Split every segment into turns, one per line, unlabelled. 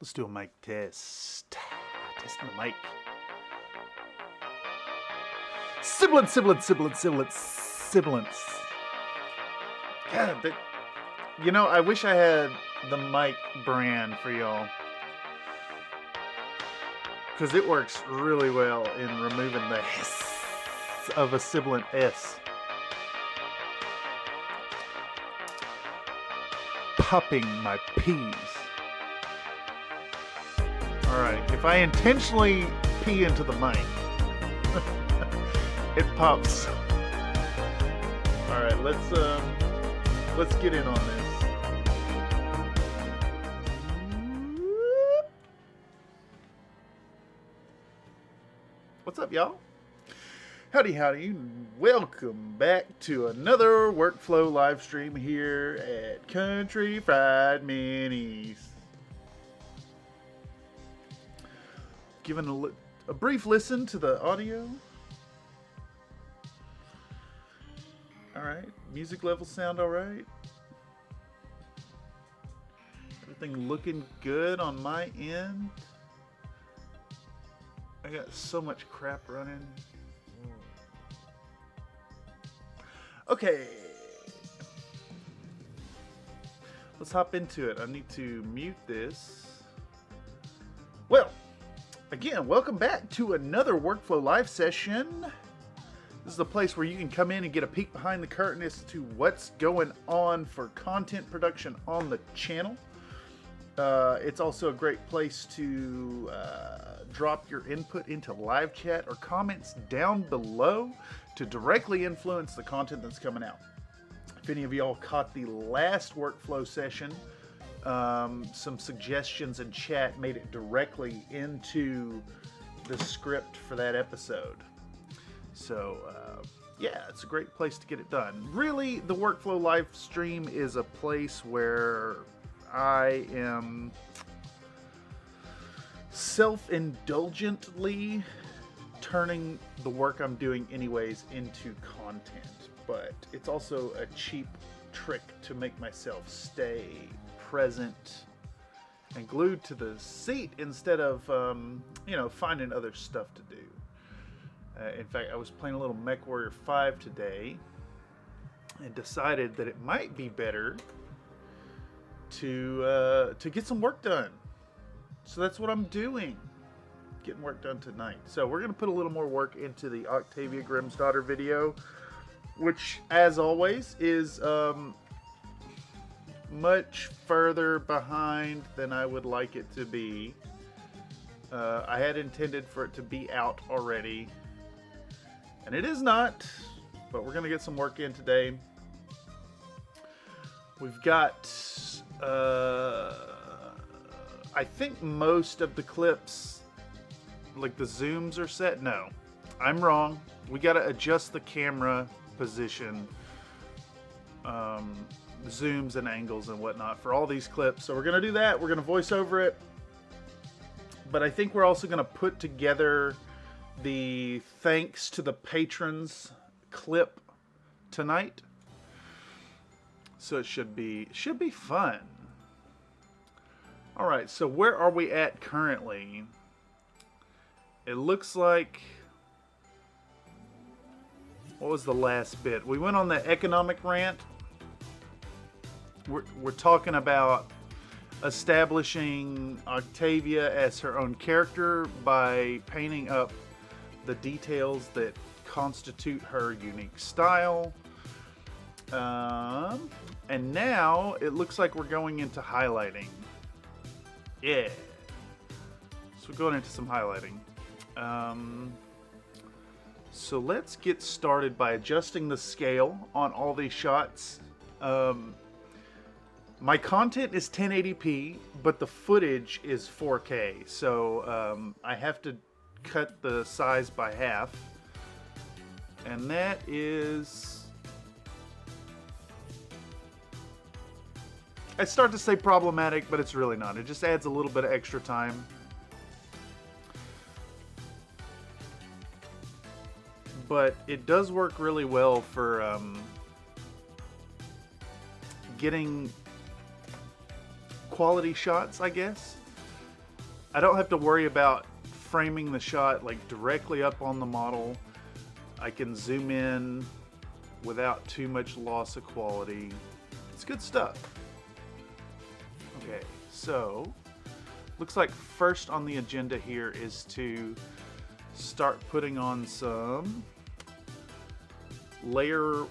Let's do a mic test. Testing the mic. Sibilance. God, you know, I wish I had the mic brand for y'all, because it works really well in removing the hiss of a sibilant S. Popping my P's. Alright, if I intentionally pee into the mic, it pops. Alright, let's get in on this. What's up, y'all? Howdy. Welcome back to another workflow live stream here at Country Fried Minis. Giving a brief listen to the audio. Alright, music levels sound alright. Everything looking good on my end. I got so much crap running. Okay. Let's hop into it. I need to mute this. Well, again, welcome back to another Workflow Live session. This is a place where you can come in and get a peek behind the curtain as to what's going on for content production on the channel. It's also a great place to drop your input into live chat or comments down below to directly influence the content that's coming out. If any of y'all caught the last workflow session, some suggestions in chat made it directly into the script for that episode. So yeah, it's a great place to get it done. Really, the Workflow live stream is a place where I am self-indulgently turning the work I'm doing anyways into content, but it's also a cheap trick to make myself stay present and glued to the seat instead of finding other stuff to do. In fact, I was playing a little MechWarrior 5 today and decided that it might be better to get some work done. So that's what I'm doing, getting work done tonight. So we're going to put a little more work into the Oktavia Grimsdottir video, which, as always, is much further behind than I would like it to be. I had intended for it to be out already, and it is not, but we're going to get some work in today. We've got I think most of the clips, like the zooms, are set. No, I'm wrong. We got to adjust the camera position zooms and angles and whatnot for all these clips. So we're going to do that. We're going to voice over it. But I think we're also going to put together the thanks to the patrons clip tonight. So it should be fun. All right, so where are we at currently? It looks like, what was the last bit? We went on the economic rant. We're talking about establishing Oktavia as her own character by painting up the details that constitute her unique style. And now it looks like we're going into highlighting. Yeah. So we're going into some highlighting. So let's get started by adjusting the scale on all these shots. My content is 1080p, but the footage is 4K. So I have to cut the size by half. And that is... I start to say problematic, but it's really not. It just adds a little bit of extra time. But it does work really well for getting quality shots, I guess. I don't have to worry about framing the shot like directly up on the model. I can zoom in without too much loss of quality. It's good stuff. Okay, so looks like first on the agenda here is to start putting on some layer.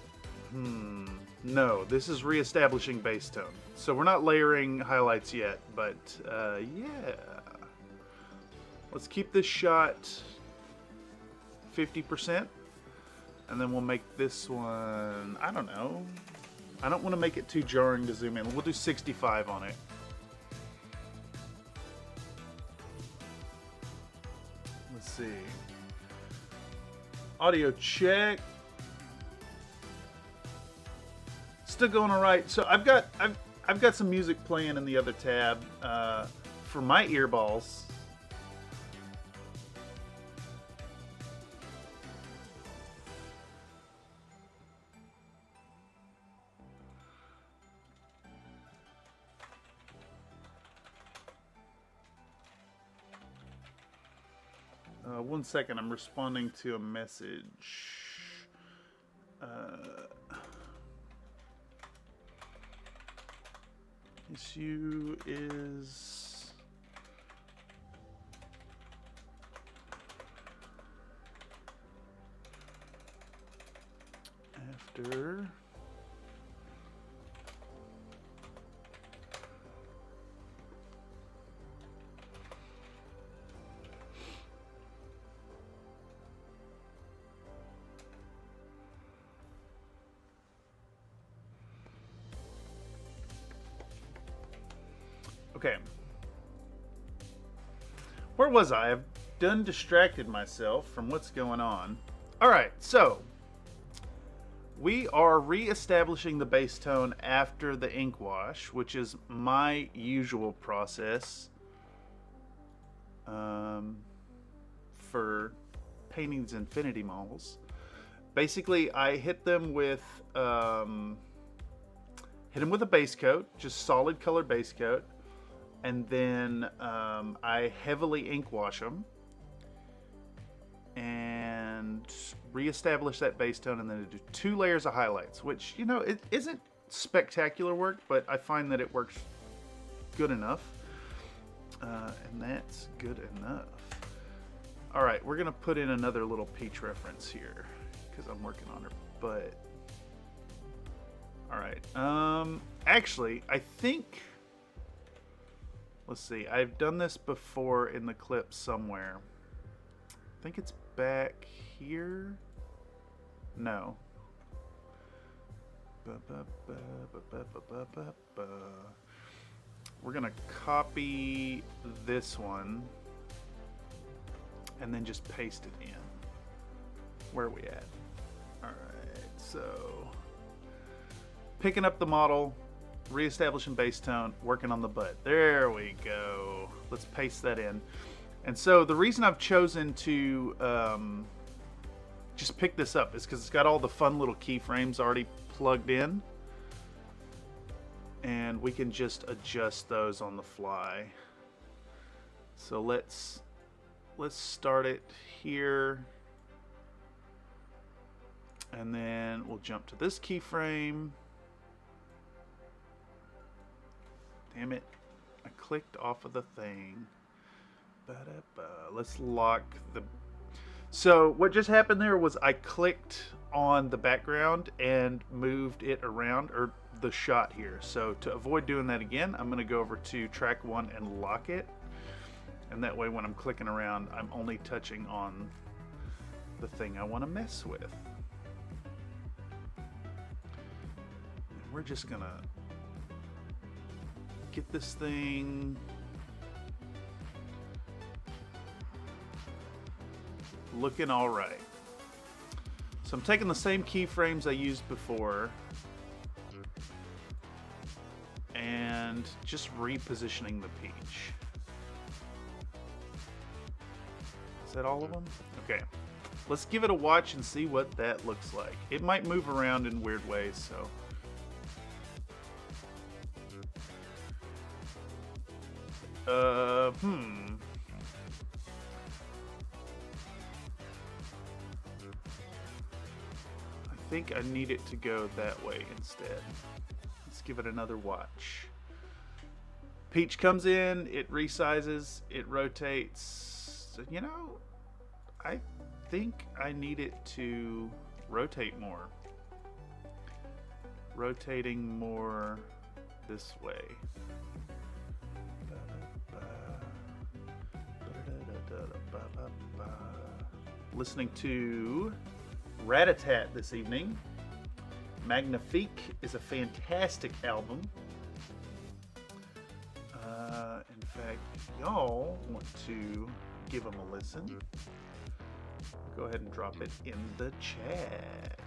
No, this is reestablishing base tone. So we're not layering highlights yet, but yeah. Let's keep this shot 50%, and then we'll make this one, I don't know. I don't want to make it too jarring to zoom in. We'll do 65 on it. Let's see. Audio check. Still going all right. So I've got some music playing in the other tab for my earballs. One second, I'm responding to a message. Issue is after okay. Where was I? I've done distracted myself from what's going on. Alright, so we are re-establishing the base tone after the ink wash, which is my usual process for painting these infinity models. Basically, I hit them with a base coat, just solid color base coat. And then I heavily ink wash them and reestablish that base tone, and then I do 2 layers of highlights, which, you know, it isn't spectacular work, but I find that it works good enough. And that's good enough. All right, we're gonna put in another little Peach reference here because I'm working on her butt. All right, actually, I think, let's see, I've done this before in the clip somewhere. I think it's back here. No. We're gonna copy this one and then just paste it in. Where are we at? All right, so picking up the model, reestablishing base tone, working on the butt. There we go. Let's paste that in. And so the reason I've chosen to just pick this up is because it's got all the fun little keyframes already plugged in. And we can just adjust those on the fly. So let's start it here. And then we'll jump to this keyframe. Damn it. I clicked off of the thing. Let's lock the... So what just happened there was I clicked on the background and moved it around, or the shot here. So to avoid doing that again, I'm going to go over to track 1 and lock it. And that way when I'm clicking around, I'm only touching on the thing I want to mess with. And we're just going to get this thing looking all right. So I'm taking the same keyframes I used before and just repositioning the peach. Is that all of them? Okay. Let's give it a watch and see what that looks like. It might move around in weird ways, so. I think I need it to go that way instead. Let's give it another watch. Peach comes in, it resizes, it rotates. So, you know, I think I need it to rotate more. Rotating more this way. Listening to Rat-a-tat this evening. Magnifique is a fantastic album. In fact, if y'all want to give them a listen, go ahead and drop it in the chat.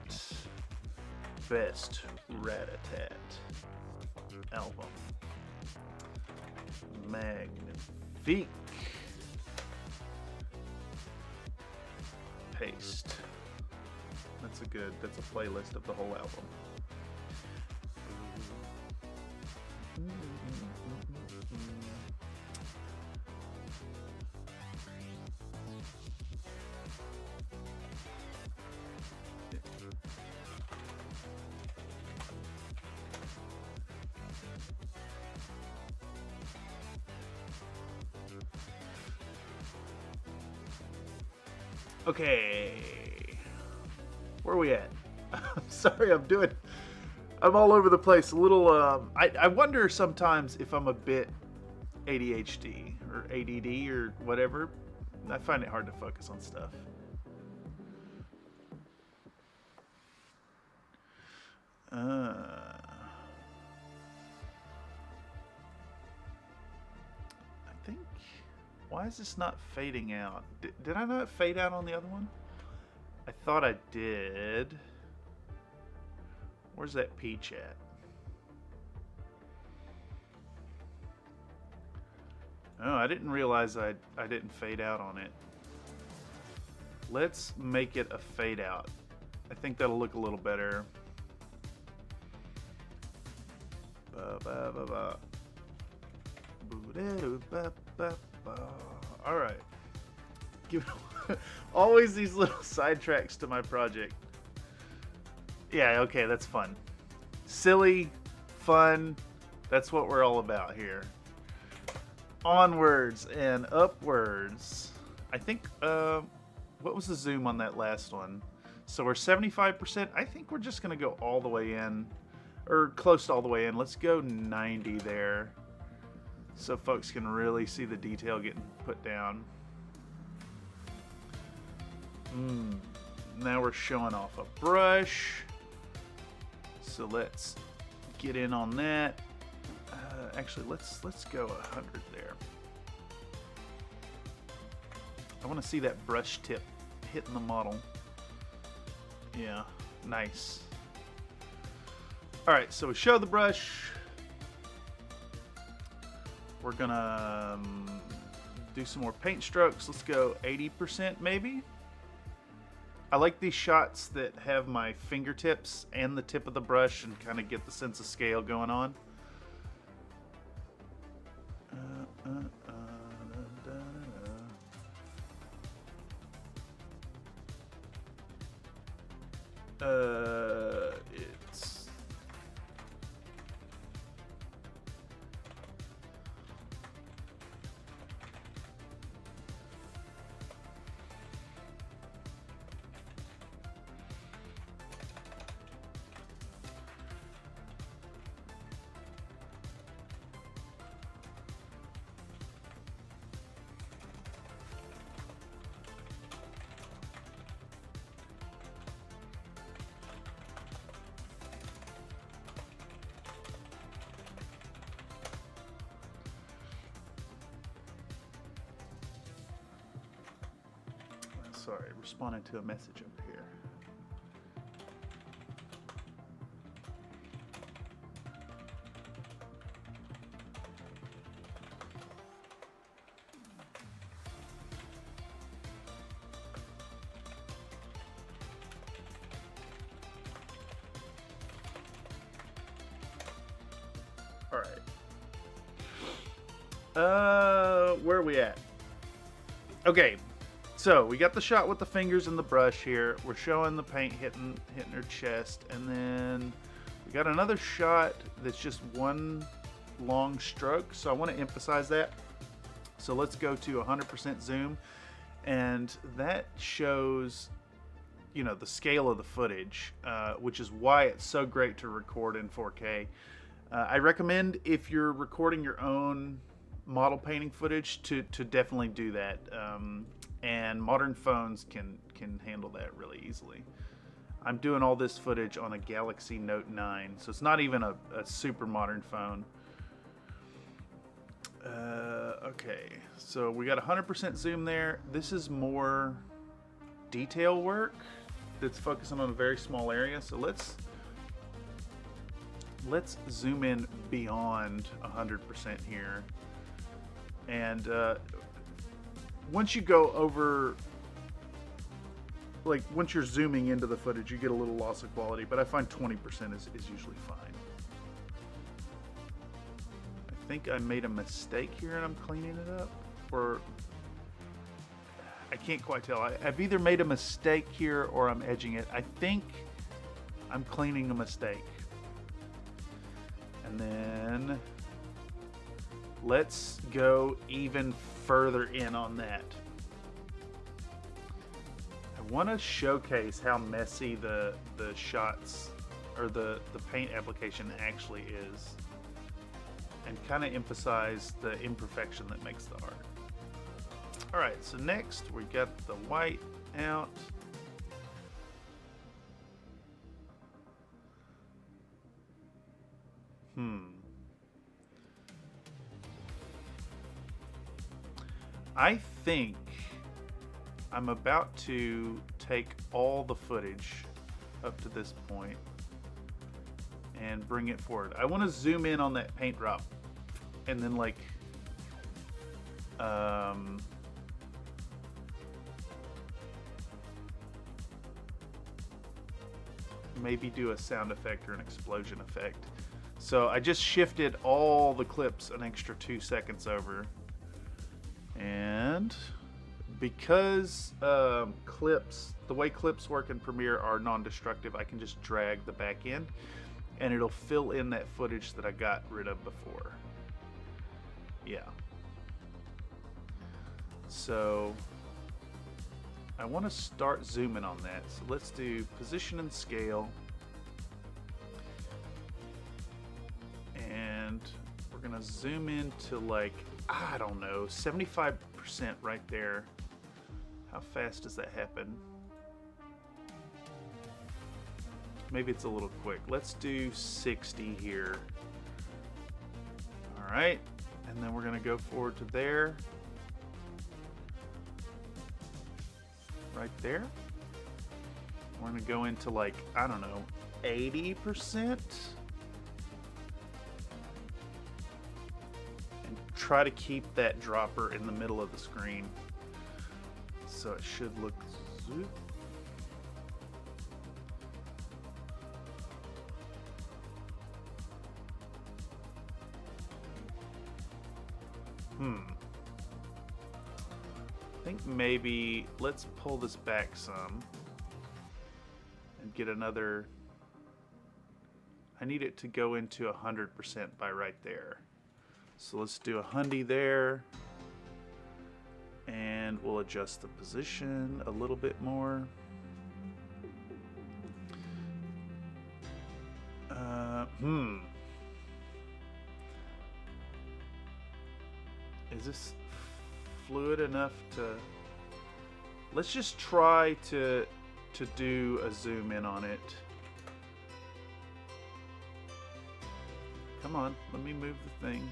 Best Rat-a-tat album. Magnifique. Paste. That's a playlist of the whole album. Okay. Where are we at? I'm sorry, I'm all over the place. A little, I wonder sometimes if I'm a bit ADHD or ADD or whatever. I find it hard to focus on stuff. I think, why is this not fading out? Did I not fade out on the other one? I thought I did. Where's that peach at? Oh, I didn't realize I didn't fade out on it. Let's make it a fade out. I think that'll look a little better. All right. Always these little sidetracks to my project. Yeah, okay, that's fun. Silly, fun, that's what we're all about here. Onwards and upwards. I think, what was the zoom on that last one? So we're 75%. I think we're just going to go all the way in, or close to all the way in. Let's go 90 there, so folks can really see the detail getting put down. Now we're showing off a brush. So let's get in on that. Actually, let's go 100 there. I want to see that brush tip hitting the model. Yeah, nice. All right, so we show the brush. We're gonna do some more paint strokes. Let's go 80% maybe. I like these shots that have my fingertips and the tip of the brush and kind of get the sense of scale going on. It's sorry, responding to a message over here. All right. Where are we at? Okay. So we got the shot with the fingers and the brush here. We're showing the paint hitting her chest, and then we got another shot that's just one long stroke. So I want to emphasize that. So let's go to 100% zoom, and that shows, you know, the scale of the footage, which is why it's so great to record in 4K. I recommend, if you're recording your own model painting footage, to definitely do that. And modern phones can handle that really easily. I'm doing all this footage on a Galaxy Note 9, so it's not even a super modern phone. Okay, so we got 100% zoom there. This is more detail work that's focusing on a very small area. So let's zoom in beyond 100% here. And once you go over, like once you're zooming into the footage, you get a little loss of quality, but I find 20% is usually fine. I think I made a mistake here and I'm cleaning it up, or I can't quite tell. I've either made a mistake here or I'm edging it. I think I'm cleaning a mistake. And then let's go even further in on that. I want to showcase how messy the shots or the paint application actually is, and kind of emphasize the imperfection that makes the art. All right, so next we got the white out. I think I'm about to take all the footage up to this point and bring it forward. I want to zoom in on that paint drop and then like maybe do a sound effect or an explosion effect. So I just shifted all the clips an extra 2 seconds over. And because clips, the way clips work in Premiere are non-destructive, I can just drag the back end and it'll fill in that footage that I got rid of before. Yeah. So I want to start zooming on that. So let's do position and scale. And we're going to zoom into like, I don't know, 75% right there. How fast does that happen? Maybe it's a little quick. Let's do 60 here. All right, and then we're gonna go forward to there. Right there. We're gonna go into like, I don't know, 80%. try to keep that dropper in the middle of the screen. So it should look zoop. I think maybe let's pull this back some and get another. I need it to go into 100% by right there. So let's do a 100 there. And we'll adjust the position a little bit more. Is this fluid enough to... Let's just try to do a zoom in on it. Come on, let me move the thing.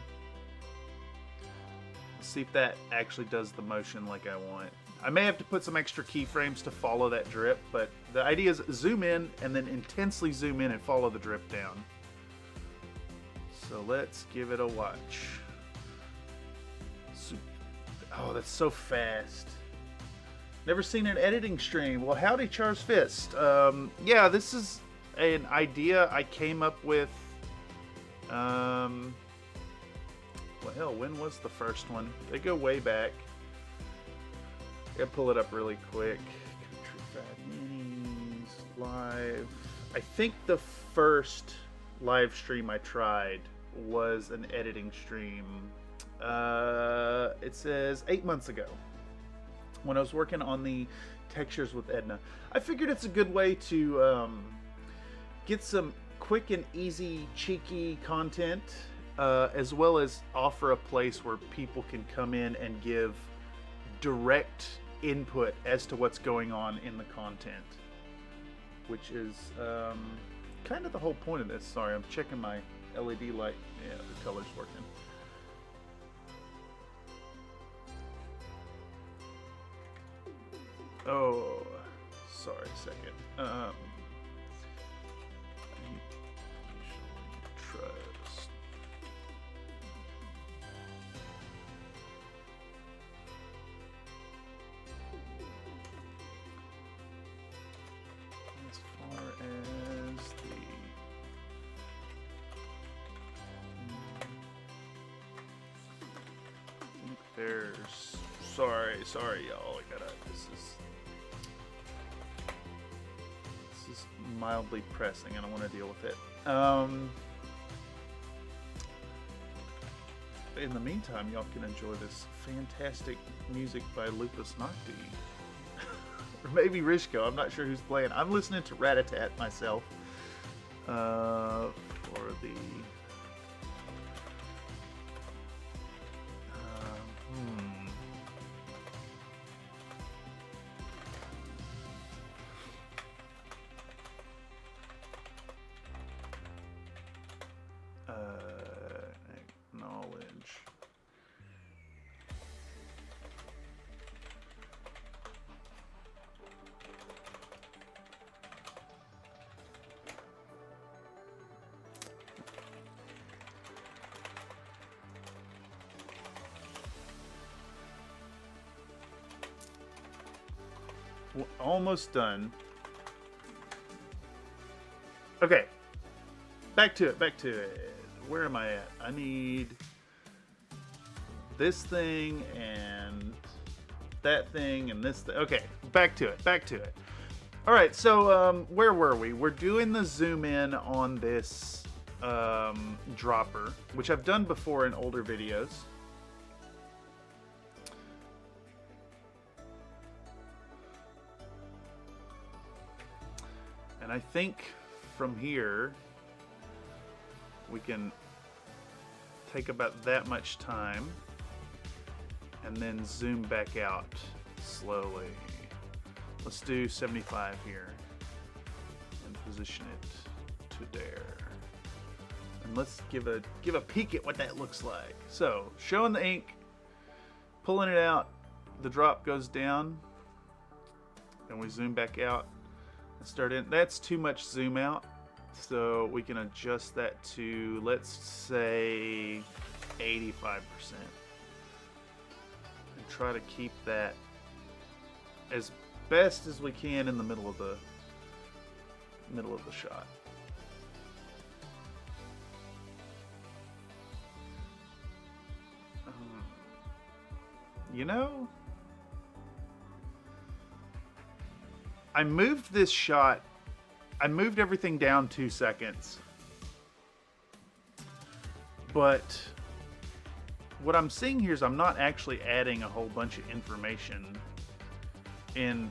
Let's see if that actually does the motion like I want. I may have to put some extra keyframes to follow that drip, but the idea is zoom in and then intensely zoom in and follow the drip down. So let's give it a watch. Oh, that's so fast. Never seen an editing stream. Well, howdy, Char's Fist. Yeah, this is an idea I came up with. Well, hell, when was the first one? They go way back. I gotta pull it up really quick. Country Fried Minis, live. I think the first live stream I tried was an editing stream. It says 8 months ago when I was working on the textures with Edna. I figured it's a good way to get some quick and easy cheeky content, as well as offer a place where people can come in and give direct input as to what's going on in the content, which is kind of the whole point of this. Sorry, I'm checking my LED light. Yeah, the color's working. Oh, sorry, a second. I usually trust. As far as the I think there's sorry y'all, I gotta, this is mildly pressing. I don't want to deal with it. In the meantime, y'all can enjoy this fantastic music by Lupus Nocti. Or maybe Rishko, I'm not sure who's playing. I'm listening to Rat-a-tat myself. For the... Acknowledge. We're almost done. Okay. Back to it. Where am I at? I need this thing and that thing and this thing. Okay, back to it. All right, so where were we? We're doing the zoom in on this dropper, which I've done before in older videos. And I think from here we can take about that much time and then zoom back out slowly. Let's do 75 here and position it to there. And let's give a peek at what that looks like. So, showing the ink, pulling it out, the drop goes down, and we zoom back out and start in. That's too much zoom out. So we can adjust that to, let's say, 85%. And try to keep that as best as we can in the middle of the shot. You know, I moved this shot. I moved everything down 2 seconds. But what I'm seeing here is I'm not actually adding a whole bunch of information. And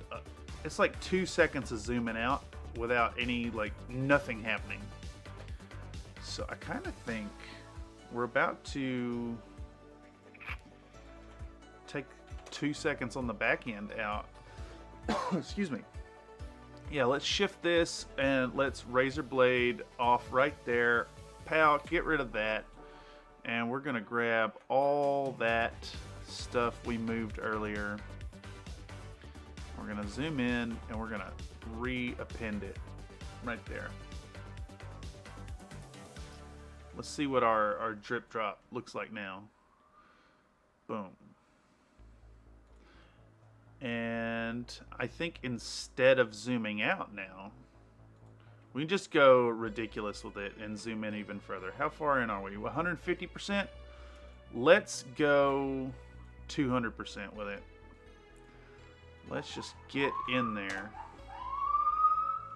it's like 2 seconds of zooming out without any, like, nothing happening. So I kind of think we're about to take 2 seconds on the back end out. Excuse me. Yeah, let's shift this and let's razor blade off right there. Pow, get rid of that. And we're gonna grab all that stuff we moved earlier. We're gonna zoom in and we're gonna reappend it right there. Let's see what our drip drop looks like now. Boom. And I think instead of zooming out now, we can just go ridiculous with it and zoom in even further. How far in are we? 150%? Let's go 200% with it. Let's just get in there.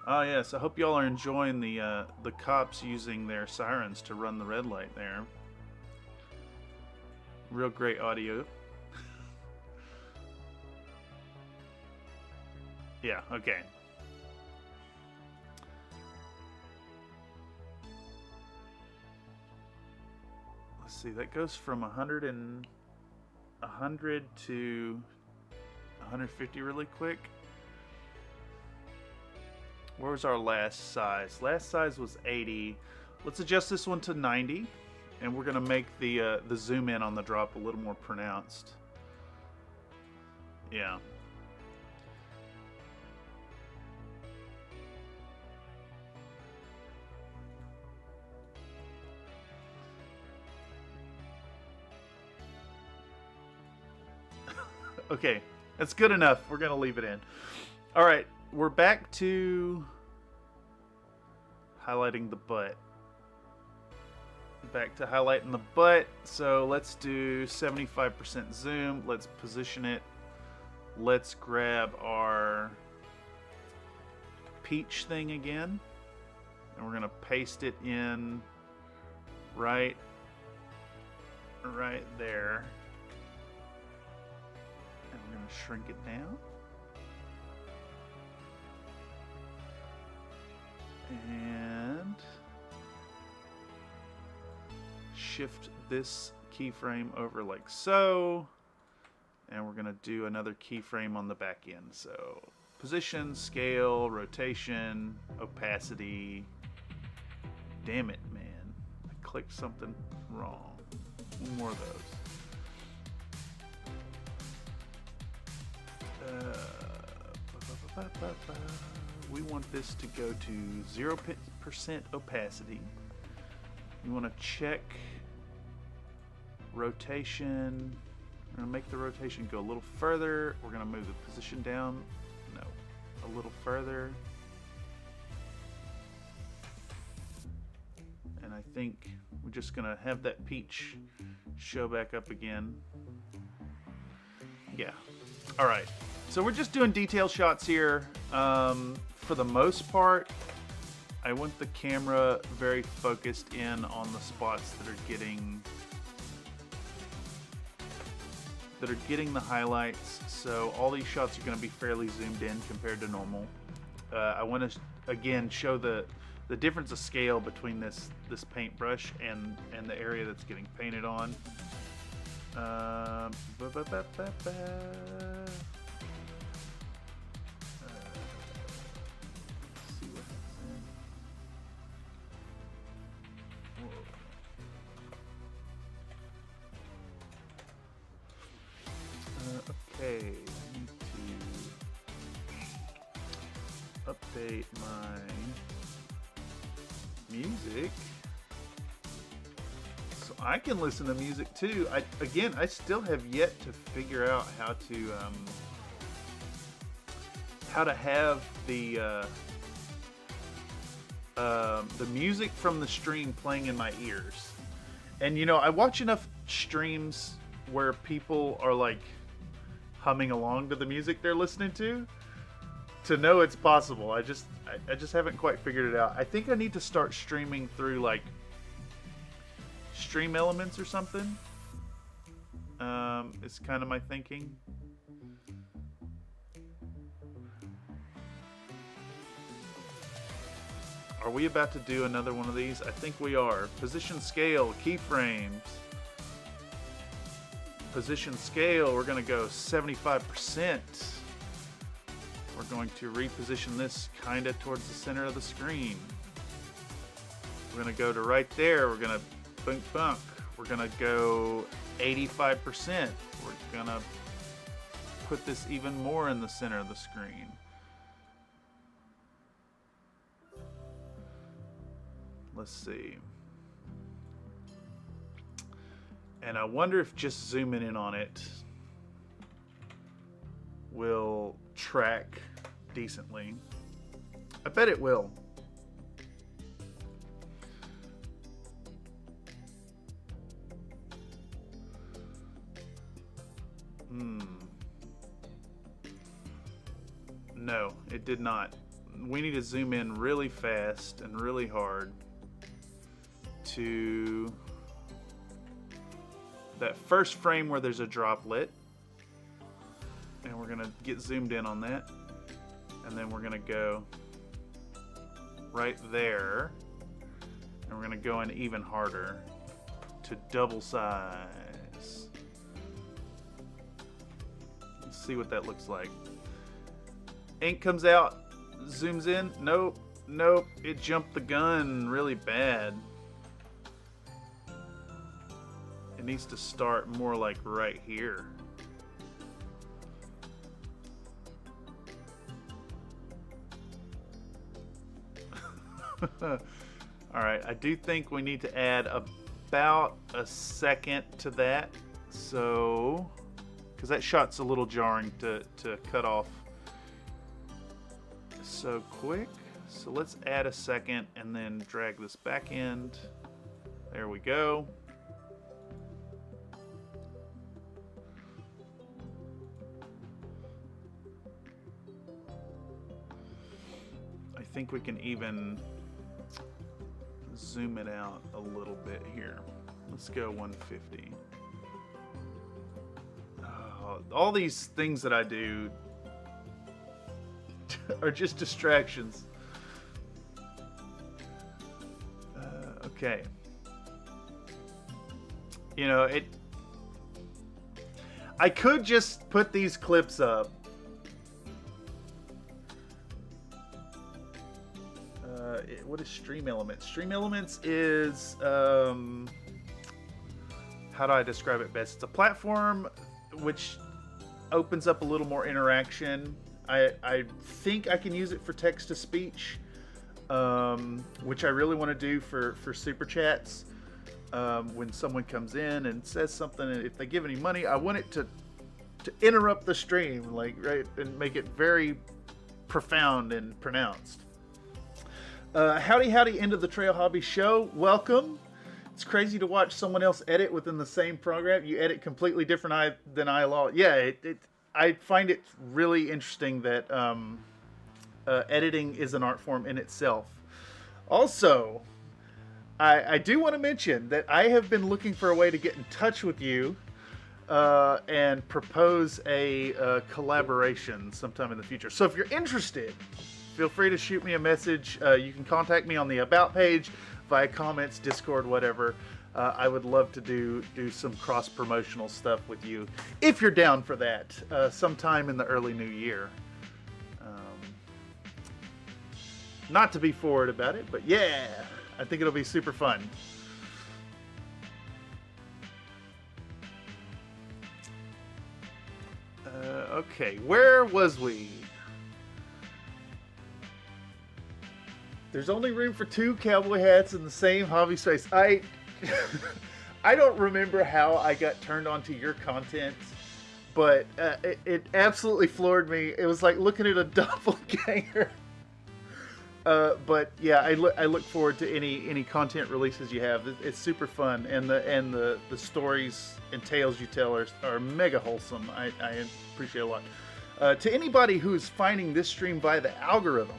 Oh yes, I hope y'all are enjoying the cops using their sirens to run the red light there. Real great audio. Yeah, okay. Let's see, that goes from 100 to 150 really quick. Where was our last size? Last size was 80. Let's adjust this one to 90, and we're gonna make the zoom in on the drop a little more pronounced. Yeah. Okay, that's good enough. We're gonna leave it in. All right, we're back to highlighting the butt. Back to highlighting the butt. So let's do 75% zoom. Let's position it. Let's grab our peach thing again, and we're gonna paste it in right there. And we're going to shrink it down. And shift this keyframe over like so. And we're going to do another keyframe on the back end. So position, scale, rotation, opacity. Damn it, man. I clicked something wrong. One more of those. We want this to go to 0% opacity. You want to check rotation. We're going to make the rotation go a little further. We're going to move the position down. No, a little further. And I think we're just going to have that peach show back up again. Yeah. All right. So we're just doing detail shots here. For the most part, I want the camera very focused in on the spots that are getting the highlights. So all these shots are going to be fairly zoomed in compared to normal. I want to again show the difference of scale between this paintbrush and the area that's getting painted on. Okay, need to update my music so I can listen to music too. I still have yet to figure out how to have the music from the stream playing in my ears. And you know, I watch enough streams where people are like humming along to the music they're listening to know it's possible. I just haven't quite figured it out. I think I need to start streaming through like Stream Elements or something. It's kind of my thinking. Are we about to do another one of these? I think we are. Position scale, keyframes. Position scale, we're going to go 75%. We're going to reposition this kind of towards the center of the screen. We're going to go to right there. We're going to bunk bunk. We're going to go 85%. We're going to put this even more in the center of the screen. Let's see. And I wonder if just zooming in on it will track decently. I bet it will. No, it did not. We need to zoom in really fast and really hard to that first frame where there's a droplet, and we're gonna get zoomed in on that, and then we're gonna go right there, and we're gonna go in even harder to double size. Let's see what that looks like. Ink comes out, zooms in. Nope, it jumped the gun really bad. It needs to start more like right here. Alright, I do think we need to add about a second to that. So, because that shot's a little jarring to cut off so quick. So let's add a second and then drag this back end. There we go. I think we can even zoom it out a little bit here. Let's go 150. All these things that I do are just distractions. Okay. You know, I could just put these clips up. What is Stream Elements? Stream Elements is, how do I describe it best? It's a platform which opens up a little more interaction. I think I can use it for text-to-speech, which I really want to do for super chats. When someone comes in and says something, and if they give any money, I want it to interrupt the stream, like, right, and make it very profound and pronounced. Howdy, end of the Trail Hobby Show. Welcome. It's crazy to watch someone else edit within the same program. You edit completely different than I law. Yeah, I find it really interesting that editing is an art form in itself. Also, I do want to mention that I have been looking for a way to get in touch with you and propose a collaboration sometime in the future. So if you're interested, feel free to shoot me a message. You can contact me on the About page, via comments, Discord, whatever. I would love to do some cross-promotional stuff with you, if you're down for that, sometime in the early new year. Not to be forward about it, but yeah, I think it'll be super fun. Okay, where was we? There's only room for 2 cowboy hats in the same hobby space. I don't remember how I got turned on to your content, but it absolutely floored me. It was like looking at a doppelganger. But yeah, I look forward to any content releases you have. It's super fun, and the stories and tales you tell are mega wholesome. I appreciate it a lot. To anybody who's finding this stream via the algorithm,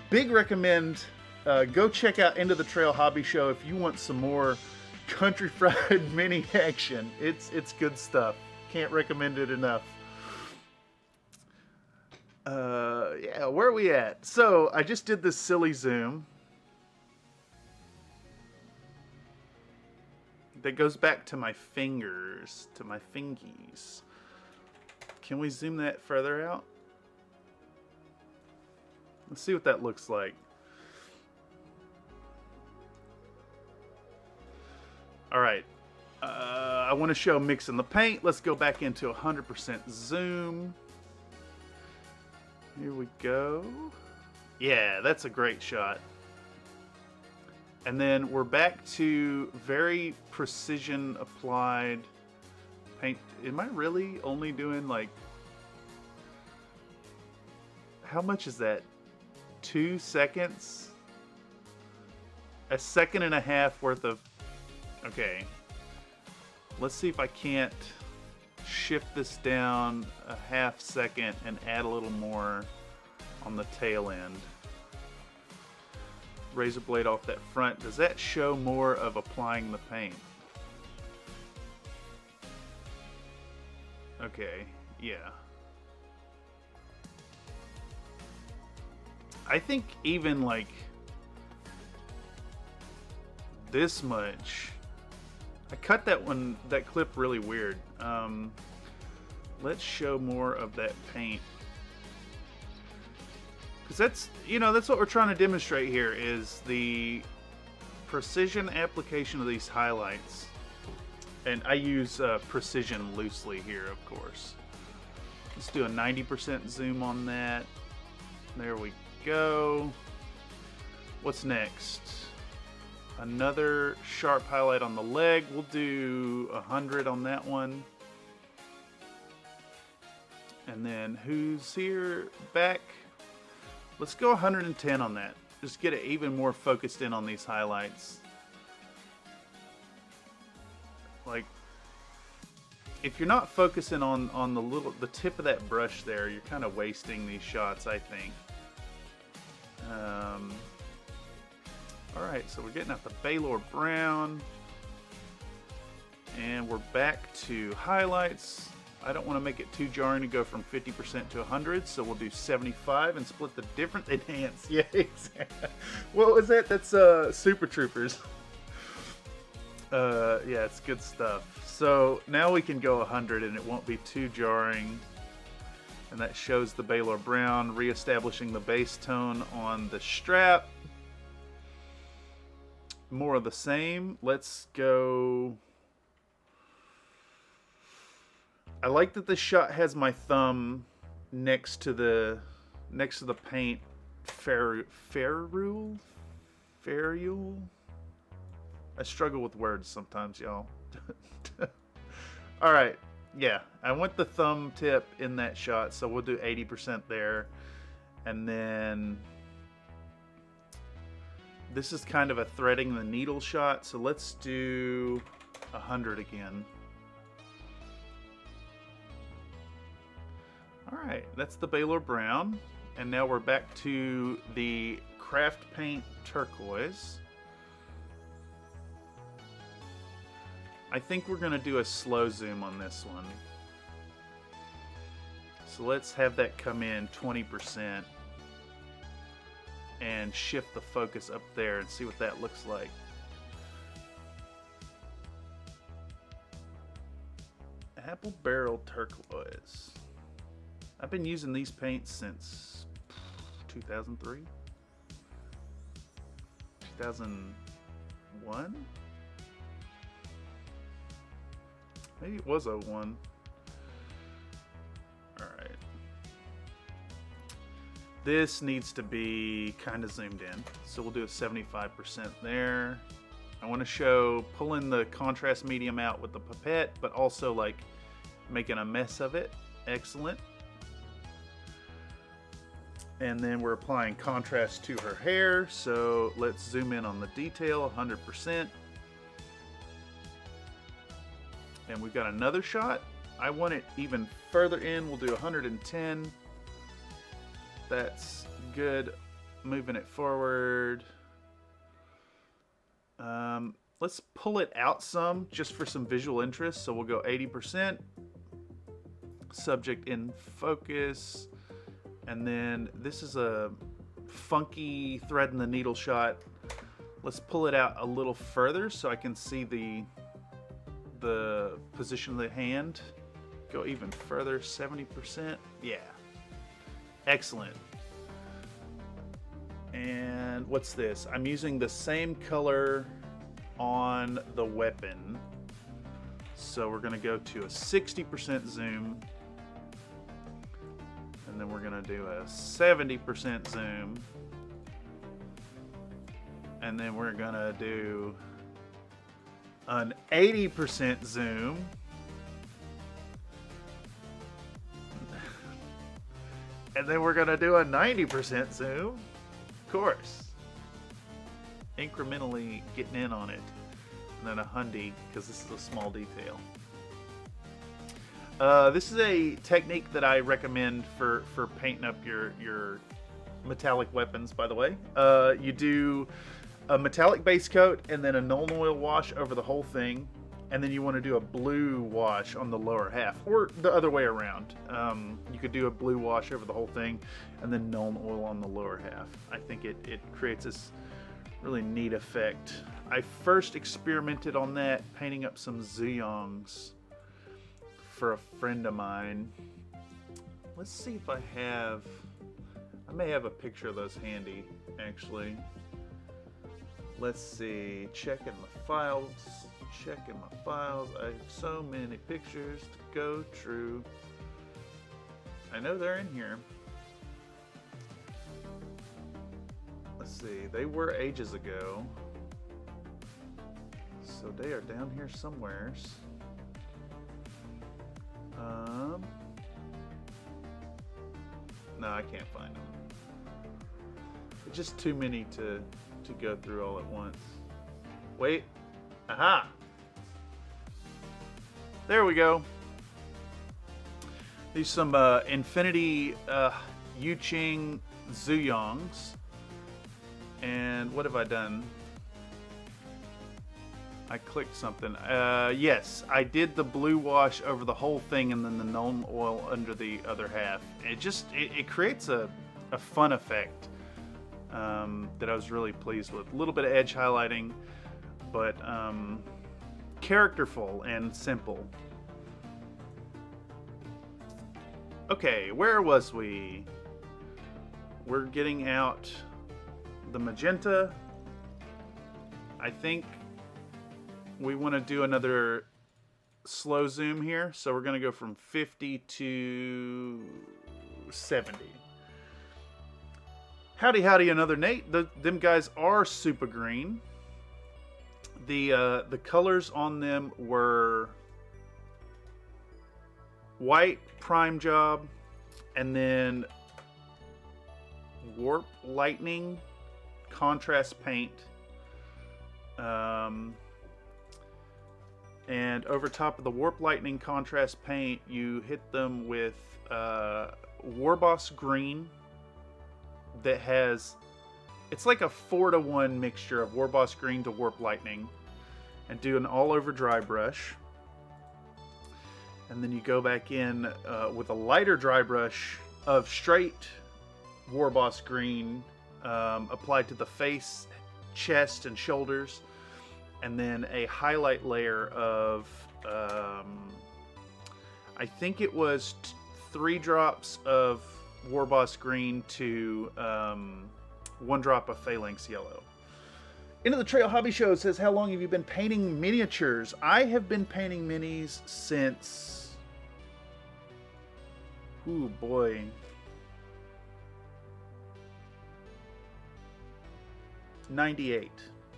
big recommend. Go check out End of the Trail Hobby Show if you want some more country fried mini action. It's good stuff. Can't recommend it enough. Yeah, where are we at? So I just did this silly zoom that goes back to my fingers, to my fingies. Can we zoom that further out? Let's see what that looks like. All right, I want to show mixing the paint. Let's go back into 100% zoom. Here we go. Yeah, that's a great shot. And then we're back to very precision applied paint. Am I really only doing like, how much is that? 2 seconds? A second and a half worth of, okay. Let's see if I can't shift this down a half second and add a little more on the tail end. Razor blade off that front. Does that show more of applying the paint? Okay, yeah. I think even like this much. I cut that clip really weird. Let's show more of that paint. Because that's what we're trying to demonstrate here, is the precision application of these highlights. And I use precision loosely here, of course. Let's do a 90% zoom on that. There we go. What's next? Another sharp highlight on the leg. We'll do 100 on that one. And then who's here? Back. Let's go 110 on that. Just get it even more focused in on these highlights. Like, if you're not focusing on the tip of that brush there, you're kind of wasting these shots, I think. Alright, so we're getting out the Baylor Brown. And we're back to highlights. I don't want to make it too jarring to go from 50% to 100, so we'll do 75 and split the difference. Enhance, yeah, exactly. What was that? That's Super Troopers. Yeah, it's good stuff. So now we can go 100 and it won't be too jarring. And that shows the Baylor Brown, reestablishing the base tone on the strap. More of the same. Let's go. I like that this shot has my thumb next to the paint ferrule. I struggle with words sometimes, y'all. All right, yeah, I want the thumb tip in that shot, so we'll do 80% there, and then this is kind of a threading the needle shot, so let's do 100 again. Alright, that's the Baylor Brown. And now we're back to the Craft Paint Turquoise. I think we're going to do a slow zoom on this one. So let's have that come in 20% and shift the focus up there and see what that looks like. Apple Barrel Turquoise. I've been using these paints since 2003? 2001? Maybe it was 01. Alright. This needs to be kind of zoomed in. So we'll do a 75% there. I want to show pulling the contrast medium out with the pipette, but also like making a mess of it. Excellent. And then we're applying contrast to her hair. So let's zoom in on the detail, 100%. And we've got another shot. I want it even further in. We'll do 110. That's good. Moving it forward. Let's pull it out some just for some visual interest. So we'll go 80%. Subject in focus. And then this is a funky thread in the needle shot. Let's pull it out a little further so I can see the position of the hand. Go even further, 70%. Yeah. Excellent. And what's this? I'm using the same color on the weapon. So we're gonna go to a 60% zoom. And then we're gonna do a 70% zoom. And then we're gonna do an 80% zoom. And then we're gonna do a 90% zoom. Of course. Incrementally getting in on it. And then a hundy, because this is a small detail. This is a technique that I recommend for painting up your metallic weapons, by the way. You do a metallic base coat and then a Nuln Oil wash over the whole thing. And then you want to do a blue wash on the lower half, or the other way around. You could do a blue wash over the whole thing and then Nuln Oil on the lower half. I think it creates this really neat effect. I first experimented on that painting up some Zuyongs for a friend of mine. Let's see if I may have a picture of those handy, actually. Let's see, checking my files. I have so many pictures to go through. I know they're in here. Let's see, they were ages ago. So they are down here somewheres. No, I can't find them. It's just too many to go through all at once. Wait. Aha! There we go. These some Infinity Yuching Zuyongs. And what have I done? I clicked something. Yes, I did the blue wash over the whole thing and then the Nuln Oil under the other half. It creates a fun effect that I was really pleased with. A little bit of edge highlighting, but characterful and simple. Okay, where was we? We're getting out the magenta. I think we want to do another slow zoom here, so we're going to go from 50 to 70. Howdy, another Nate. Them guys are super green. The colors on them were white prime job, and then warp lightning contrast paint. And over top of the warp lightning contrast paint, you hit them with Warboss green that has, it's like a 4-to-1 mixture of Warboss green to warp lightning, and do an all over dry brush. And then you go back in with a lighter dry brush of straight Warboss green applied to the face, chest, and shoulders. And then a highlight layer of, I think it was 3 drops of Warboss green to 1 drop of Phalanx yellow. Into the Trail Hobby Show says, how long have you been painting miniatures? I have been painting minis since, ooh boy, 98.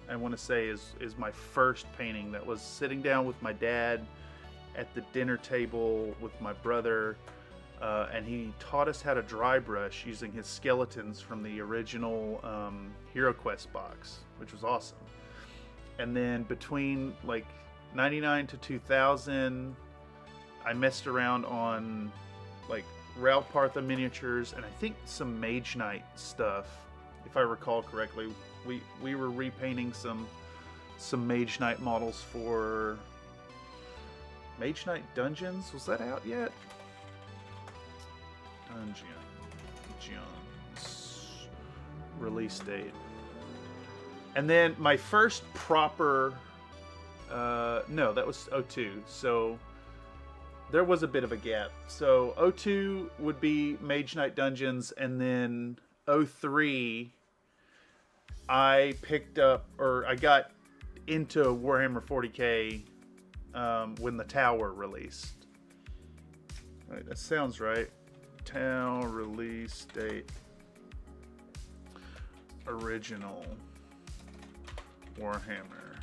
I want to say is my first painting. That was sitting down with my dad at the dinner table with my brother, and he taught us how to dry brush using his skeletons from the original Hero Quest box, which was awesome. And then between like 99 to 2000, I messed around on like Ralph Partha miniatures and I think some Mage Knight stuff, if I recall correctly. We were repainting some Mage Knight models for Mage Knight Dungeons. Was that out yet? Dungeons release date. And then my first proper no, that was 02. So there was a bit of a gap. So 02 would be Mage Knight Dungeons, and then 03 I picked up, or I got into Warhammer 40k when the Tower released. All right, that sounds right. Tower release date. Original Warhammer.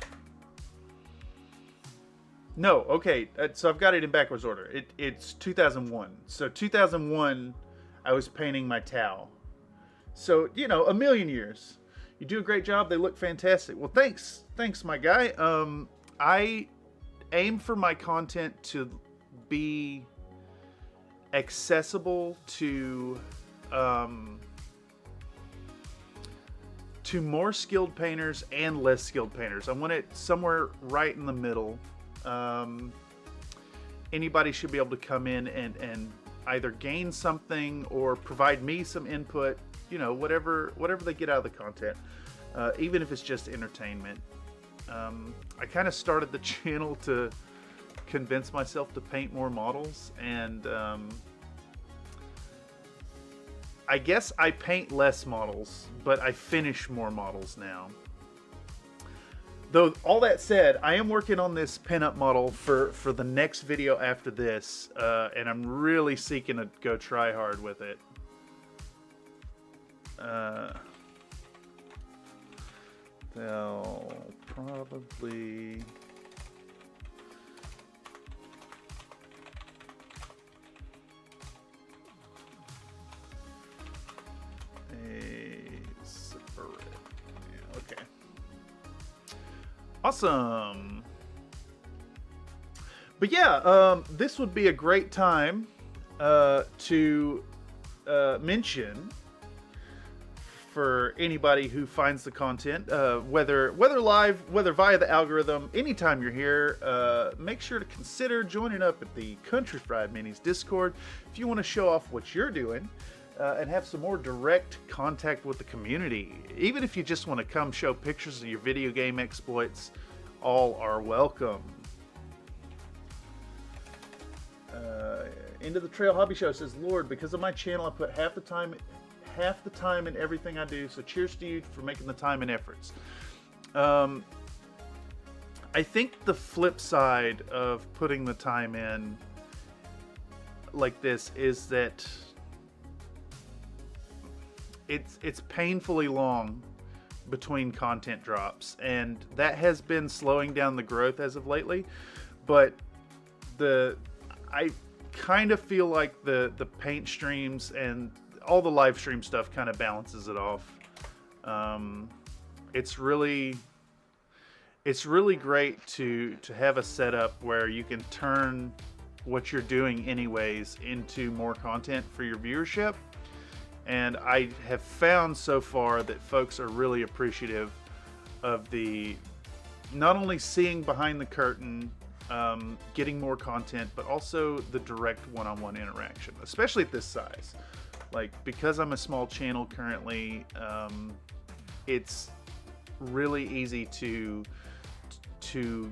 No, okay, so I've got it in backwards order. It's 2001. So 2001, I was painting my Tau. So, you know, a million years. You do a great job. They look fantastic. Well, thanks, my guy. I aim for my content to be accessible to more skilled painters and less skilled painters. I want it somewhere right in the middle. Anybody should be able to come in and either gain something or provide me some input. You know, whatever they get out of the content, even if it's just entertainment. I kind of started the channel to convince myself to paint more models, and I guess I paint less models, but I finish more models now. Though, all that said, I am working on this pinup model for the next video after this, and I'm really seeking to go try hard with it. They'll probably... separate. Yeah, okay. Awesome. But yeah, this would be a great time to mention for anybody who finds the content, whether live, whether via the algorithm, anytime you're here, make sure to consider joining up at the Country Fried Minis Discord if you want to show off what you're doing and have some more direct contact with the community. Even if you just want to come show pictures of your video game exploits, all are welcome. Into the Trail Hobby Show says, Lord, because of my channel, I put half the time in everything I do, so cheers to you for making the time and efforts. I think the flip side of putting the time in like this is that it's painfully long between content drops, and that has been slowing down the growth as of lately. But I kind of feel like the paint streams and all the live stream stuff kind of balances it off. It's really great to have a setup where you can turn what you're doing anyways into more content for your viewership. And I have found so far that folks are really appreciative of the not only seeing behind the curtain, getting more content, but also the direct one-on-one interaction, especially at this size. Like, because I'm a small channel currently, it's really easy to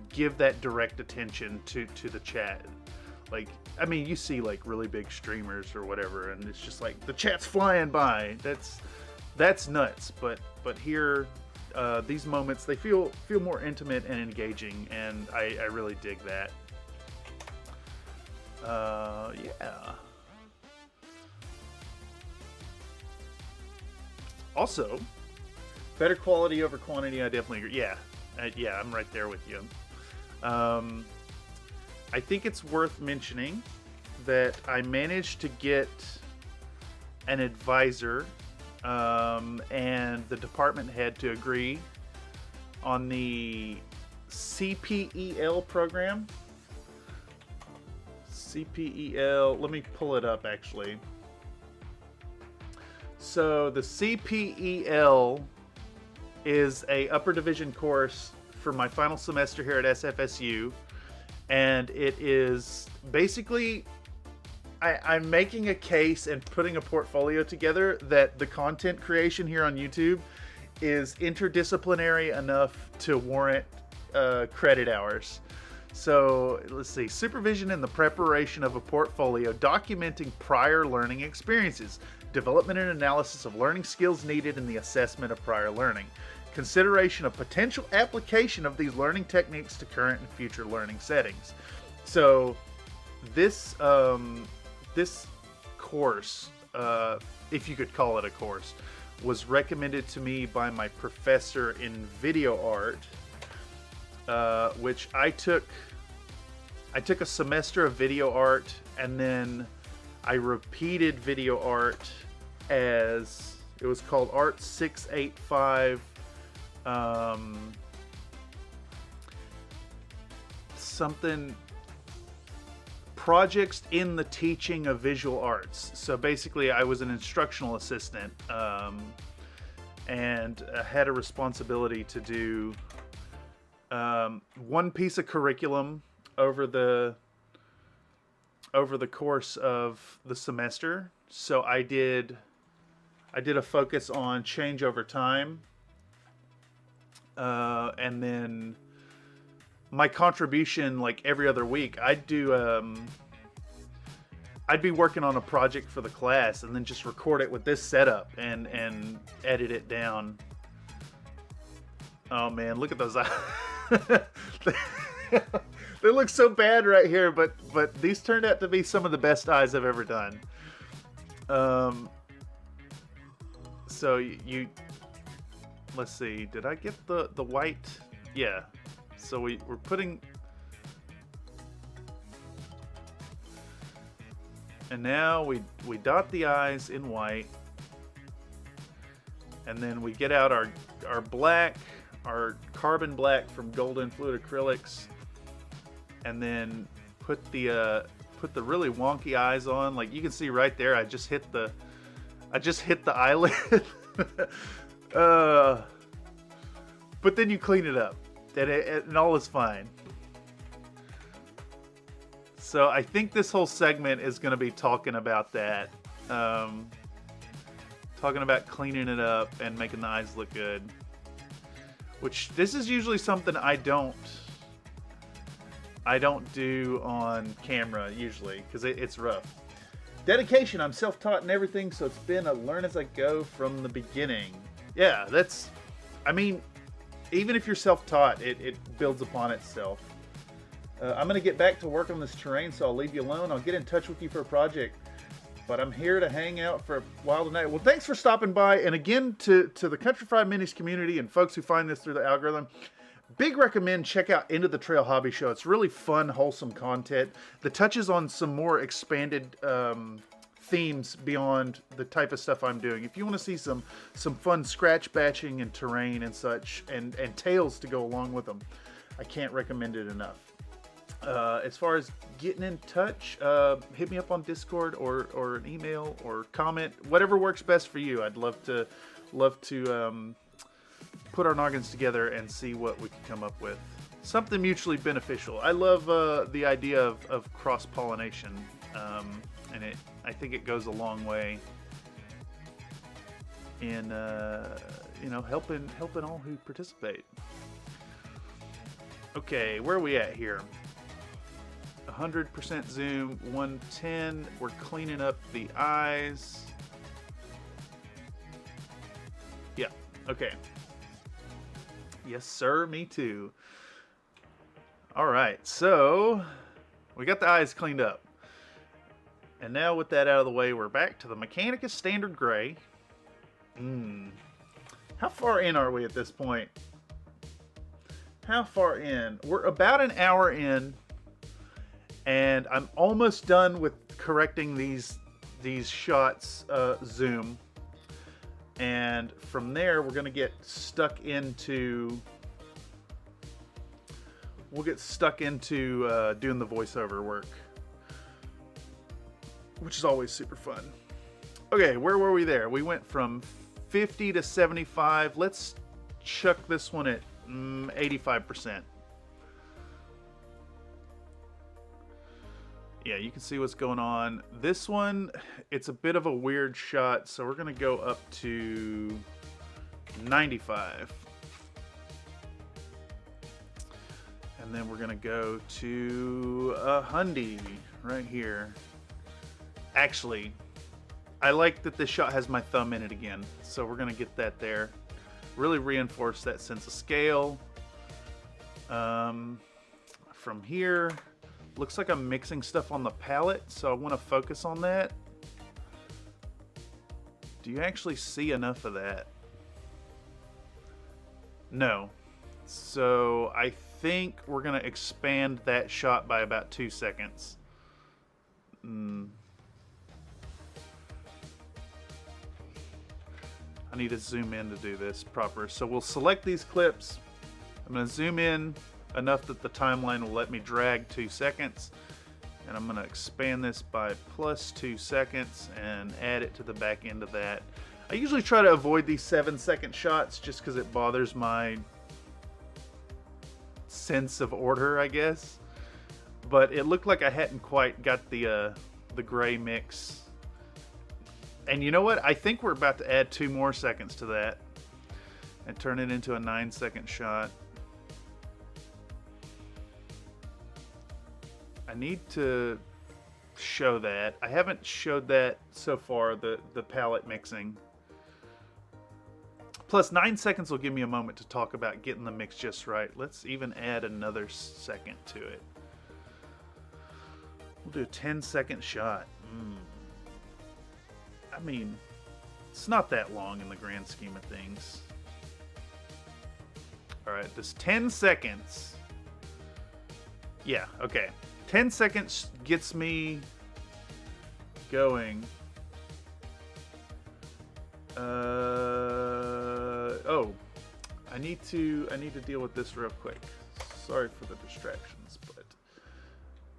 give that direct attention to the chat. Like, I mean, you see like really big streamers or whatever, and it's just like the chat's flying by. That's nuts. But here, these moments, they feel more intimate and engaging, and I really dig that. Yeah. Also, Better quality over quantity, I definitely agree. Yeah, yeah, I'm right there with you. I think it's worth mentioning that I managed to get an advisor and the department head to agree on the CPEL program. CPEL, let me pull it up actually. So the CPEL is a upper division course for my final semester here at SFSU, and it is basically I'm making a case and putting a portfolio together that the content creation here on YouTube is interdisciplinary enough to warrant credit hours. So let's see, supervision in the preparation of a portfolio documenting prior learning experiences, development and analysis of learning skills needed in the assessment of prior learning, consideration of potential application of these learning techniques to current and future learning settings. So this this course, if you could call it a course, was recommended to me by my professor in video art, which I took a semester of video art, and then I repeated video art as it was called Art 685 something projects in the teaching of visual arts. So basically I was an instructional assistant and had a responsibility to do one piece of curriculum over the course of the semester. So I did a focus on change over time, and then my contribution, like every other week, I'd be working on a project for the class and then just record it with this setup and edit it down. Oh man, look at those eyes. They look so bad right here, but these turned out to be some of the best eyes I've ever done. So you let's see, did I get the white? Yeah. So we're putting, and now we dot the eyes in white, and then we get out our black, our carbon black from Golden Fluid Acrylics, and then put the really wonky eyes on. Like you can see right there, I just hit the eyelid. But then you clean it up, and all is fine. So I think this whole segment is going to be talking about that, talking about cleaning it up and making the eyes look good. Which this is usually something I don't do on camera usually, because it's rough. Dedication, I'm self-taught and everything, so it's been a learn as I go from the beginning. Yeah, I mean, even if you're self-taught, it builds upon itself. I'm going to get back to work on this terrain, so I'll leave you alone. I'll get in touch with you for a project, but I'm here to hang out for a while tonight. Well, thanks for stopping by, and again, to the Country Fried Minis community and folks who find this through the algorithm, big recommend check out Into the Trail Hobby Show. It's really fun, wholesome content that touches on some more expanded themes beyond the type of stuff I'm doing. If you want to see some fun scratch batching and terrain and such, and tales to go along with them, I can't recommend it enough. As far as getting in touch, hit me up on Discord or an email or comment, whatever works best for you. I'd love to put our noggins together and see what we can come up with. Something mutually beneficial. I love the idea of cross-pollination, and I think it goes a long way in helping all who participate. Okay, where are we at here? 100% zoom, 110. We're cleaning up the eyes. Yeah, okay. Yes, sir, me too. All right, so we got the eyes cleaned up. And now with that out of the way, we're back to the Mechanicus Standard Gray. How How far in are we at this point? How far in? We're about an hour in, and I'm almost done with correcting these shots zoom. And from there, we're gonna get stuck into. We'll get stuck into doing the voiceover work, which is always super fun. Okay, where were we there? We went from 50 to 75. Let's chuck this one at 85%. Yeah, you can see what's going on. This one, it's a bit of a weird shot, so we're gonna go up to 95. And then we're gonna go to a hundy right here. Actually, I like that this shot has my thumb in it again, so we're gonna get that there. Really reinforce that sense of scale. From here, looks like I'm mixing stuff on the palette, so I want to focus on that. Do you actually see enough of that? No. So I think we're going to expand that shot by about 2 seconds. I need to zoom in to do this proper. So we'll select these clips. I'm going to zoom in enough that the timeline will let me drag 2 seconds. And I'm going to expand this by plus 2 seconds and add it to the back end of that. I usually try to avoid these 7-second shots just because it bothers my sense of order, I guess. But it looked like I hadn't quite got the gray mix. And you know what? I think we're about to add 2 more seconds to that and turn it into a 9-second shot. I need to show that. I haven't showed that so far, the palette mixing. Plus 9 seconds will give me a moment to talk about getting the mix just right. Let's even add another second to it. We'll do a 10-second shot. I mean, it's not that long in the grand scheme of things. Alright, this 10 seconds. Yeah, okay. 10 seconds gets me going. Oh, I need to deal with this real quick. Sorry for the distractions, but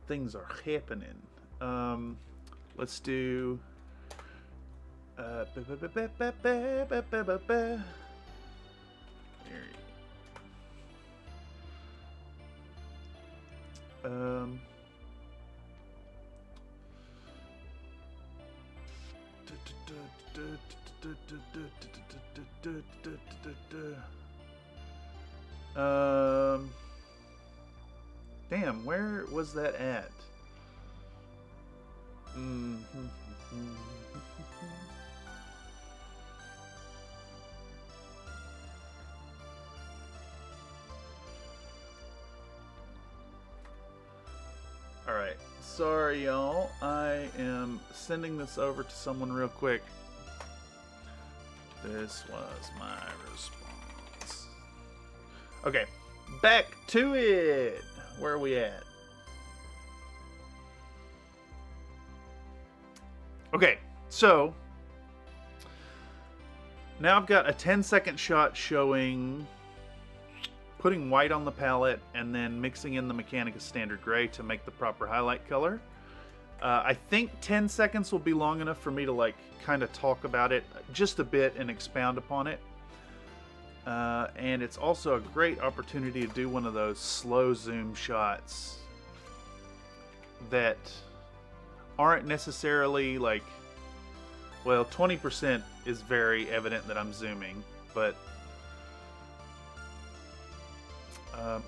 things are happening. Let's do. There you Damn, where was that at? Alright, sorry y'all. I am sending this over to someone real quick. This was my response. Okay, back to it. Where are we at? Okay, so now I've got a 10-second shot showing putting white on the palette and then mixing in the Mechanica Standard Gray to make the proper highlight color. I think 10 seconds will be long enough for me to like kind of talk about it just a bit and expound upon it. And it's also a great opportunity to do one of those slow zoom shots that aren't necessarily like, well, 20% is very evident that I'm zooming, but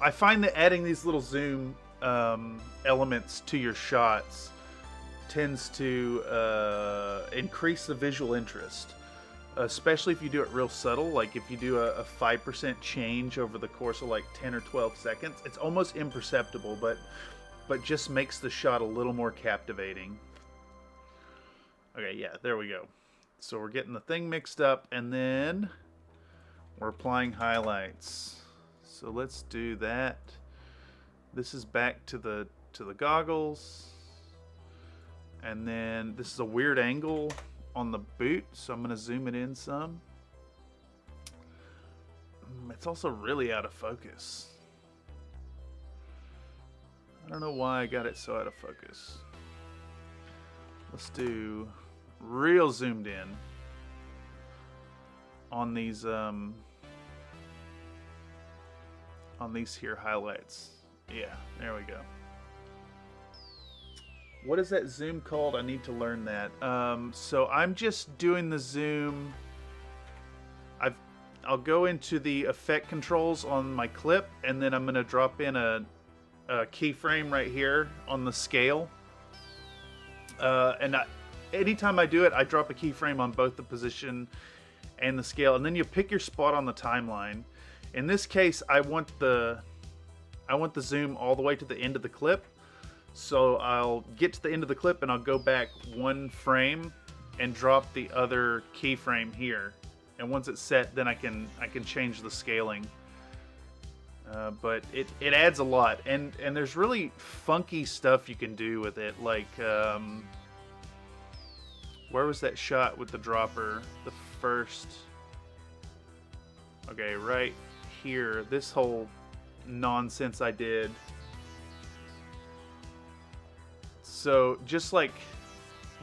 I find that adding these little zoom elements to your shots tends to increase the visual interest, especially if you do it real subtle. Like if you do a 5% change over the course of like 10 or 12 seconds, it's almost imperceptible, but just makes the shot a little more captivating. Okay, yeah, there we go. So we're getting the thing mixed up, and then We're applying highlights. So let's do that. This is back to the goggles. And then this is a weird angle on the boot, so I'm gonna zoom it in some. It's also really out of focus. I don't know why I got it so out of focus. Let's do real zoomed in on these here highlights. Yeah, there we go. What is that zoom called? I need to learn that. So I'm just doing the zoom. I'll go into the effect controls on my clip, and then I'm going to drop in a keyframe right here on the scale. Anytime I do it, I drop a keyframe on both the position and the scale, and then you pick your spot on the timeline. In this case, I want the zoom all the way to the end of the clip. So I'll get to the end of the clip and I'll go back one frame and drop the other keyframe here. And once it's set, then I can change the scaling. But it adds a lot, and there's really funky stuff you can do with it. Like, where was that shot with the dropper? The first. Okay, right here. This whole nonsense I did. So just like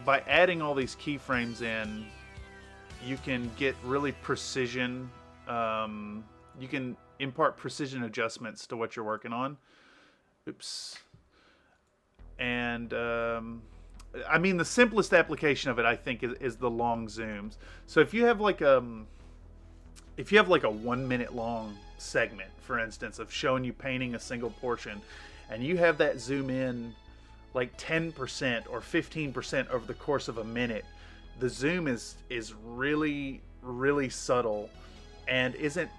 by adding all these keyframes in, you can get really precision. You can impart precision adjustments to what you're working on. Oops. And I mean, the simplest application of it, I think, is the long zooms. So if you have like a 1 minute long segment, for instance, of showing you painting a single portion, and you have that zoom in like 10% or 15% over the course of a minute, the zoom is really, really subtle and isn't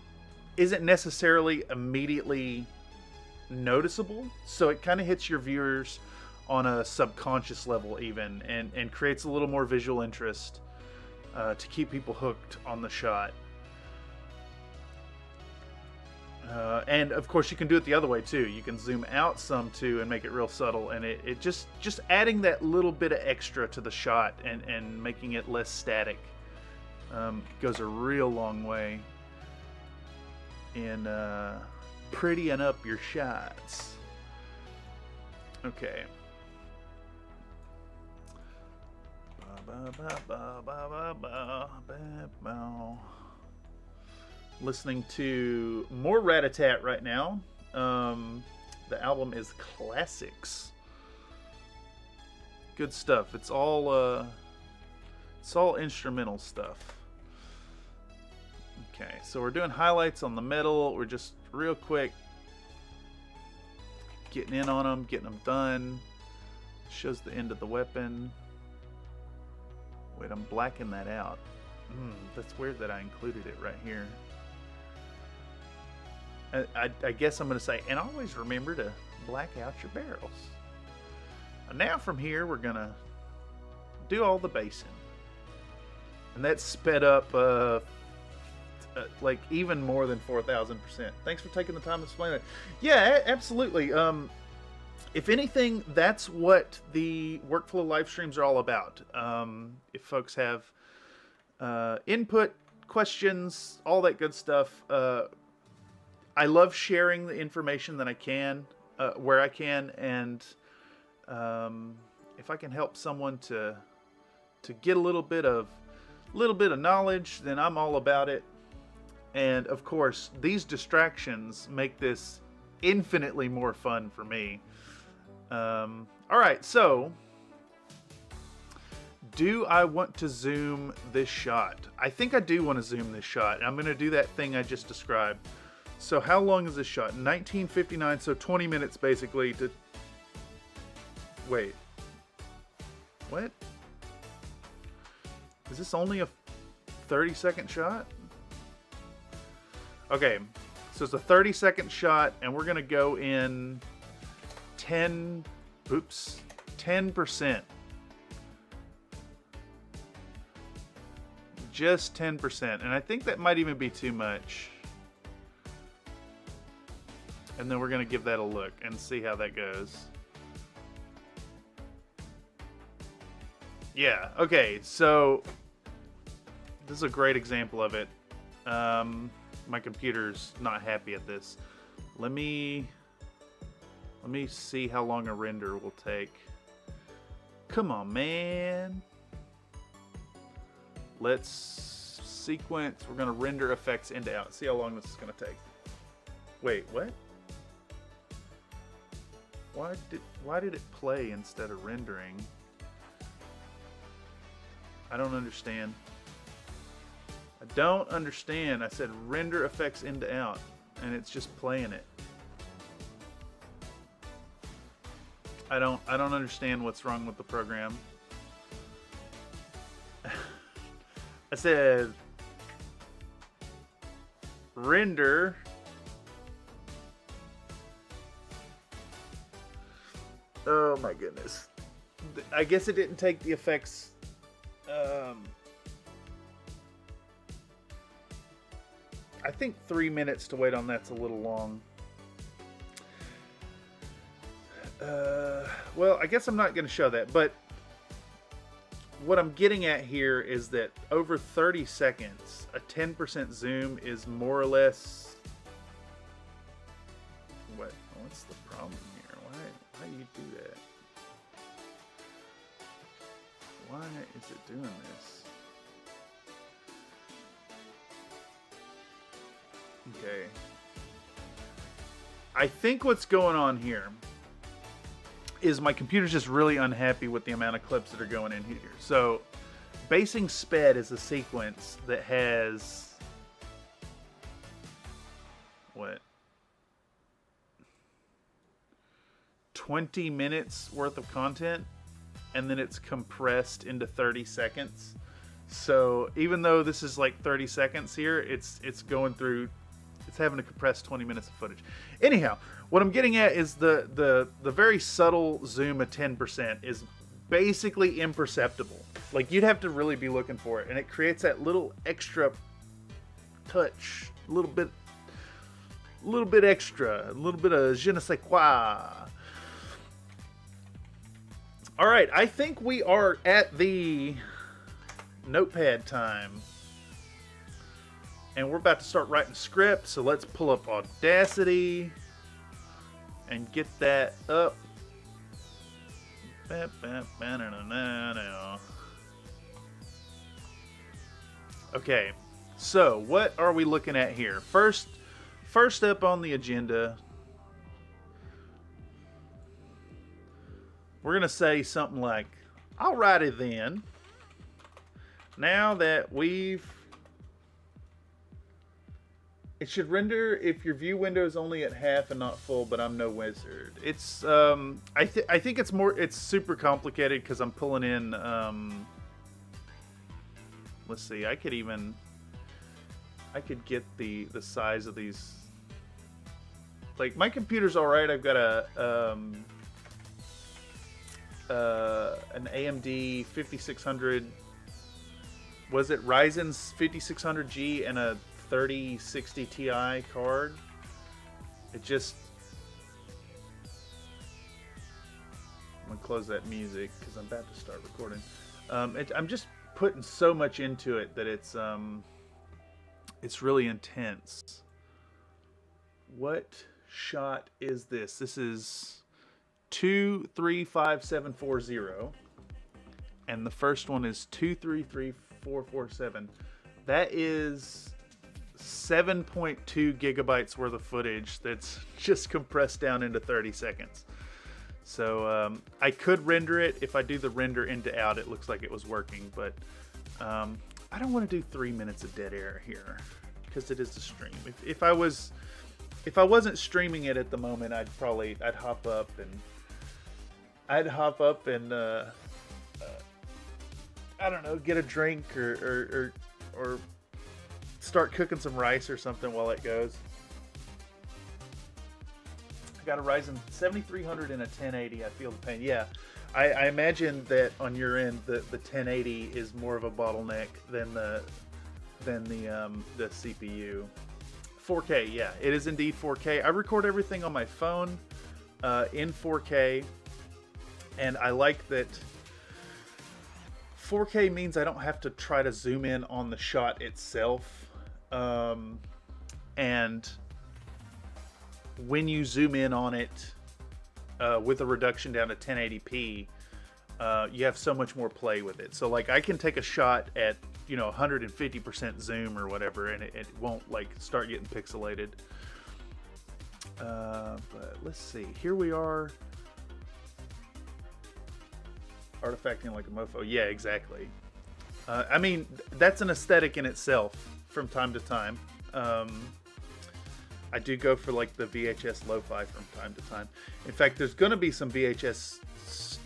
necessarily immediately noticeable. So it kind of hits your viewers on a subconscious level even, and creates a little more visual interest to keep people hooked on the shot. And of course you can do it the other way too. You can zoom out some too and make it real subtle, and it just adding that little bit of extra to the shot and making it less static goes a real long way in prettying up your shots. Okay. Listening to more Rat-a-Tat right now. The album is Classics. Good stuff. It's all instrumental stuff. Okay, so we're doing highlights on the metal. We're just real quick getting in on them, getting them done. Shows the end of the weapon. Wait, I'm blacking that out. That's weird that I included it right here. I guess I'm going to say, and always remember to black out your barrels. And now from here, we're going to do all the basing. And that's sped up like even more than 4,000%. Thanks for taking the time to explain that. Yeah, absolutely. If anything, that's what the workflow live streams are all about. If folks have input, questions, all that good stuff, I love sharing the information that I can, where I can, and if I can help someone to get a little bit of knowledge, then I'm all about it. And of course, these distractions make this infinitely more fun for me. All right, so do I want to zoom this shot? I think I do want to zoom this shot. I'm going to do that thing I just described. So how long is this shot? 1959, so 20 minutes basically to... Wait. What? Is this only a 30-second shot? Okay, so it's a 30-second shot, and we're going to go in 10%. just 10%, and I think that might even be too much. And then we're gonna give that a look and see how that goes. Yeah, okay, so this is a great example of it. My computer's not happy at this. Let me see how long a render will take. Come on, man. Let's sequence. We're gonna render effects into out. See how long this is gonna take. Wait, what? Why did it play instead of rendering? I don't understand. I don't understand. I said render effects into out, and it's just playing it. I don't understand what's wrong with the program. I said render oh my goodness. I guess it didn't take the effects I think 3 minutes to wait on that's a little long. Well, I guess I'm not going to show that, but what I'm getting at here is that over 30 seconds, a 10% zoom is more or less... What's the problem here? Why do you do that? Why is it doing this? Okay. I think what's going on here is my computer's just really unhappy with the amount of clips that are going in here. So, basing sped is a sequence that has... what? 20 minutes worth of content, and then it's compressed into 30 seconds. So, even though this is like 30 seconds here, it's going through... it's having to compress 20 minutes of footage. Anyhow, what I'm getting at is the very subtle zoom of 10% is basically imperceptible. Like, you'd have to really be looking for it, and it creates that little extra touch, a little bit extra, a little bit of je ne sais quoi. All right, I think we are at the notepad time. And we're about to start writing script, so let's pull up Audacity and get that up. Okay, so what are we looking at here? First up on the agenda, we're going to say something like, alrighty then, now that it should render if your view window is only at half and not full, but I'm no wizard. It's I think it's super complicated because I'm pulling in let's see, I could get the size of these. Like, my computer's all right. I've got an AMD 5600, was it Ryzen's 5600G and a 3060 Ti card. It just... I'm gonna close that music because I'm about to start recording. I'm just putting so much into it that it's really intense. What shot is this? This is 235740, and the first one is 233447. That is 7.2 gigabytes worth of footage that's just compressed down into 30 seconds. So I could render it. If I do the render into out, it looks like it was working, but I don't want to do 3 minutes of dead air here because it is a stream. If I wasn't streaming it at the moment, I'd hop up and I don't know, get a drink or start cooking some rice or something while it goes. I got a Ryzen 7300 and a 1080. I feel the pain. Yeah, I imagine that on your end, the 1080 is more of a bottleneck than the than the CPU. 4K, yeah, it is indeed 4K. I record everything on my phone in 4K, and I like that 4K means I don't have to try to zoom in on the shot itself. And when you zoom in on it with a reduction down to 1080p, you have so much more play with it. So like I can take a shot at 150% zoom or whatever, and it won't like start getting pixelated. But let's see, here we are, artifacting like a mofo. Yeah, exactly. I mean, that's an aesthetic in itself from time to time. I do go for like the VHS lo-fi from time to time. In fact, there's going to be some VHS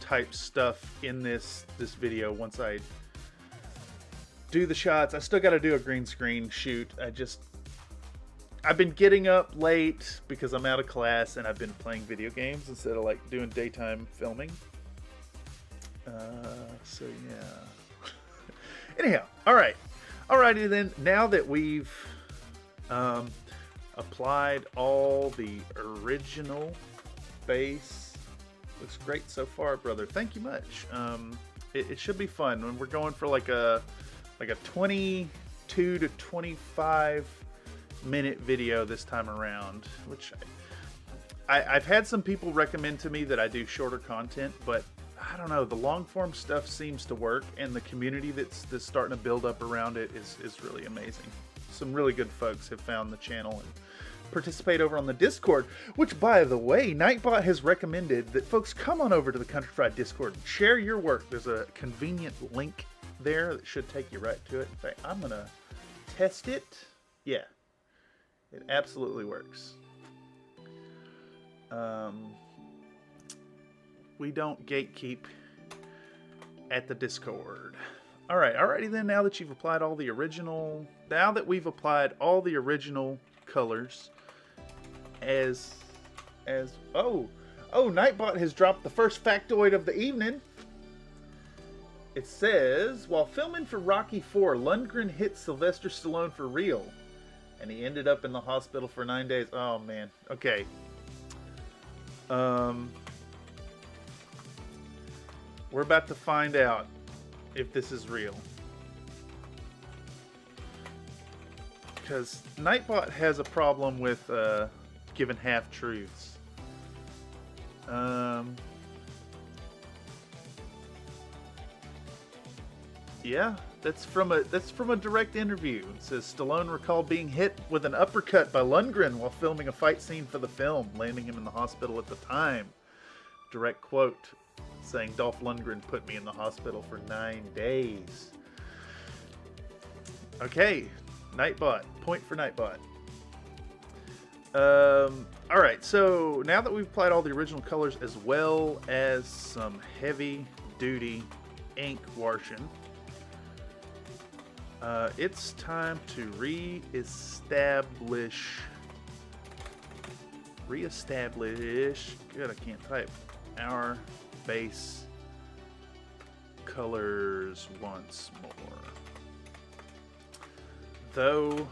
type stuff in this video once I do the shots. I still got to do a green screen shoot. I've been getting up late because I'm out of class and I've been playing video games instead of like doing daytime filming. So yeah. Anyhow, alrighty then. Now that we've applied all the original base, looks great so far, brother. Thank you much. It should be fun when we're going for like a 22 to 25 minute video this time around, which I've had some people recommend to me that I do shorter content, but I don't know, the long form stuff seems to work, and the community that's starting to build up around it is really amazing. Some really good folks have found the channel and participate over on the Discord, which, by the way, Nightbot has recommended that folks come on over to the Country Fried Discord and share your work. There's a convenient link there that should take you right to it. In fact, I'm gonna test it. Yeah, it absolutely works. We don't gatekeep at the Discord. Alrighty then, now that we've applied all the original colors Nightbot has dropped the first factoid of the evening. It says, while filming for Rocky IV, Lundgren hit Sylvester Stallone for real, and he ended up in the hospital for 9 days. Oh man. Okay. We're about to find out if this is real. Because Nightbot has a problem with giving half-truths. Yeah, that's from a direct interview. It says Stallone recalled being hit with an uppercut by Lundgren while filming a fight scene for the film, landing him in the hospital at the time. Direct quote saying Dolph Lundgren put me in the hospital for 9 days. Okay, Nightbot. Point for Nightbot. Alright, so now that we've applied all the original colors as well as some heavy duty ink washing, it's time to reestablish, good, I can't type, our base colors once more. Though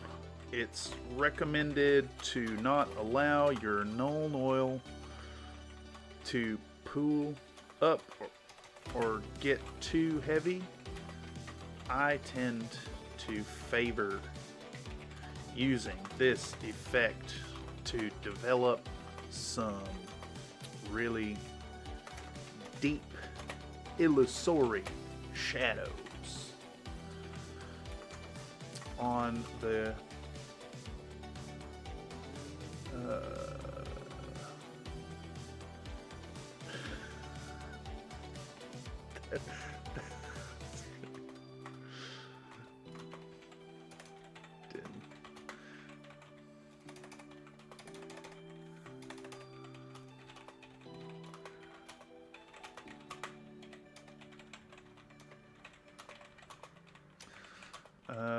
it's recommended to not allow your Nuln Oil to pool up or get too heavy, I tend to favor using this effect to develop some really deep illusory shadows on the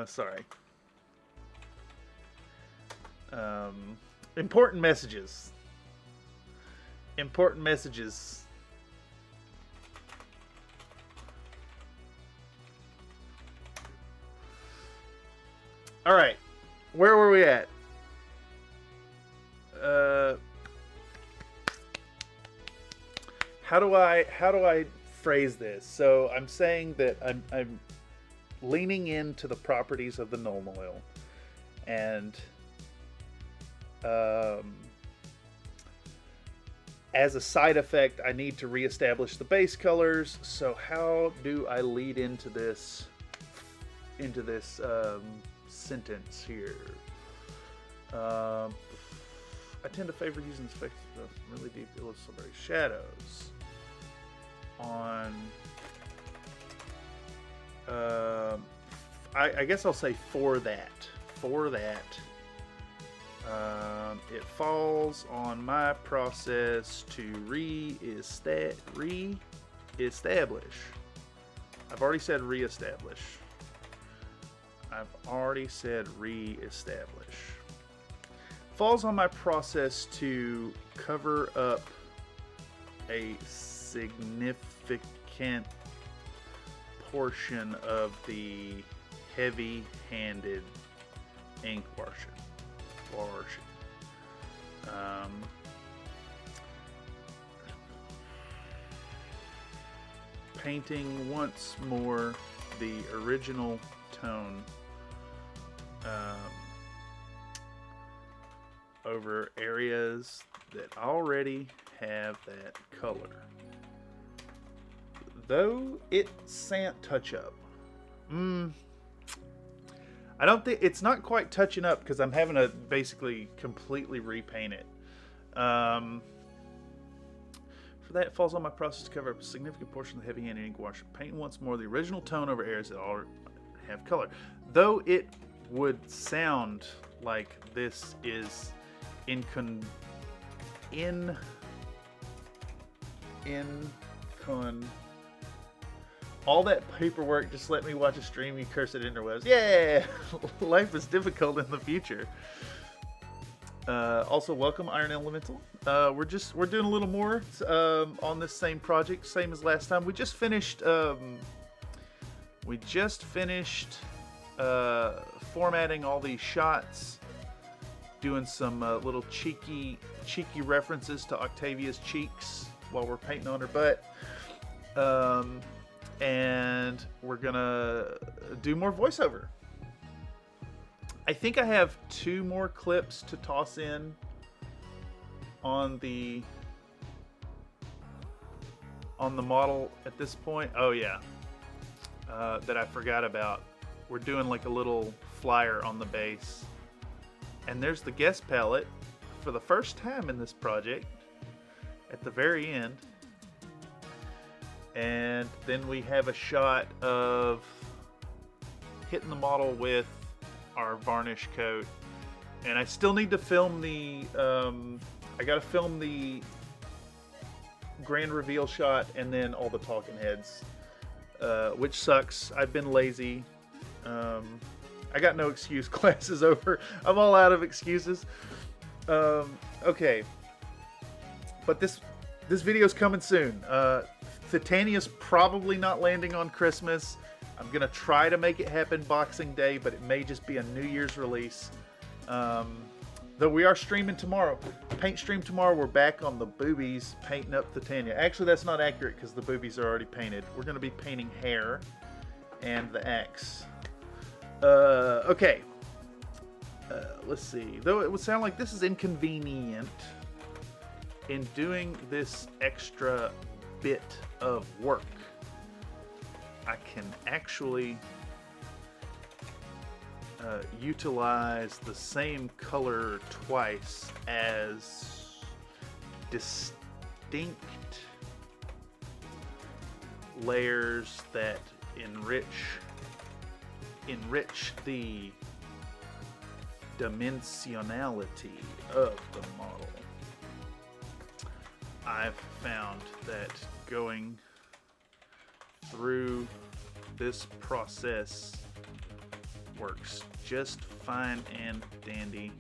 sorry. Important messages. Important messages. All right, where were we at? How do I phrase this? So I'm saying that I'm leaning into the properties of the gnome oil, and as a side effect, I need to reestablish the base colors. So how do I lead into this sentence here? I tend to favor using spectral really deep illusory shadows on. I guess I'll say for that. It falls on my process to re-establish. I've already said re-establish. Falls on my process to cover up a significant portion of the heavy-handed ink washing. Painting once more the original tone over areas that already have that color. Though it can't touch up. I don't think it's not quite touching up because I'm having to basically completely repaint it. For that, it falls on my process to cover up a significant portion of the heavy-handed ink wash. Paint once more the original tone over areas that already have color. Though it would sound like this is all that paperwork, just let me watch a stream, you cursed interwebs. Yeah! Life is difficult in the future. Also, welcome, Iron Elemental. We're doing a little more on this same project, same as last time. We just finished formatting all these shots, doing some little cheeky references to Octavia's cheeks while we're painting on her butt. And we're gonna do more voiceover. I think I have 2 more clips to toss in on the model at this point. Oh yeah, that I forgot about. We're doing like a little flyer on the base, and there's the guest palette for the first time in this project at the very end. And then we have a shot of hitting the model with our varnish coat. And I still need to film the, I gotta film the grand reveal shot and then all the talking heads, which sucks. I've been lazy. I got no excuse. Class is over. I'm all out of excuses. Okay. But this video's coming soon. Titania's probably not landing on Christmas. I'm gonna try to make it happen Boxing Day, but it may just be a New Year's release. Though we are streaming tomorrow. Paint stream tomorrow. We're back on the boobies painting up Titania. Actually, that's not accurate because the boobies are already painted. We're gonna be painting hair and the axe. Okay. Let's see. Though it would sound like this is inconvenient, in doing this extra bit of work, I can actually utilize the same color twice as distinct layers that enrich the dimensionality of the model. I've found that going through this process works just fine and dandy,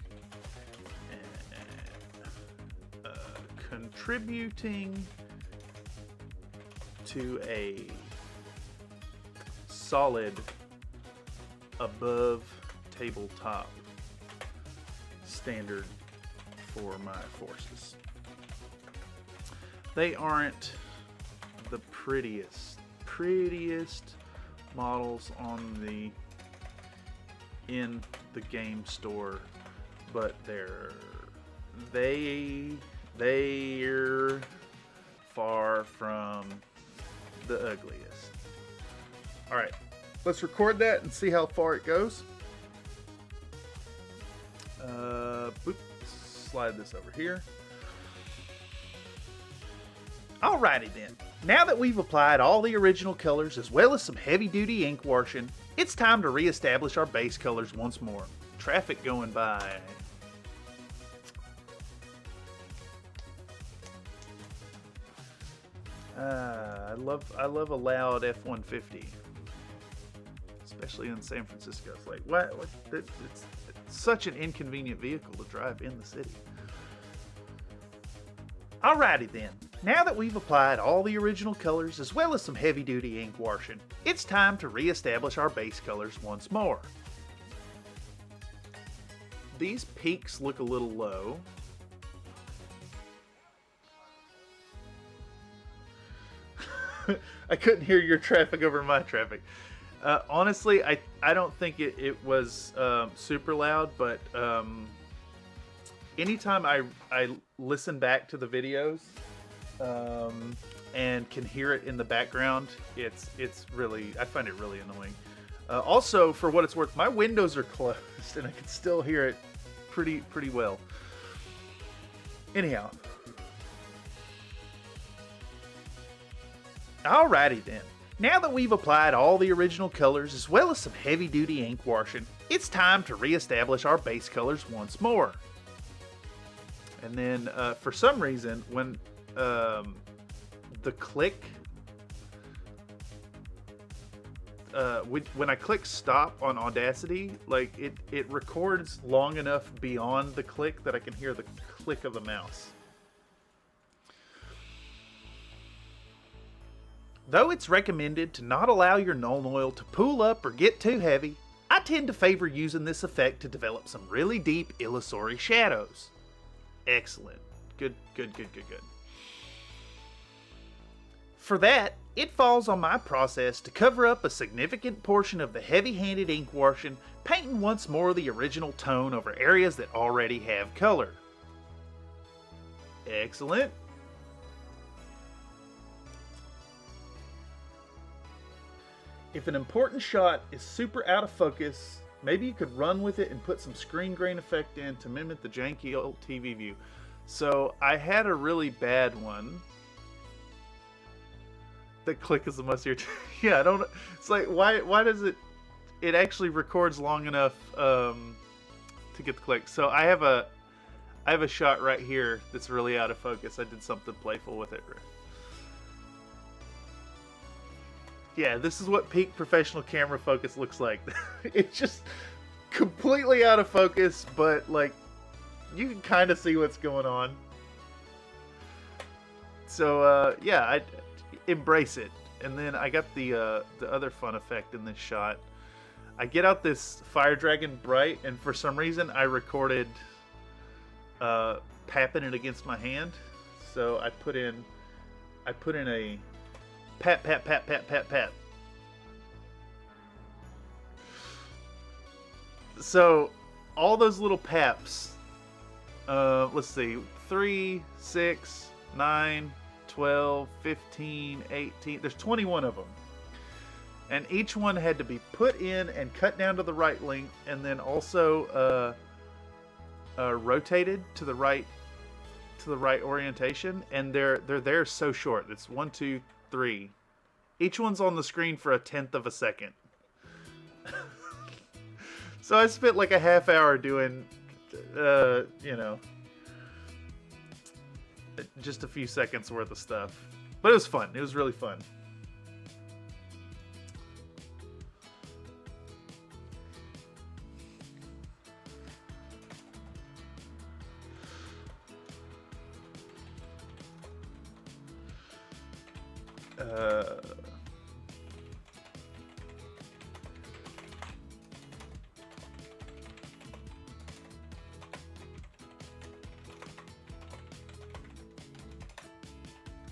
and contributing to a solid above tabletop standard for my forces. They aren't the prettiest models in the game store, but they're far from the ugliest. All right, let's record that and see how far it goes. Slide this over here. Alrighty then. Now that we've applied all the original colors as well as some heavy-duty ink washing, it's time to re-establish our base colors once more. Traffic going by. I love a loud F-150, especially in San Francisco. It's like it's such an inconvenient vehicle to drive in the city. Alrighty then. Now that we've applied all the original colors as well as some heavy-duty ink washing, it's time to re-establish our base colors once more. These peaks look a little low. I couldn't hear your traffic over my traffic. Honestly, I don't think it was super loud, but anytime I listen back to the videos and can hear it in the background, it's really, I find it really annoying. Also, for what it's worth, my windows are closed and I can still hear it pretty well. Anyhow. Alrighty then. Now that we've applied all the original colors as well as some heavy-duty ink washing, it's time to re-establish our base colors once more. And then, for some reason, when the click, when I click stop on Audacity, like it records long enough beyond the click that I can hear the click of the mouse. Though it's recommended to not allow your Nuln Oil to pool up or get too heavy, I tend to favor using this effect to develop some really deep illusory shadows. Excellent. Good. For that, it falls on my process to cover up a significant portion of the heavy-handed ink washing, painting once more the original tone over areas that already have color. Excellent. If an important shot is super out of focus, maybe you could run with it and put some screen grain effect in to mimic the janky old TV view. So I had a really bad one. The click is the most irritating. Yeah, I don't. It's like why does it actually records long enough to get the click? So I have a shot right here that's really out of focus. I did something playful with it. Yeah, this is what peak professional camera focus looks like. It's just completely out of focus, but like you can kind of see what's going on. So yeah, I embrace it. And then I got the other fun effect in this shot. I get out this Fire Dragon Bright, and for some reason I recorded papping it against my hand. So I put in a pat, pat, pat, pat, pat, pat. So, all those little paps, let's see, 3, 6, 9, 12, 15, 18, there's 21 of them. And each one had to be put in and cut down to the right length, and then also rotated to the right orientation, and they're so short. It's 1, 2, 3. Each one's on the screen for a 1/10 of a second. So I spent like a half hour doing, just a few seconds worth of stuff. But it was fun. It was really fun.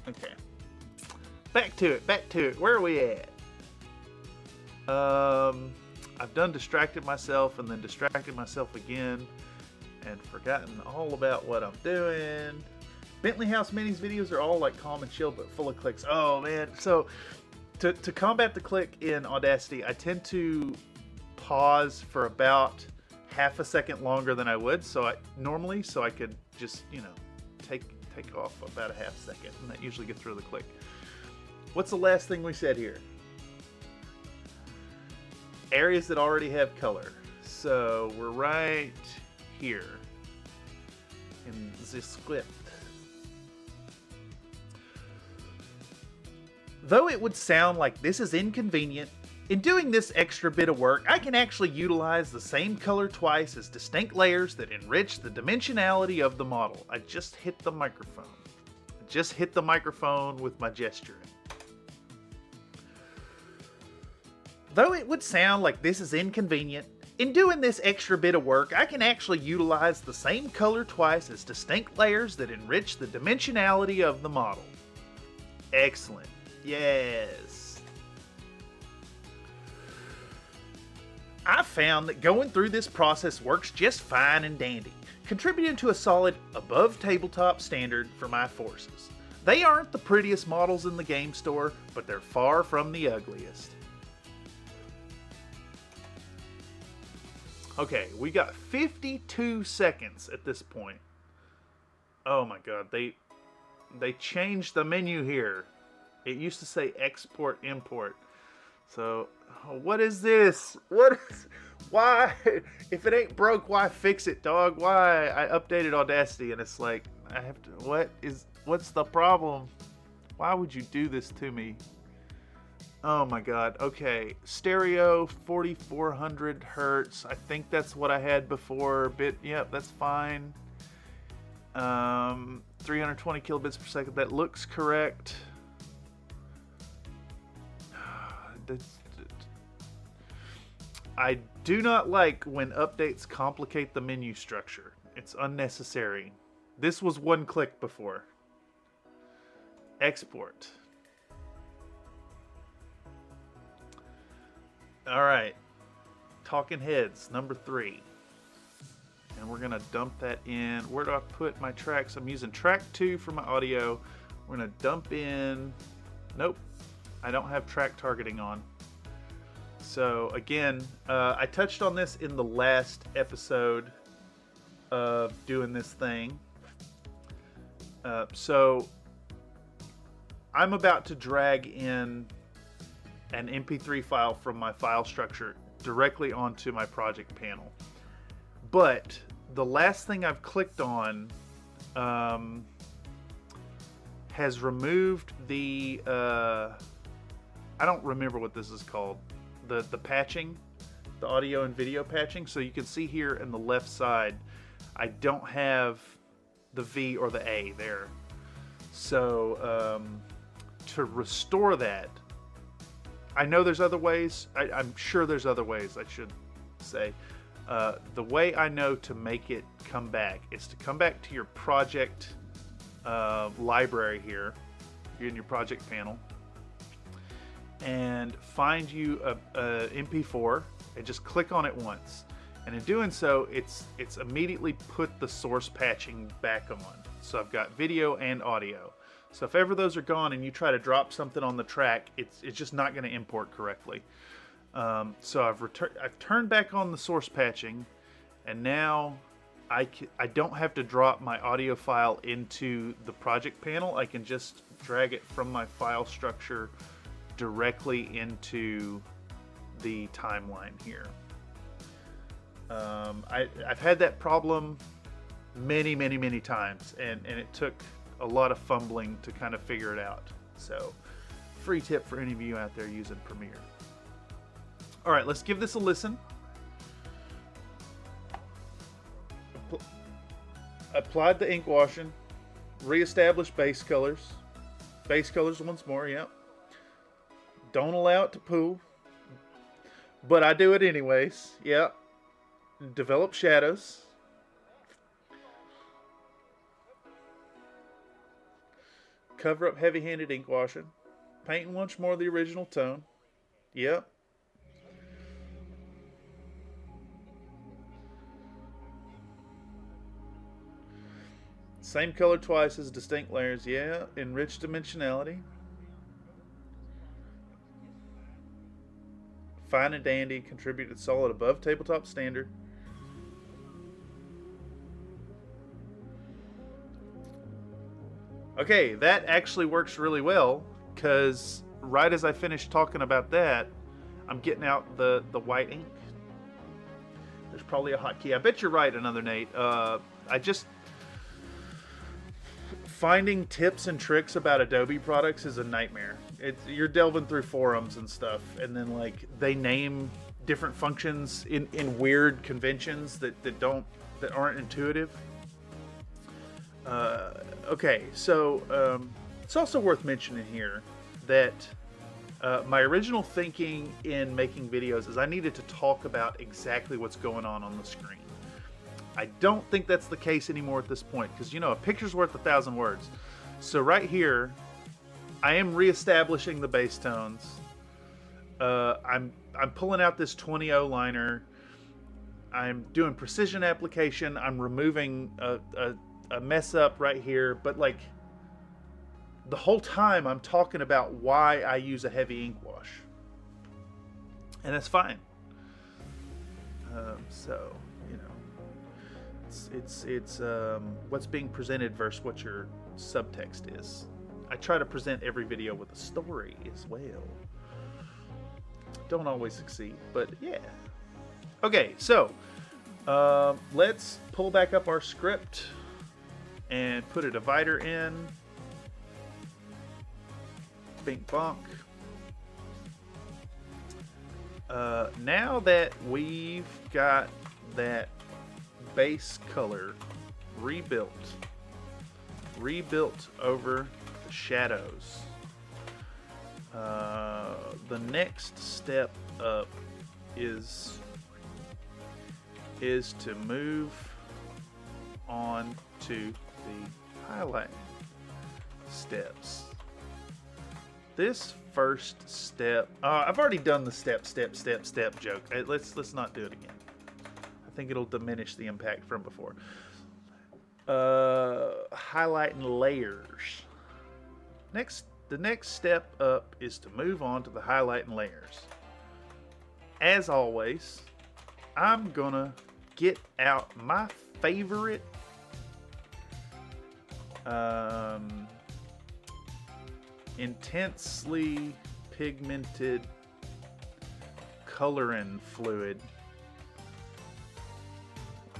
Okay. Back to it. Where are we at? I've done distracted myself and then distracted myself again and forgotten all about what I'm doing. Bentley House Minis videos are all like calm and chill but full of clicks. Oh man. So to combat the click in Audacity, I tend to pause for about half a second longer than I would so I could just, you know, take off about a half second, and that usually gets rid of the click. What's the last thing we said here? Areas that already have color. So we're right here in this script. Though it would sound like this is inconvenient, in doing this extra bit of work, I can actually utilize the same color twice as distinct layers that enrich the dimensionality of the model. I just hit the microphone. I just hit the microphone with my gesturing. Though it would sound like this is inconvenient, in doing this extra bit of work, I can actually utilize the same color twice as distinct layers that enrich the dimensionality of the model. Excellent. Yes. I found that going through this process works just fine and dandy, contributing to a solid above tabletop standard for my forces. They aren't the prettiest models in the game store, but they're far from the ugliest. Okay, we got 52 seconds at this point. Oh my god, they changed the menu here. It used to say export import. So, what is this? Why? If it ain't broke, why fix it, dog? Why? I updated Audacity and it's like, I have to, what's the problem? Why would you do this to me? Oh my god. Okay, stereo 4400 hertz. I think that's what I had before. Yep, that's fine. 320 kilobits per second. That looks correct. I do not like when updates complicate the menu structure. It's unnecessary. This was one click before. Export. Alright. Talking Heads, number 3. And we're going to dump that in. Where do I put my tracks? I'm using track 2 for my audio. We're going to dump in... Nope. I don't have track targeting on. So again, I touched on this in the last episode of doing this thing. So I'm about to drag in an MP3 file from my file structure directly onto my project panel. But the last thing I've clicked on has removed the... I don't remember what this is called. The patching, the audio and video patching. So you can see here in the left side, I don't have the V or the A there. So to restore that, I know there's other ways. I'm sure there's other ways, I should say. The way I know to make it come back is to come back to your project library here. You're in your project panel. And find you a MP4 and just click on it once. And in doing so, it's immediately put the source patching back on. So I've got video and audio. So if ever those are gone and you try to drop something on the track, it's just not going to import correctly. So I've turned back on the source patching, and now I don't have to drop my audio file into the project panel. I can just drag it from my file structure directly into the timeline here. I've had that problem many times, and it took a lot of fumbling to kind of figure it out. So, free tip for any of you out there using Premiere. Alright, let's give this a listen. Applied the ink washing, reestablished base colors. Base colors once more, yep. Don't allow it to poo, but I do it anyways. Yep. Develop shadows. Cover up heavy-handed ink washing. Painting once more the original tone. Yep. Same color twice as distinct layers. Yeah. Enriched dimensionality. Fine and dandy. Contributed solid above tabletop standard. Okay, that actually works really well, because right as I finish talking about that, I'm getting out the white ink. There's probably a hotkey. I bet you're right, another Nate. Finding tips and tricks about Adobe products is a nightmare. You're delving through forums and stuff, and then like they name different functions in weird conventions that aren't intuitive. Okay, so it's also worth mentioning here that my original thinking in making videos is I needed to talk about exactly what's going on the screen. I don't think that's the case anymore at this point, because you know a picture's worth 1,000 words. So right here, I am reestablishing the base tones. I'm pulling out this 20-0 liner. I'm doing precision application. I'm removing a mess up right here, but like the whole time I'm talking about why I use a heavy ink wash, and that's fine. So you know, it's what's being presented versus what your subtext is. I try to present every video with a story as well. Don't always succeed, but yeah. Okay, so let's pull back up our script and put a divider in. Bink bonk. Now that we've got that base color rebuilt over the shadows, the next step up is to move on to the highlight steps. This first step, I've already done the step joke. Let's not do it again. I think it'll diminish the impact from before. Highlighting layers. The next step up is to move on to the highlighting layers. As always, I'm gonna get out my favorite intensely pigmented coloring fluid,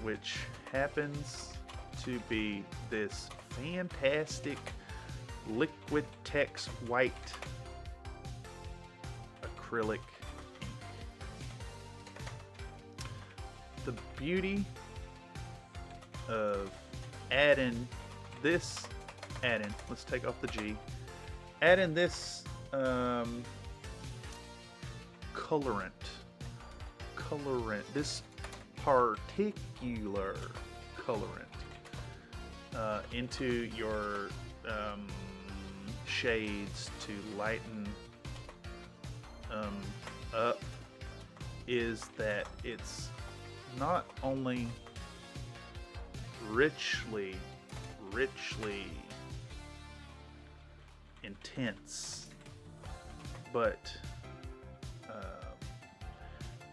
which happens to be this fantastic liquid text white acrylic ink. The beauty of let's take off the G, adding this colorant, this particular colorant into your shades to lighten up, is that it's not only richly intense, but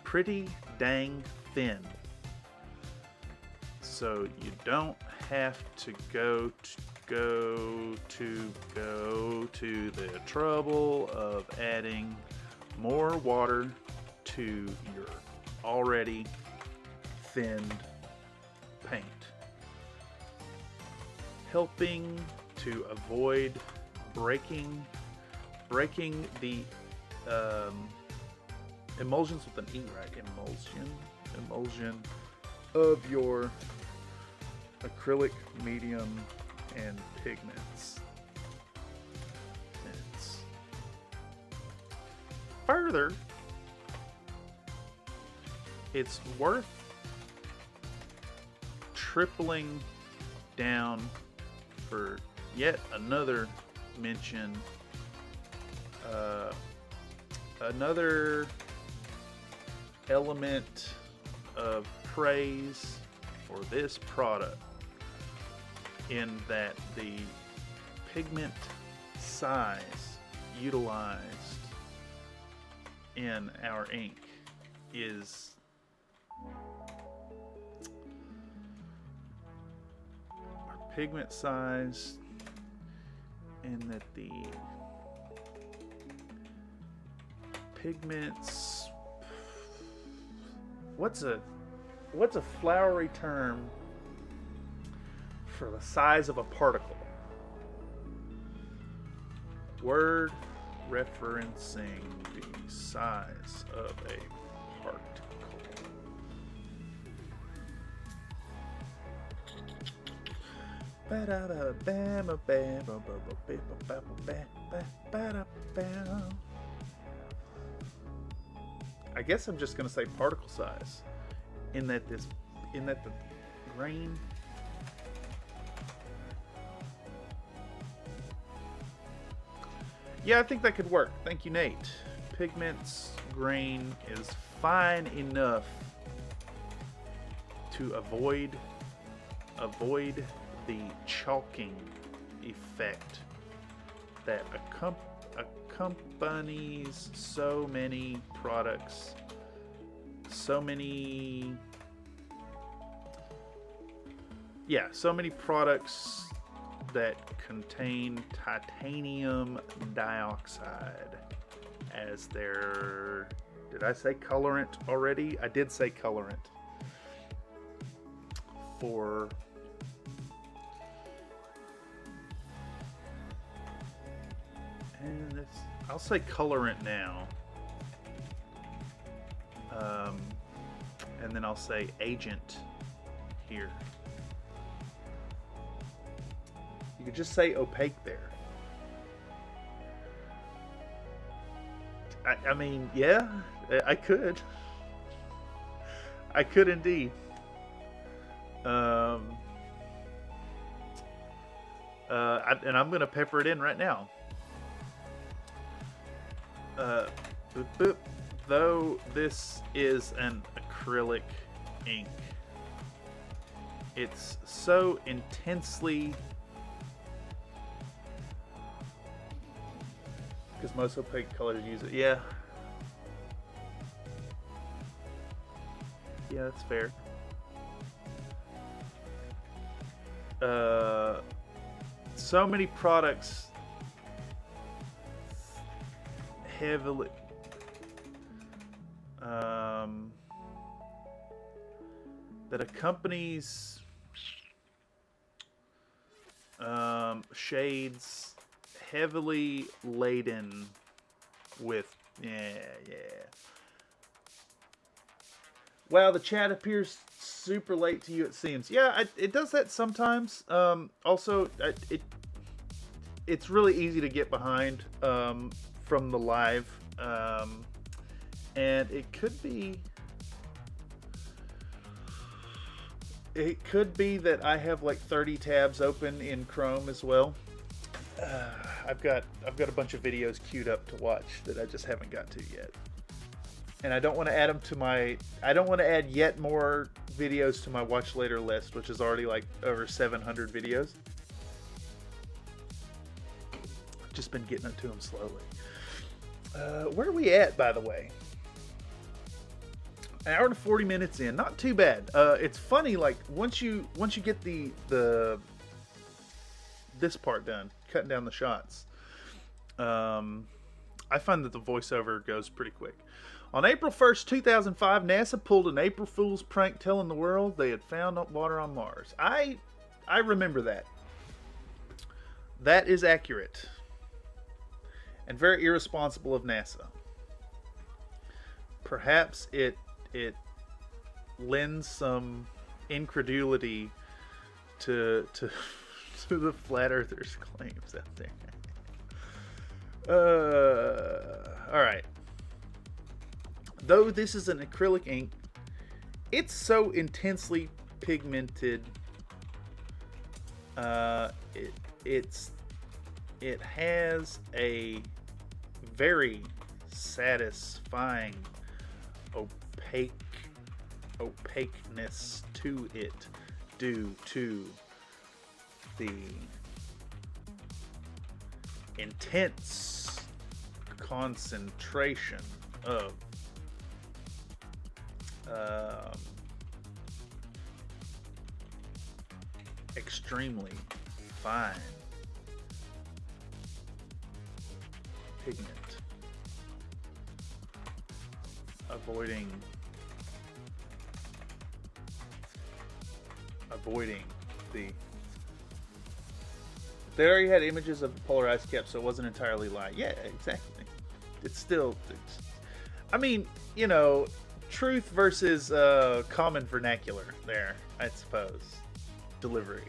pretty dang thin. So you don't have to go to the trouble of adding more water to your already thinned paint, helping to avoid breaking the emulsions with an E, right? Emulsion of your acrylic medium and pigments. Further, it's worth tripling down for yet another mention another element of praise for this product, in that the pigment size utilized in our ink is our pigment size, and that the pigments, what's a flowery term for the size of a particle? Word referencing the size of a particle. I guess I'm just going to say particle size, in that the grain. Yeah, I think that could work. Thank you, Nate. Pigments grain is fine enough to avoid the chalking effect that accompanies so many products, so many products that contain titanium dioxide as their, did I say colorant already? I did say colorant. For and it's, I'll say colorant now. And then I'll say agent here. You could just say opaque there. I mean, yeah, I could. I could indeed. And I'm going to pepper it in right now. Boop, boop. Though this is an acrylic ink, it's so intensely, because most opaque colors use it. Yeah, that's fair. So many products heavily that accompanies shades heavily laden with Wow, the chat appears super late to you, it seems. Yeah, it does that sometimes. Also, it's really easy to get behind from the live, and it could be that I have like 30 tabs open in Chrome as well. I've got a bunch of videos queued up to watch that I just haven't got to yet. And I don't want to add them to my, I don't want to add yet more videos to my watch later list, which is already like over 700 videos. I've just been getting to them slowly. Where are we at, by the way? An hour and 40 minutes in, not too bad. It's funny, like once you get this part done, cutting down the shots, I find that the voiceover goes pretty quick. On April 1st, 2005, NASA pulled an April Fool's prank telling the world they had found water on Mars. I remember that. That is accurate. And very irresponsible of NASA. Perhaps it lends some incredulity to the flat earthers' claims out there. Alright. Though this is an acrylic ink, it's so intensely pigmented. It's it has a very satisfying opaqueness to it due to the intense concentration of extremely fine pigment, avoiding the... They already had images of the polarized cap, so it wasn't entirely light. Yeah, exactly. It's still... I mean, you know, truth versus common vernacular there, I suppose. Delivery.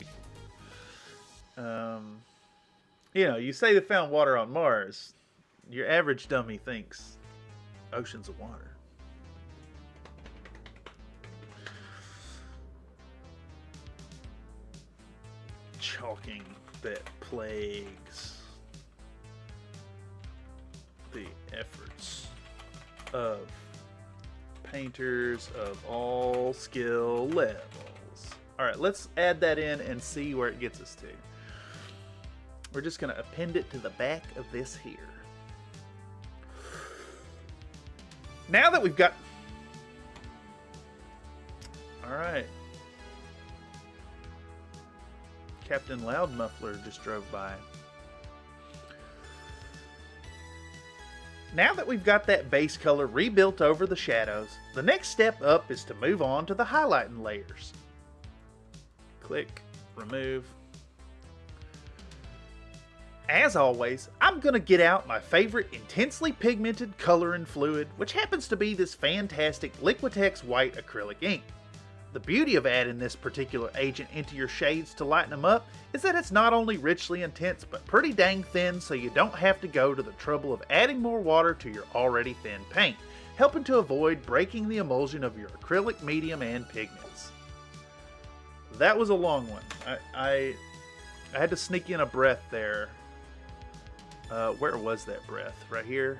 You know, you say they found water on Mars. Your average dummy thinks oceans of water. Chalking that plagues the efforts of painters of all skill levels. All right, let's add that in and see where it gets us to. We're just going to append it to the back of this here. Now that we've got... All right. Captain Loudmuffler just drove by. Now that we've got that base color rebuilt over the shadows, the next step up is to move on to the highlighting layers. Click, remove. As always, I'm going to get out my favorite intensely pigmented color and fluid, which happens to be this fantastic Liquitex white acrylic ink. The beauty of adding this particular agent into your shades to lighten them up is that it's not only richly intense, but pretty dang thin, so you don't have to go to the trouble of adding more water to your already thin paint, helping to avoid breaking the emulsion of your acrylic medium and pigments. That was a long one. I had to sneak in a breath there. Where was that breath? Right here?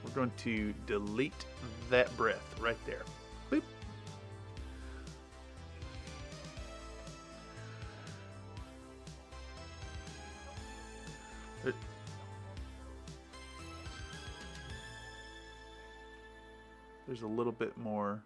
We're going to delete that breath right there. Boop. There's a little bit more.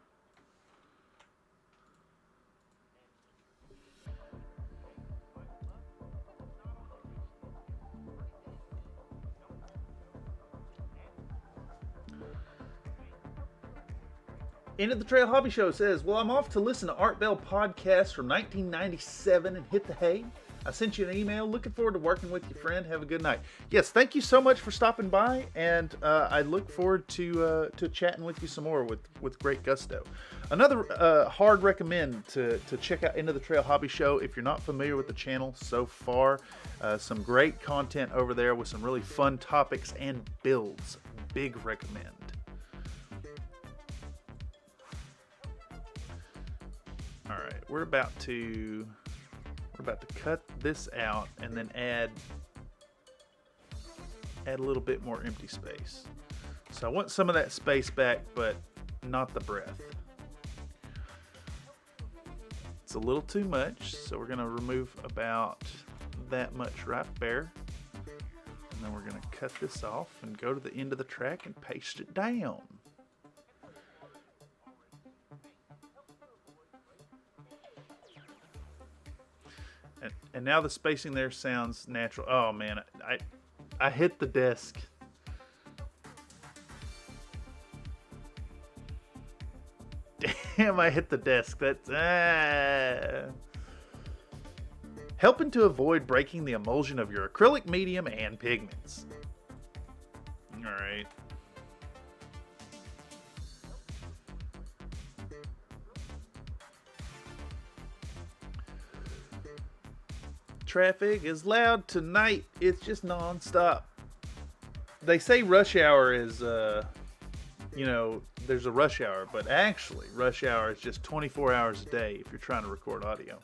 End of the Trail Hobby Show says, well, I'm off to listen to Art Bell podcast from 1997 and hit the hay. I sent you an email. Looking forward to working with you, friend. Have a good night. Yes, thank you so much for stopping by, and I look forward to chatting with you some more with great gusto. Another hard recommend to check out End of the Trail Hobby Show if you're not familiar with the channel so far. Some great content over there with some really fun topics and builds. Big recommend. All right, we're about to cut this out and then add a little bit more empty space. So I want some of that space back, but not the breath. It's a little too much, so we're gonna remove about that much right there. And then we're gonna cut this off and go to the end of the track and paste it down. And now the spacing there sounds natural. Oh man, I hit the desk. Damn, I hit the desk. That's helping to avoid breaking the emulsion of your acrylic medium and pigments. All right. Traffic is loud tonight. It's just non-stop. They say rush hour is, you know, there's a rush hour, but actually rush hour is just 24 hours a day if you're trying to record audio.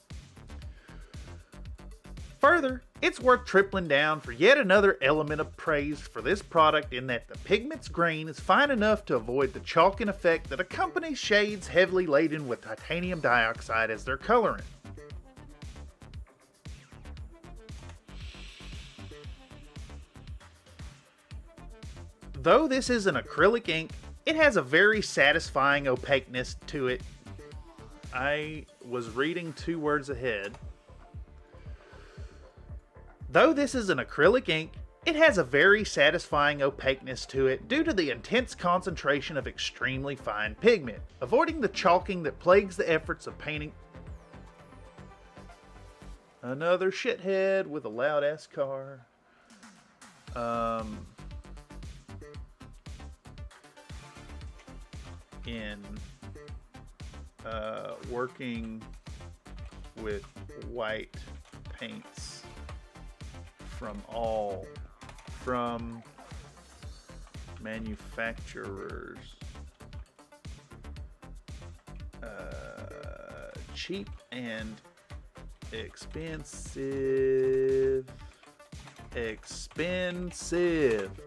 Further, it's worth tripling down for yet another element of praise for this product in that the pigment's grain is fine enough to avoid the chalking effect that accompanies shades heavily laden with titanium dioxide as their colorant. Though this is an acrylic ink, it has a very satisfying opaqueness to it. I was reading 2 words ahead. Though this is an acrylic ink, it has a very satisfying opaqueness to it due to the intense concentration of extremely fine pigment, avoiding the chalking that plagues the efforts of painting. Another shithead with a loud ass car. In working with white paints from manufacturers, cheap and expensive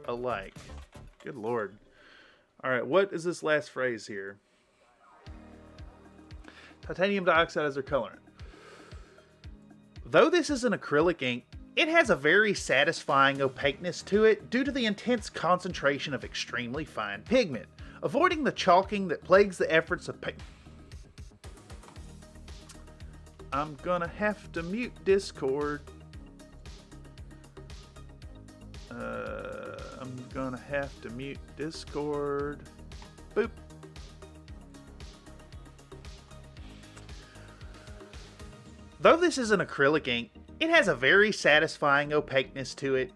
alike. Good Lord. All right, what is this last phrase here? Titanium dioxide as their colorant. Though this is an acrylic ink, it has a very satisfying opaqueness to it due to the intense concentration of extremely fine pigment, avoiding the chalking that plagues the efforts of I'm gonna have to mute Discord. I'm gonna have to mute Discord. Boop. Though this is an acrylic ink, it has a very satisfying opaqueness to it.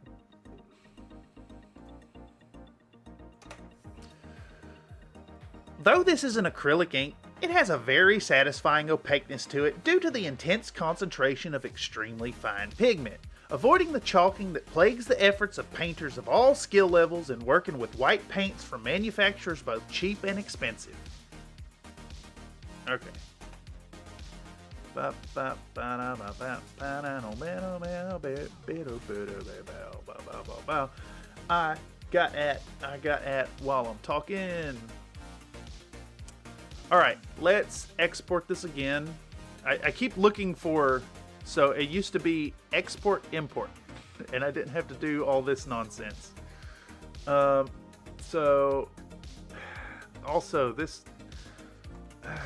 Though this is an acrylic ink, it has a very satisfying opaqueness to it due to the intense concentration of extremely fine pigment, avoiding the chalking that plagues the efforts of painters of all skill levels in working with white paints from manufacturers both cheap and expensive. Okay. I got at while I'm talking. Alright, let's export this again. I keep looking for, so it used to be export import, and I didn't have to do all this nonsense. So also this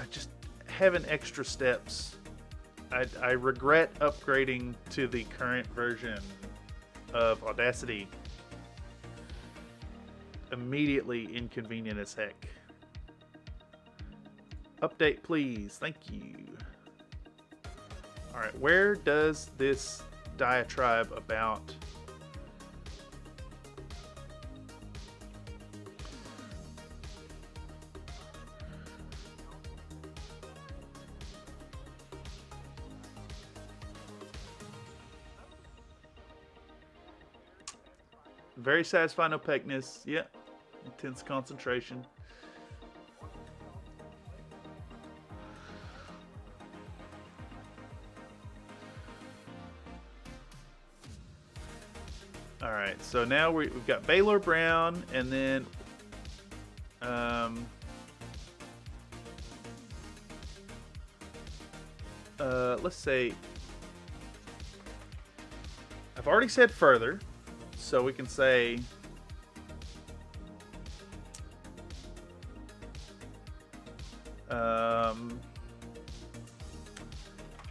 just having extra steps. I regret upgrading to the current version of Audacity. Immediately inconvenient as heck. Update, please. Thank you. Alright, where does this diatribe about very satisfying opaqueness? Yeah. Intense concentration. Alright, so now we've got Baylor Brown, and then let's say I've already said further, so we can say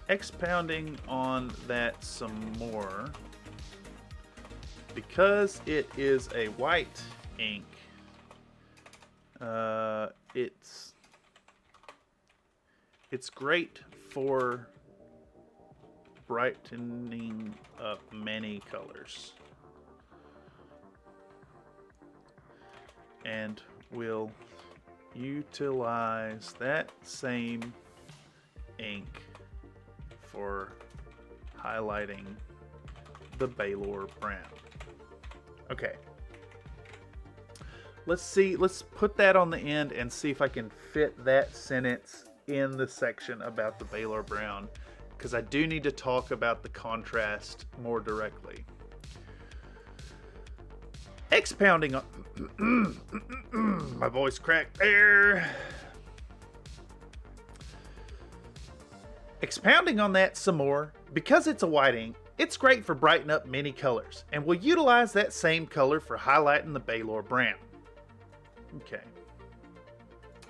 expounding on that some more. Because it is a white ink, it's great for brightening up many colors, and we'll utilize that same ink for highlighting the Baylor Brown. Okay. Let's put that on the end and see if I can fit that sentence in the section about the Baylor Brown, because I do need to talk about the contrast more directly. Expounding on my voice cracked there. Expounding on that some more, because it's a white ink, it's great for brightening up many colors, and we'll utilize that same color for highlighting the Baylor Brown. Okay.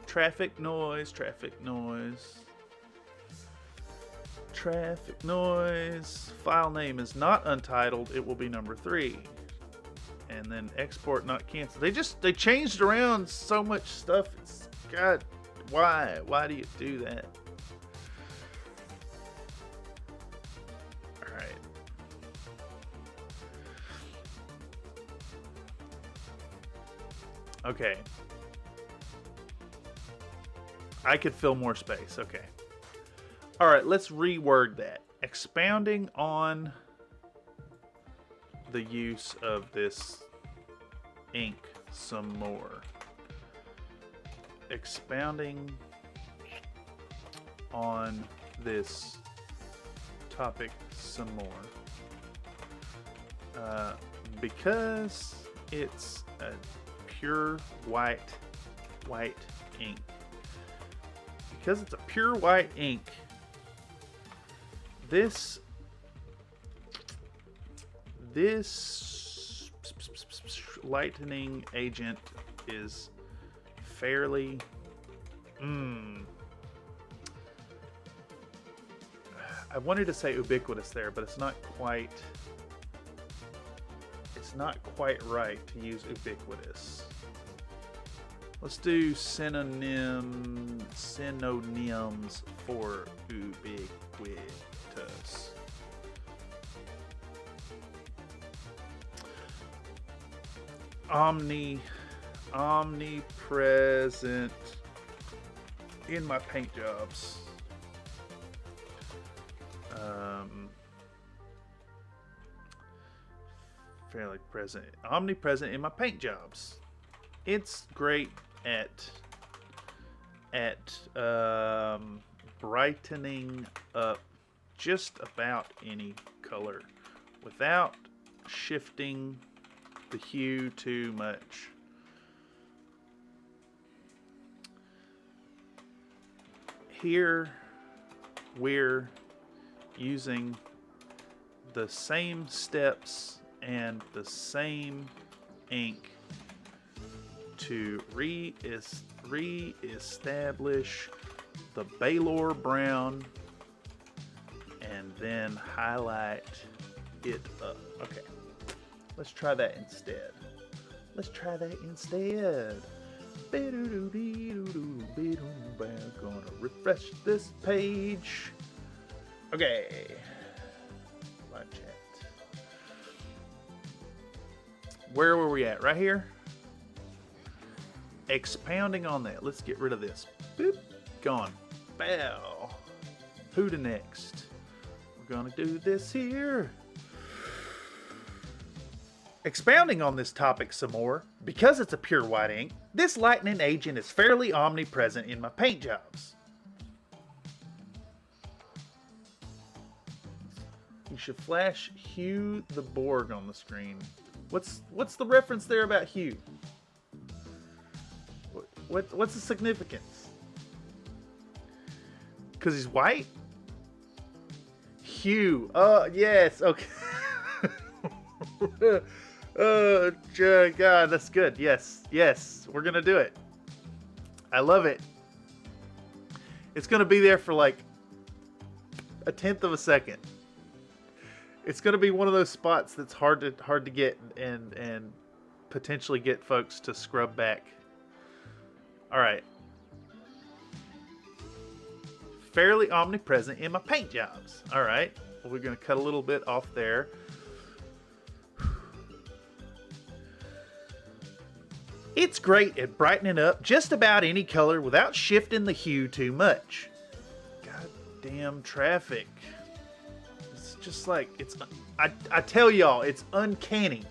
Traffic noise, traffic noise. Traffic noise. File name is not untitled, it will be number 3. And then export not canceled. They changed around so much stuff. It's, God, why? Why do you do that? Alright. Okay. I could fill more space. Okay. Alright, let's reword that. Expounding on the use of this ink some more. Expounding on this topic some more. Because it's a pure white ink. Because it's a pure white ink, this lightening agent is fairly I wanted to say ubiquitous there, but it's not quite right to use ubiquitous. Let's do synonyms for ubiquitous. Omnipresent in my paint jobs. Fairly present. Omnipresent in my paint jobs. It's great at brightening up just about any color without shifting the hue too much. Here we're using the same steps and the same ink to re-establish the Baylor Brown and then highlight it up. Okay, let's try that instead. Gonna refresh this page. Okay. Live chat. Where were we at? Right here? Expounding on that. Let's get rid of this. Boop. Gone. Bow. Who to next? We're gonna do this here. Expounding on this topic some more, because it's a pure white ink, this lightening agent is fairly omnipresent in my paint jobs. You should flash Hugh the Borg on the screen. What's the reference there about Hugh? What's the significance? Because he's white? Hugh. Yes. Okay. Oh, God, that's good. Yes, we're gonna do it. I love it. It's gonna be there for like a tenth of a second. It's gonna be one of those spots that's hard to get and potentially get folks to scrub back. All right. Fairly omnipresent in my paint jobs. All right. Well, we're gonna cut a little bit off there. It's great at brightening up just about any color without shifting the hue too much. Goddamn traffic. It's just like, I tell y'all, it's uncanny.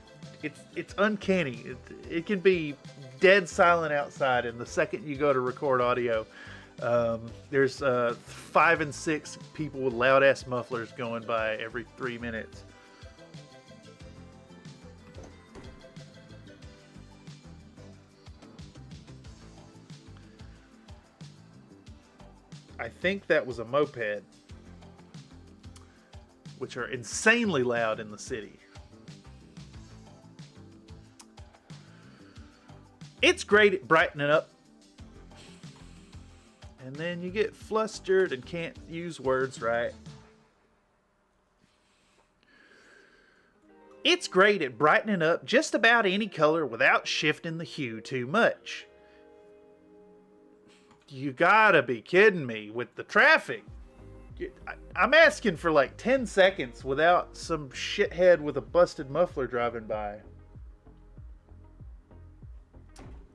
It's uncanny. It can be dead silent outside, and the second you go to record audio, there's 5 and 6 people with loud ass mufflers going by every 3 minutes. I think that was a moped, which are insanely loud in the city. It's great at brightening up, and then you get flustered and can't use words right. It's great at brightening up just about any color without shifting the hue too much. You gotta be kidding me with the traffic. I'm asking for like 10 seconds without some shithead with a busted muffler driving by.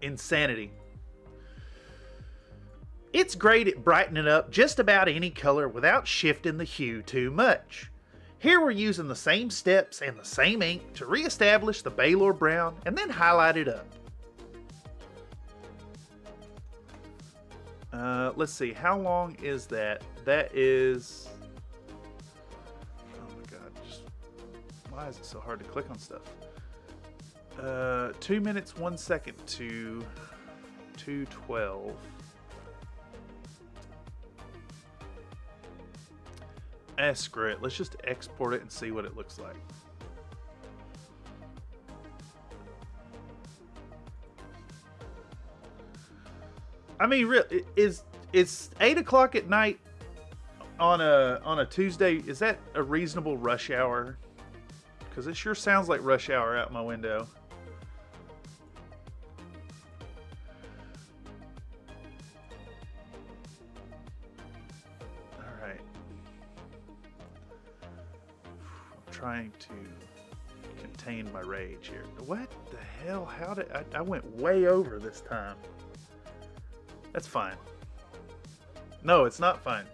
Insanity. It's great at brightening up just about any color without shifting the hue too much. Here we're using the same steps and the same ink to reestablish the Baylor brown and then highlight it up. Let's see, how long is that? That is... Oh my god, why is it so hard to click on stuff? 2 minutes, 1 second to 2:12. Screw it. Let's just export it and see what it looks like. I mean, it's 8 o'clock at night on a Tuesday. Is that a reasonable rush hour? Because it sure sounds like rush hour out my window. All right. I'm trying to contain my rage here. What the hell? How did I went way over this time? That's fine. No, it's not fine.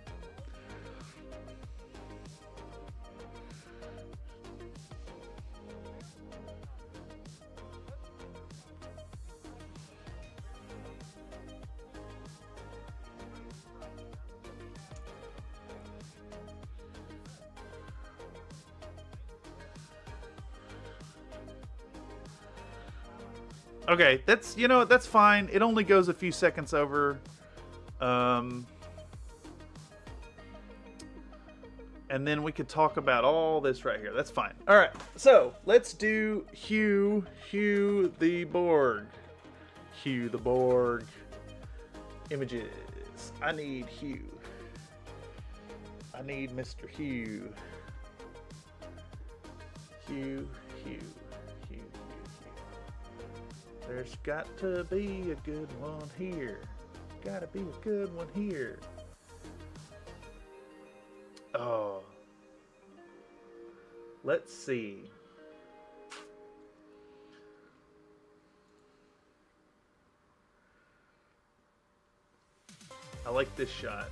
Okay, that's, you know, that's fine. It only goes a few seconds over. And then we could talk about all this right here. That's fine. All right, so let's do Hugh the Borg. Hugh the Borg. Images. I need Hugh. I need Mr. Hugh. Hugh. There's got to be a good one here. Gotta be a good one here. Oh. Let's see. I like this shot.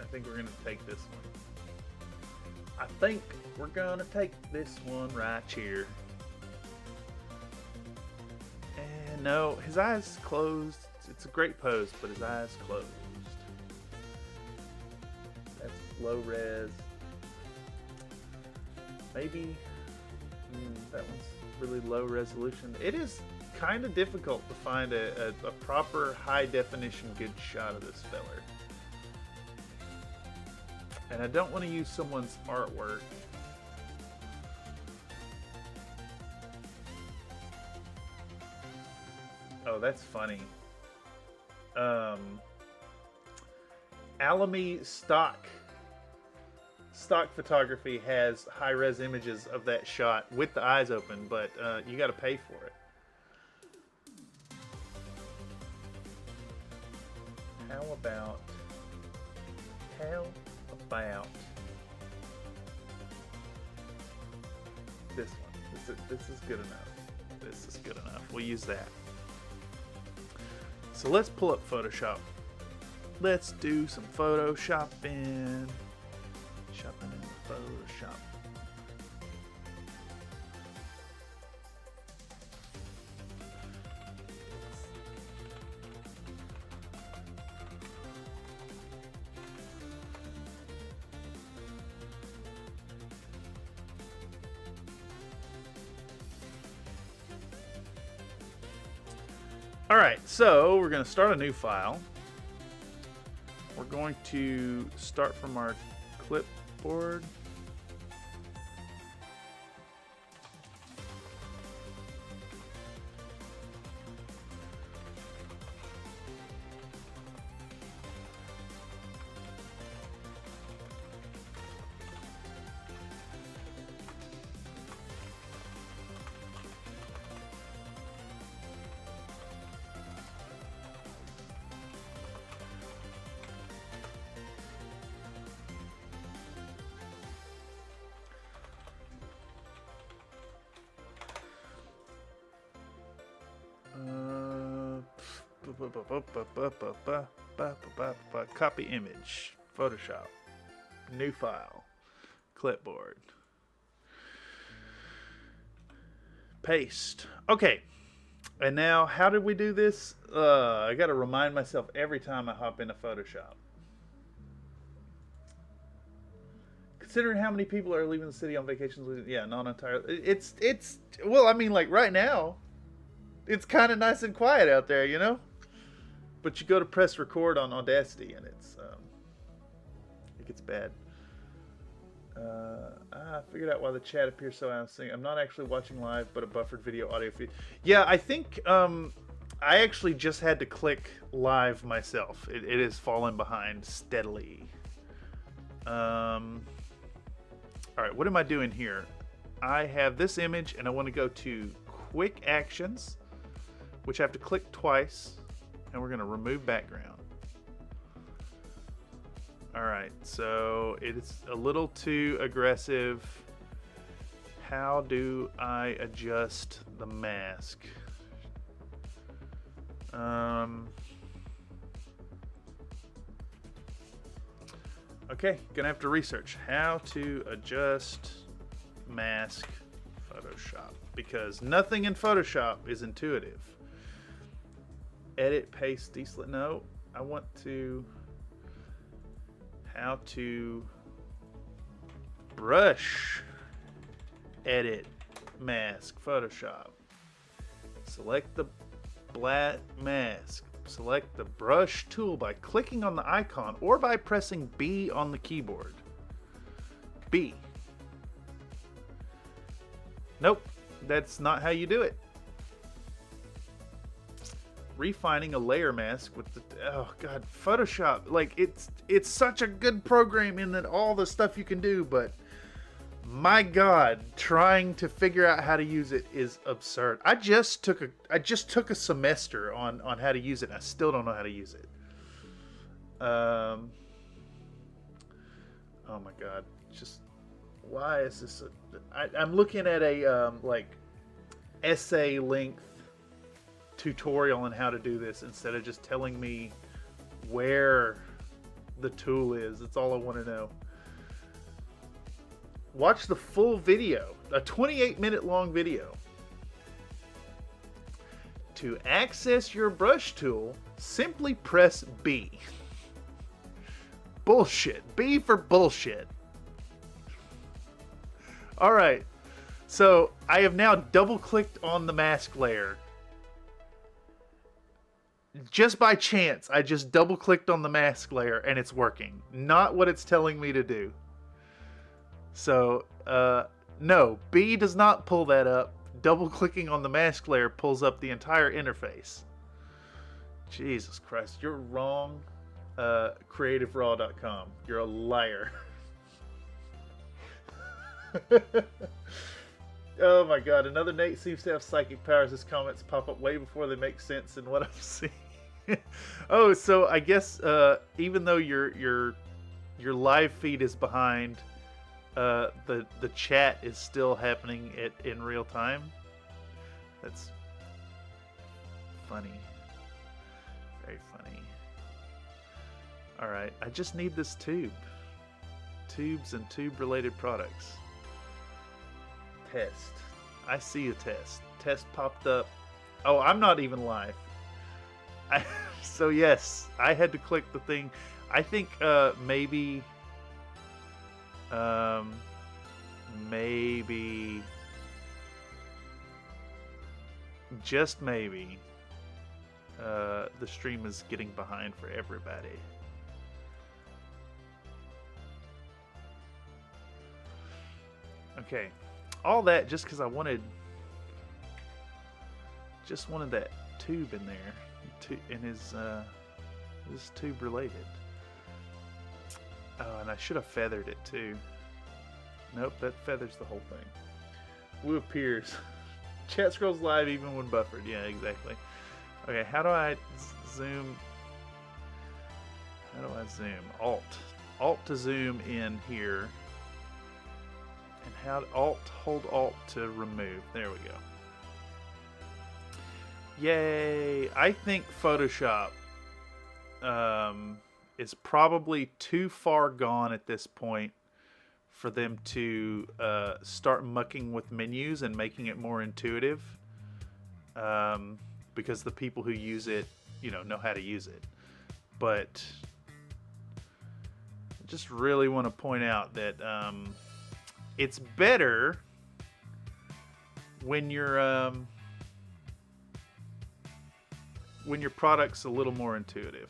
I think we're gonna take this one. I think we're gonna take this one right here. And no, his eyes closed. It's a great pose, but his eyes closed. That's low res. Maybe that one's really low resolution. It is kind of difficult to find a proper high definition good shot of this feller. And I don't want to use someone's artwork. Oh, that's funny. Alamy stock photography has high-res images of that shot with the eyes open, but you got to pay for it. How about this one? This is good enough. This is good enough. We'll use that. So let's pull up Photoshop. Let's do some Photoshopping. Shopping in Photoshop. Alright, so we're going to start a new file. We're going to start from our clipboard. Copy image, Photoshop, new file, clipboard, paste. Okay, and now how did we do this? I got to remind myself every time I hop into Photoshop. Considering how many people are leaving the city on vacations, yeah, not entirely. It's well, I mean, like right now, it's kind of nice and quiet out there, you know. But you go to press record on Audacity, and it gets bad. I figured out why the chat appears so out of sync. I'm not actually watching live, but a buffered video audio feed. Yeah, I think I actually just had to click live myself. It has fallen behind steadily. All right, what am I doing here? I have this image, and I want to go to Quick Actions, which I have to click twice. And we're going to remove background. Alright, so it's a little too aggressive. How do I adjust the mask? Okay, gonna have to research how to adjust mask Photoshop, because nothing in Photoshop is intuitive. Edit, paste, deselect. No, I want to. How to brush, edit, mask, Photoshop. Select the black mask. Select the brush tool by clicking on the icon or by pressing B on the keyboard. B. Nope, that's not how you do it. Refining a layer mask with the, oh god, Photoshop, like it's such a good program in that all the stuff you can do, but my god, trying to figure out how to use it is absurd. I just took a semester on how to use it, and I still don't know how to use it. Oh my god, just why is this I'm looking at a like essay length tutorial on how to do this instead of just telling me where the tool is. That's all I want to know. Watch the full video, a 28-minute long video. To access your brush tool, simply press B. Bullshit. B for bullshit. Alright, so I have now double-clicked on the mask layer. Just by chance, I just double-clicked on the mask layer and it's working. Not what it's telling me to do. So, no, B does not pull that up. Double-clicking on the mask layer pulls up the entire interface. Jesus Christ, you're wrong. CreativeRaw.com. You're a liar. Oh my god, another Nate seems to have psychic powers. His comments pop up way before they make sense in what I'm seeing. Oh, so I guess even though your live feed is behind, the chat is still happening in real time. That's funny. Very funny. Alright, I just need this tube. Tubes and tube-related products. Test. I see a test. Test popped up. Oh, I'm not even live. So yes, I had to click the thing. I think maybe just maybe the stream is getting behind for everybody. Okay, all that just because I wanted that tube in there, and his tube related. Oh, and I should have feathered it too. Nope, that feathers the whole thing. Woo appears. Chat scrolls live even when buffered. Yeah, exactly. Okay, how do I zoom? How do I zoom? Alt to zoom in here. And how hold Alt to remove. There we go. Yay! I think Photoshop is probably too far gone at this point for them to start mucking with menus and making it more intuitive, because the people who use it, know how to use it. But I just really want to point out that it's better when your product's a little more intuitive.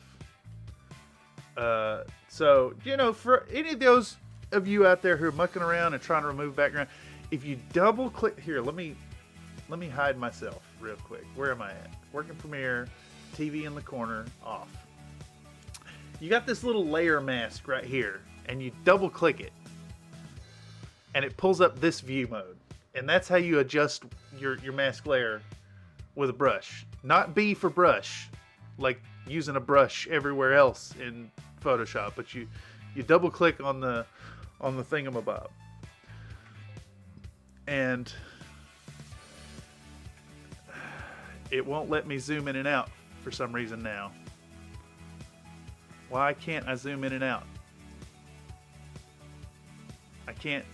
So, for any of those of you out there who are mucking around and trying to remove background, if you double click here, let me hide myself real quick. Where am I at? Working Premiere, TV in the corner, off. You got this little layer mask right here, and you double click it, and it pulls up this view mode, and that's how you adjust your mask layer with a brush. Not B for brush, like using a brush everywhere else in Photoshop, but you double click on the thingamabob, and it won't let me zoom in and out for some reason now. Why can't I zoom in and out? I can't.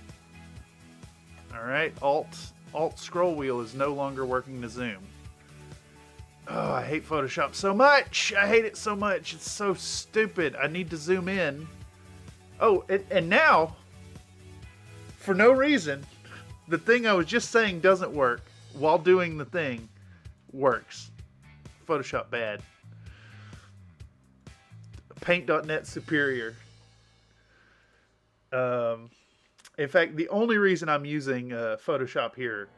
Alright, Alt scroll wheel is no longer working to zoom. Oh, I hate Photoshop so much! I hate it so much. It's so stupid. I need to zoom in. Oh, and now, for no reason, the thing I was just saying doesn't work while doing the thing works. Photoshop bad. Paint.net superior. In fact, the only reason I'm using Photoshop here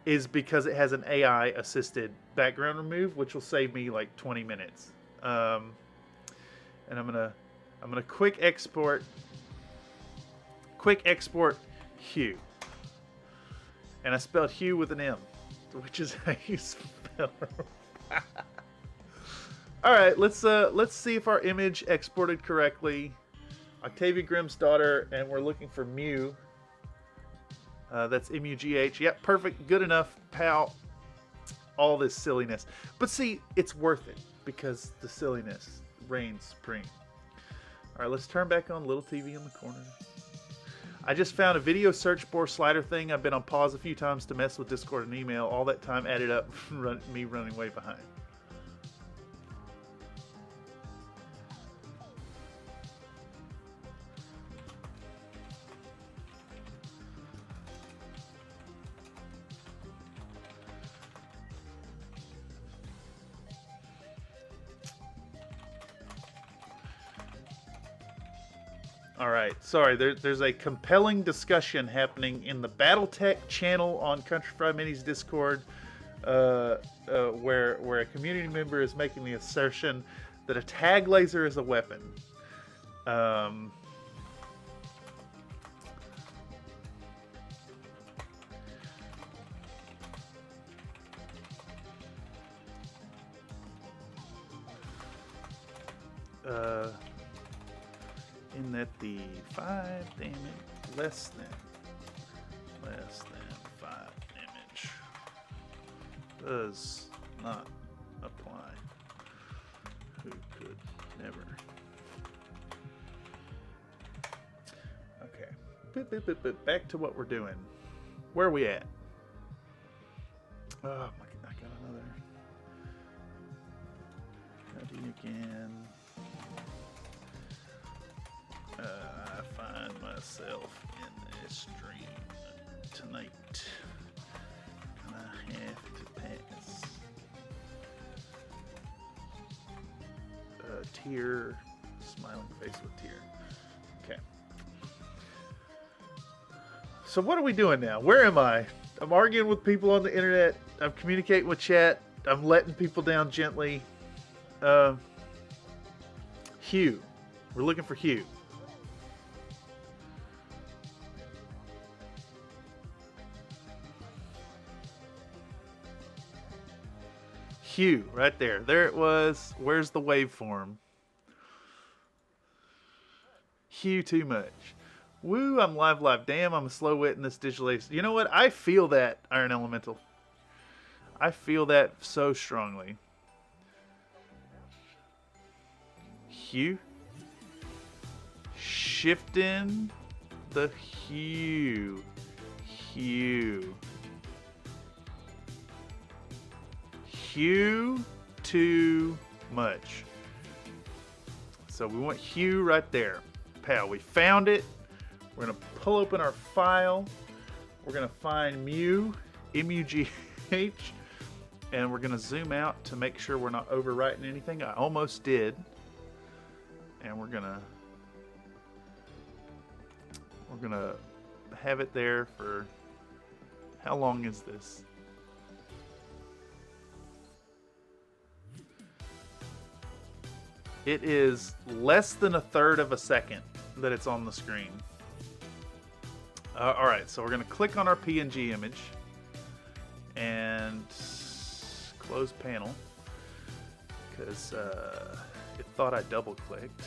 is because it has an AI assisted background remove, which will save me like 20 minutes. And I'm gonna quick export hue. And I spelled hue with an M, which is how you spell it. All right, let's see if our image exported correctly. Oktavia Grimsdottir, and we're looking for Mew. That's M-U-G-H. Yep, perfect. Good enough, pal. All this silliness. But see, it's worth it because the silliness reigns supreme. All right, let's turn back on Little TV in the corner. I just found a video search bar slider thing. I've been on pause a few times to mess with Discord and email. All that time added up, me running way behind. Alright, sorry, there's a compelling discussion happening in the Battletech channel on Country Fried Minis Discord, where a community member is making the assertion that a tag laser is a weapon. In that the 5 damage, less than 5 damage does not apply. Who could never. Okay, back to what we're doing. Where are we at? Oh my, I got another. How do you again? I find myself in a stream tonight, and I have to pass. tear, smiling face with tear. Okay. So what are we doing now? Where am I? I'm arguing with people on the internet. I'm communicating with chat. I'm letting people down gently. Hugh. We're looking for Hugh. Hugh, right there. There it was. Where's the waveform? Hugh too much. Woo, I'm live. Damn, I'm a slow wit in this digital ace. You know what? I feel that, Iron Elemental. I feel that so strongly. Hue. Shifting the hue. Hue. Hue too much. So we want hue right there. Pow, we found it. We're going to pull open our file. We're going to find mu, M-U-G-H, and we're going to zoom out to make sure we're not overwriting anything. I almost did. And we're going to have it there for, how long is this? It is less than 1/3 of a second that it's on the screen. All right, so we're going to click on our PNG image and close panel because it thought I double-clicked.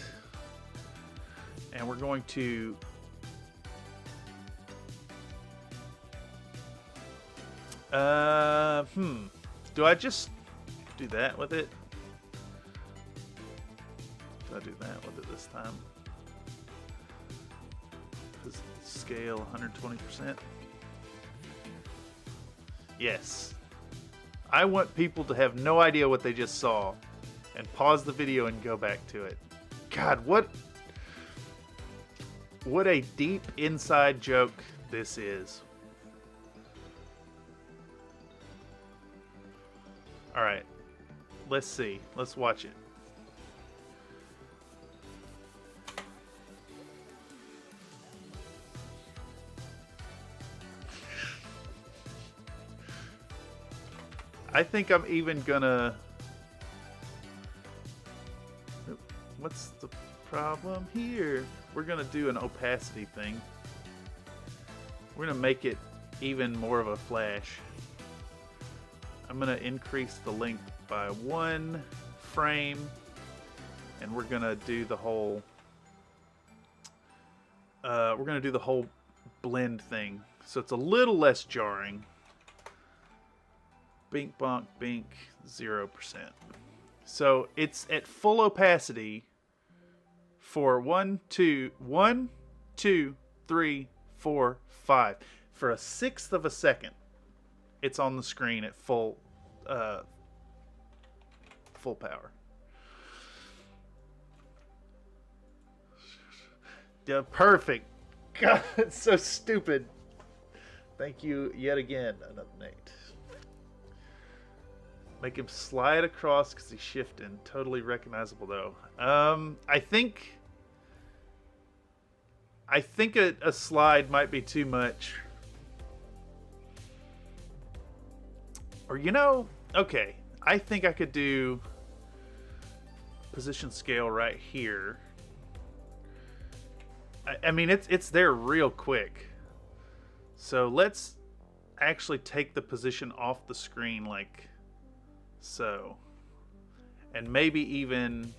And we're going to do I just do that with it? Do I do that with it this time? Scale 120%. Yes. I want people to have no idea what they just saw and pause the video and go back to it. God, what a deep inside joke this is. All right. Let's see. Let's watch it. I think I'm even gonna... What's the problem here? We're gonna do an opacity thing. We're gonna make it even more of a flash. I'm gonna increase the length by 1 frame, and we're gonna do the whole... blend thing, so it's a little less jarring. Bink, bonk, bink, 0%. So it's at full opacity for 1, 2, 3, 4, 5. For 1/6 of a second, it's on the screen at full power. Yeah, perfect. God, it's so stupid. Thank you yet again, another Nate. Make him slide across because he's shifting. Totally recognizable though. I think a slide might be too much. Or okay. I think I could do position scale right here. I mean, it's there real quick. So let's actually take the position off the screen like so. And maybe even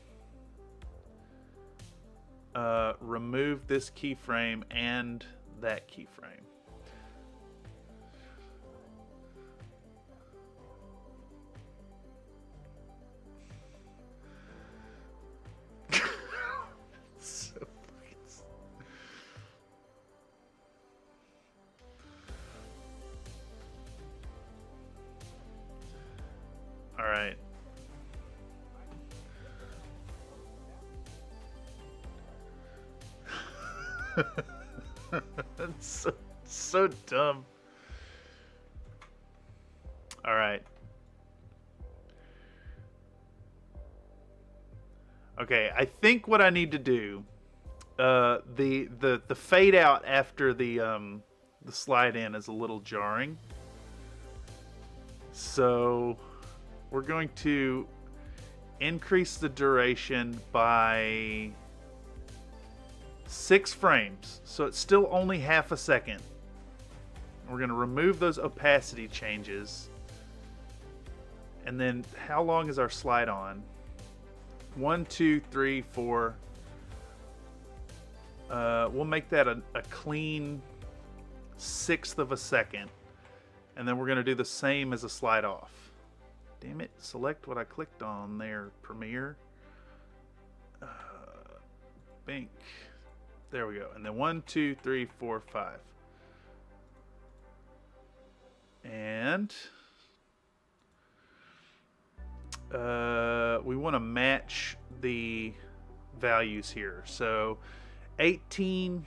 remove this keyframe and that keyframe. All right. That's so dumb. All right. Okay, I think what I need to do, the fade out after the slide in is a little jarring. So we're going to increase the duration by 6 frames. So it's still only half a second. We're going to remove those opacity changes. And then how long is our slide on? 1, 2, 3, 4. We'll make that a clean 1/6 of a second. And then we're going to do the same as a slide off. Damn it, select what I clicked on there, Premiere. Bink. There we go. And then 1, 2, 3, 4, 5. And we want to match the values here. So 18,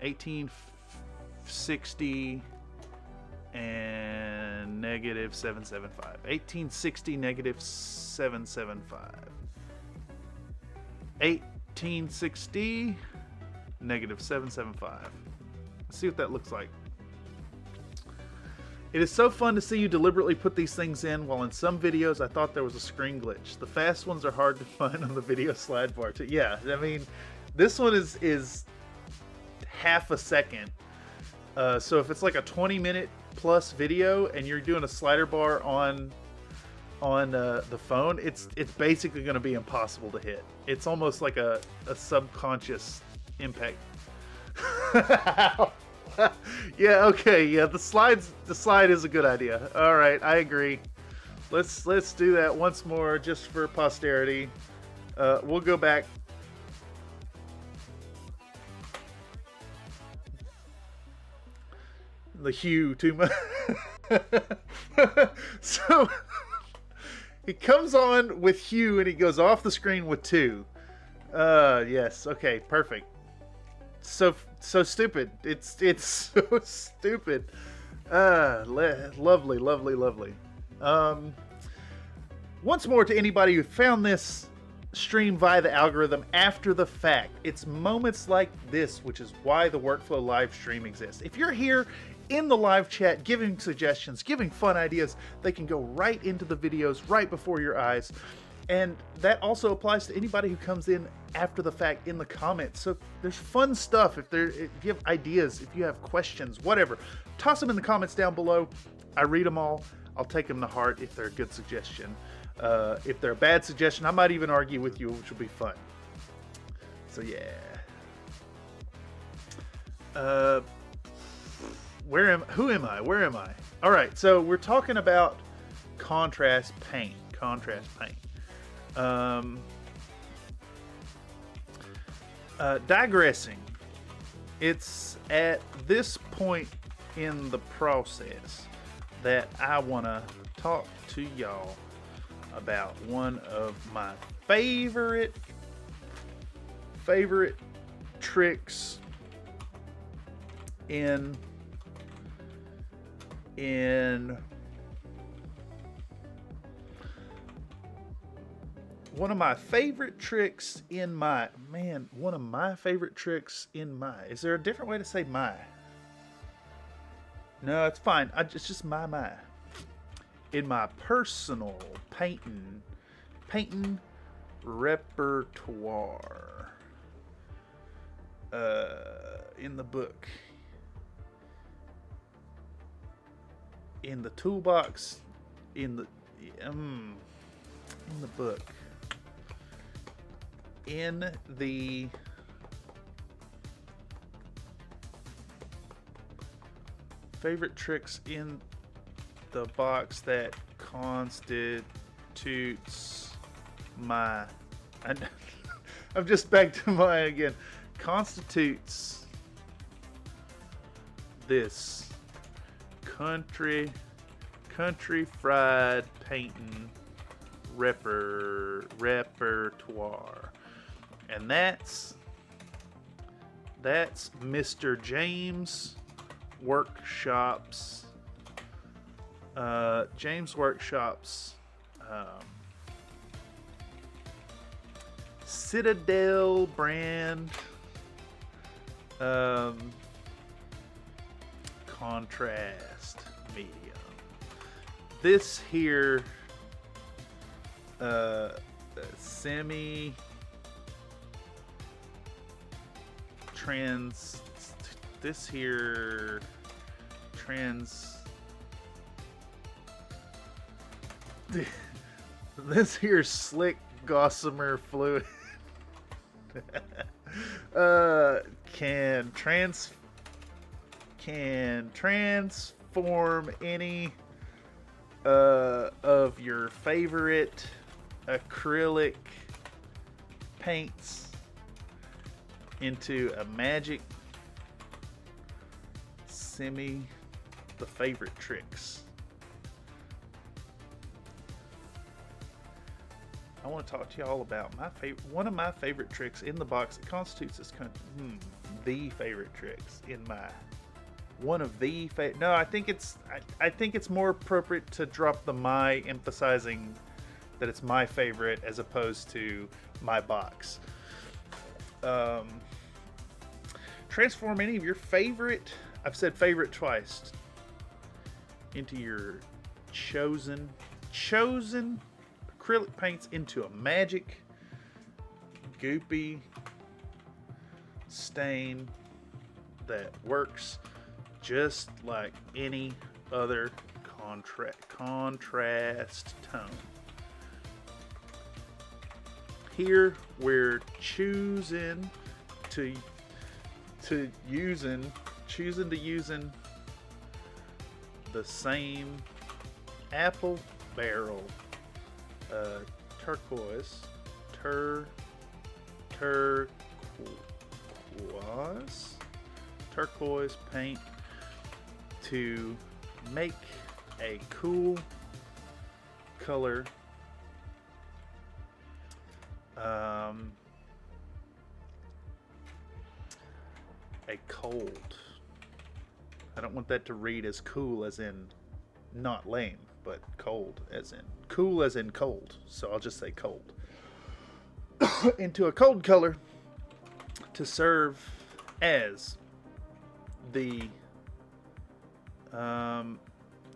1860, and negative 775. 1860, negative 775. 1860, negative 775. Let's see what that looks like. It is so fun to see you deliberately put these things in, while in some videos I thought there was a screen glitch. The fast ones are hard to find on the video slide bar too. Yeah, I mean, this one is half a second. So if it's like a 20-minute plus video and you're doing a slider bar on the phone, it's basically going to be impossible to hit. It's almost like a subconscious impact. Yeah, okay, yeah, the slide is a good idea. All right, I agree. Let's do that once more just for posterity. We'll go back. The hue too much. So he comes on with hue and he goes off the screen with 2. Yes, okay, perfect. So stupid. It's so stupid. Lovely, lovely, lovely. Once more to anybody who found this stream via the algorithm after the fact, it's moments like this which is why the Workflow live stream exists. If you're here in the live chat giving suggestions, giving fun ideas, they can go right into the videos right before your eyes. And that also applies to anybody who comes in after the fact in the comments. So there's fun stuff. If you have ideas, if you have questions, whatever, toss them in the comments down below. I read them all. I'll take them to heart if they're a good suggestion. If they're a bad suggestion, I might even argue with you, which will be fun. So yeah. Who am I? Where am I? All right, so we're talking about contrast paint. Digressing. It's at this point in the process that I want to talk to y'all about one of my favorite tricks in one of my favorite tricks in my, is there a different way to say my? No, it's fine. It's just my. In my personal painting repertoire. In the book. In the toolbox. In the book. In the favorite tricks in the box that constitutes my, I'm just back to my again, constitutes this country fried painting repertoire. And that's Mr. James Workshop's Citadel brand contrast medium. This here semi trans this here trans this here slick gossamer fluid can transform any of your favorite acrylic paints into a magic the favorite tricks. I want to talk to y'all about one of my favorite tricks in the box. It constitutes this the favorite tricks in my one of the no. I think it's more appropriate to drop the my, emphasizing that it's my favorite as opposed to my box. Transform any of your favorite, I've said favorite twice, into your chosen acrylic paints into a magic goopy stain that works just like any other contrast tone. Here we're choosing to using the same apple barrel turquoise paint to make a cool color a cold. I don't want that to read as cool as in not lame, but cold as in cool as in cold. So I'll just say cold. Into a cold color to serve as the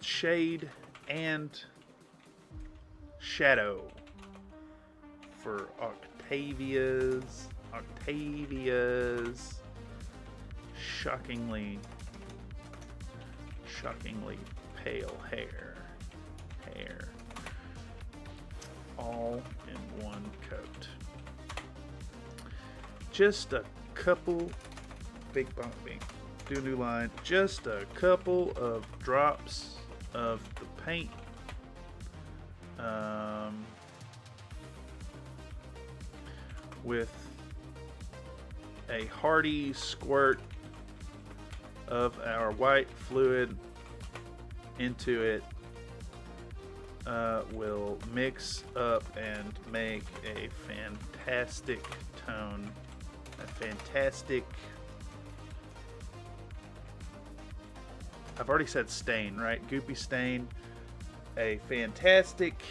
shade and shadow for Octavia's shockingly pale hair, all in one coat. Just a couple big do a new line. Just a couple of drops of the paint. With a hearty squirt of our white fluid into it, will mix up and make a fantastic tone, I've already said stain, right? Goopy stain, a fantastic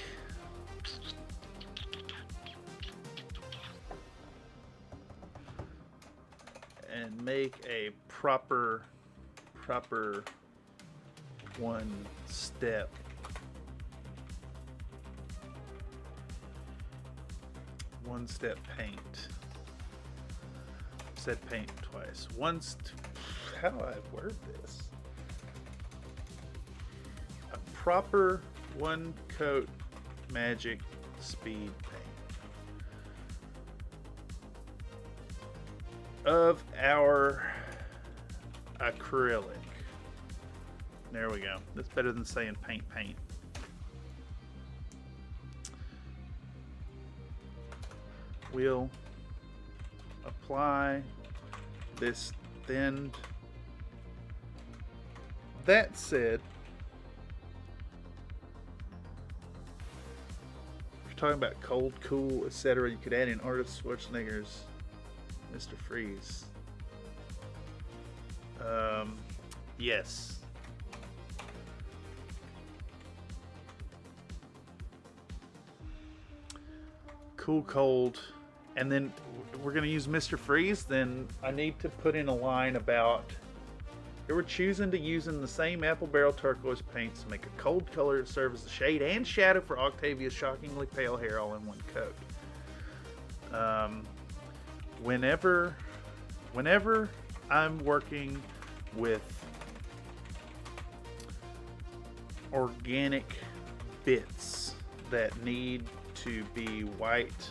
and make a proper one step paint. Said paint twice. How do I word this? A proper one coat magic speed paint of our acrylic. There we go. That's better than saying paint. We'll apply this thinned. That said, if you're talking about cold, cool, etc., you could add in Arnold Schwarzenegger's Mr. Freeze. Yes. Cool, cold, and then we're going to use Mr. Freeze, then I need to put in a line about they were choosing to using the same apple barrel turquoise paints to make a cold color that serves as the shade and shadow for Octavia's shockingly pale hair all in one coat. Whenever I'm working with organic bits that need to be white,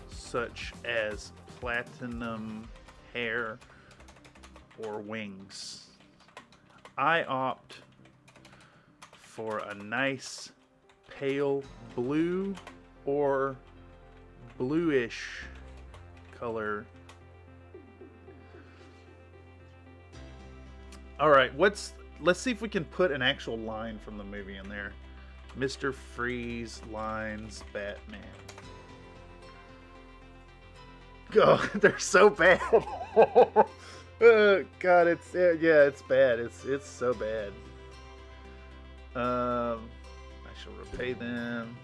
such as platinum hair or wings, I opt for a nice pale blue or bluish color. All right, let's see if we can put an actual line from the movie in there. Mr. Freeze lines Batman. God, they're so bad. God, it's bad. It's so bad. I shall repay them.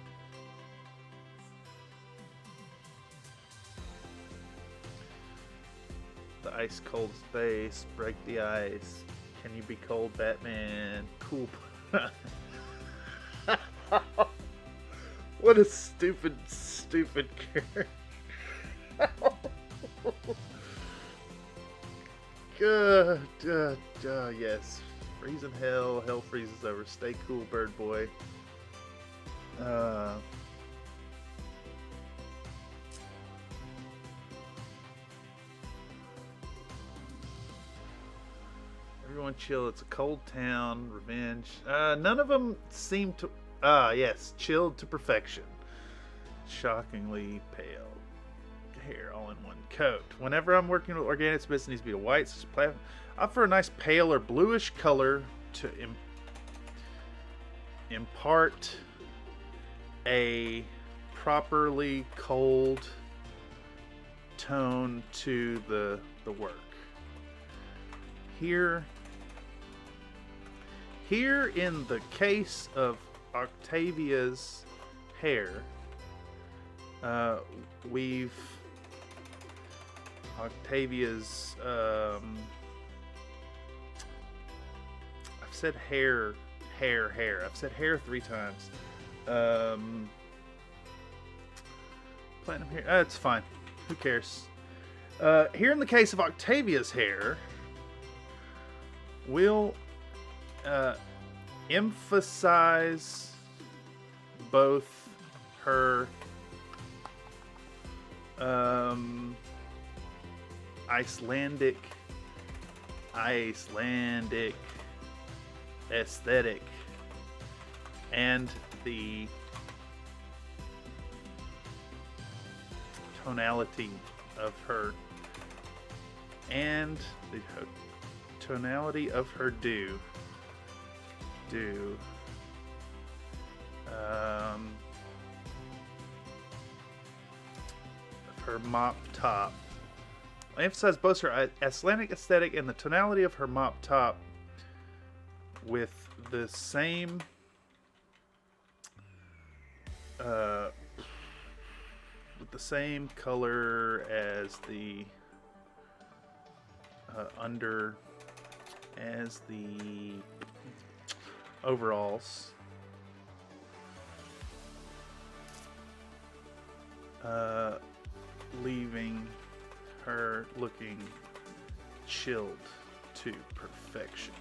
The ice cold space, break the ice. Can you be cold, Batman? Cool. What a stupid character. Good. Yes. Freezing hell. Hell freezes over. Stay cool, bird boy. Everyone chill. It's a cold town. Revenge. None of them seem to... yes. Chilled to perfection. Shockingly pale hair all in one coat. Whenever I'm working with organic bits, it needs to be a white, such as platinum. I opt for a nice pale or bluish color to impart a properly cold tone to the work. Here in the case of Octavia's hair, Octavia's I've said hair. I've said hair 3 times. Platinum hair. It's fine. Who cares? Here in the case of Octavia's hair, we'll emphasize both her Icelandic aesthetic and the tonality of her dew. Of her mop top. I emphasize both her Icelandic aesthetic and the tonality of her mop top with the same color as the overalls. Leaving her looking chilled to perfection,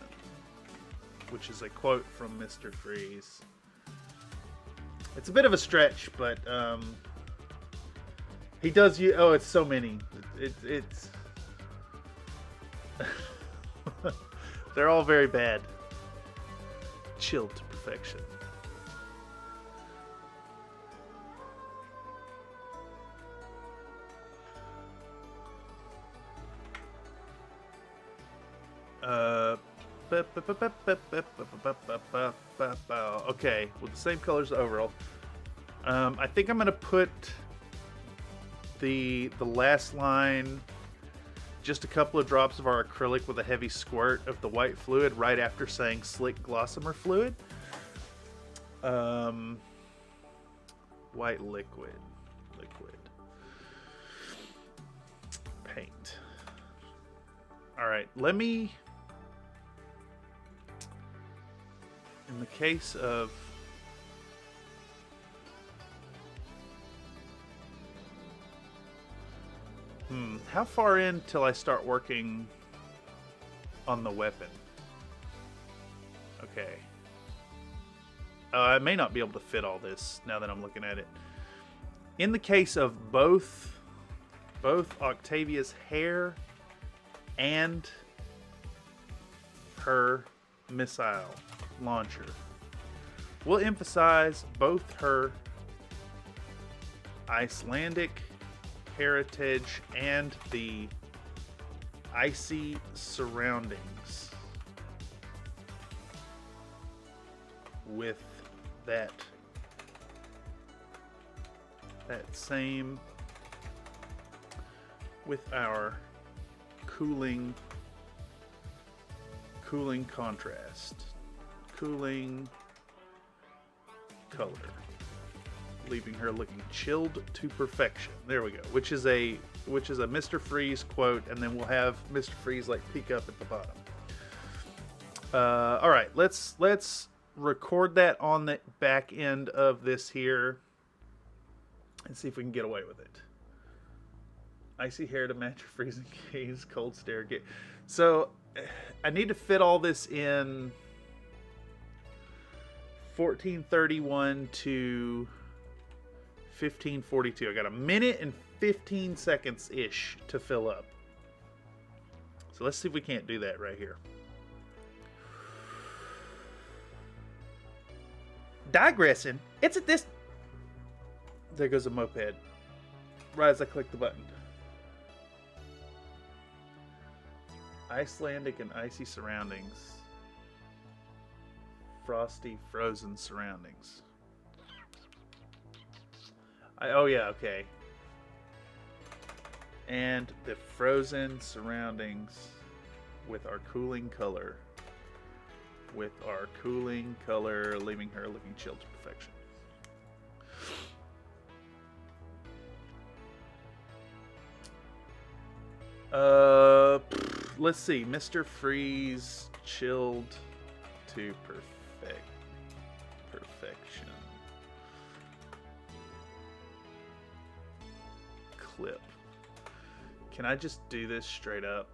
which is a quote from Mr. Freeze. It's a bit of a stretch, but he does use... Oh, it's so many. It's... They're all very bad. Chilled to perfection. Okay, with the same colors overall. I think I'm gonna put the last line just a couple of drops of our acrylic with a heavy squirt of the white fluid right after saying slick glossamer fluid. White liquid. Paint. All right, let me, in the case of, how far in till I start working on the weapon? Okay. I may not be able to fit all this now that I'm looking at it. In the case of both Octavia's hair and her missile launcher, we'll emphasize both her Icelandic heritage and the icy surroundings with that same, with our cooling contrast, cooling color, leaving her looking chilled to perfection. There we go. Which is a Mr. Freeze quote, and then we'll have Mr. Freeze like peek up at the bottom. All right, let's record that on the back end of this here and see if we can get away with it. Icy hair to match your freezing gaze, cold stare. So I need to fit all this in 1431 to 1542. I got a minute and 15 seconds ish to fill up. So let's see if we can't do that right here. Digressing. It's at this. There goes a moped. Right as I click the button. Icelandic and icy surroundings. Frosty, frozen surroundings. Oh yeah, okay. And the frozen surroundings with our cooling color. With our cooling color, leaving her looking chilled to perfection. Let's see. Mr. Freeze chilled to perfection. Clip. Can I just do this straight up?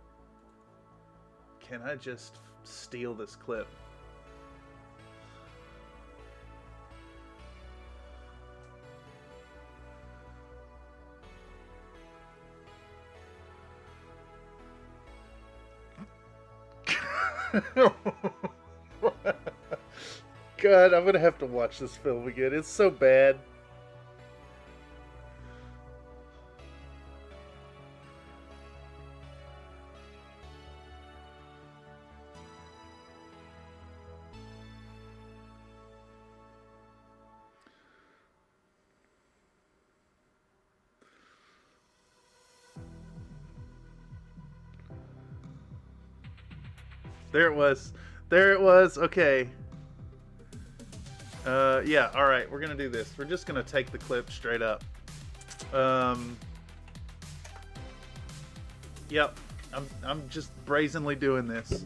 Can I just steal this clip? God, I'm gonna have to watch this film again. It's so bad. There it was. There it was. Okay. Yeah, alright. We're going to do this. We're just going to take the clip straight up. Yep. I'm just brazenly doing this.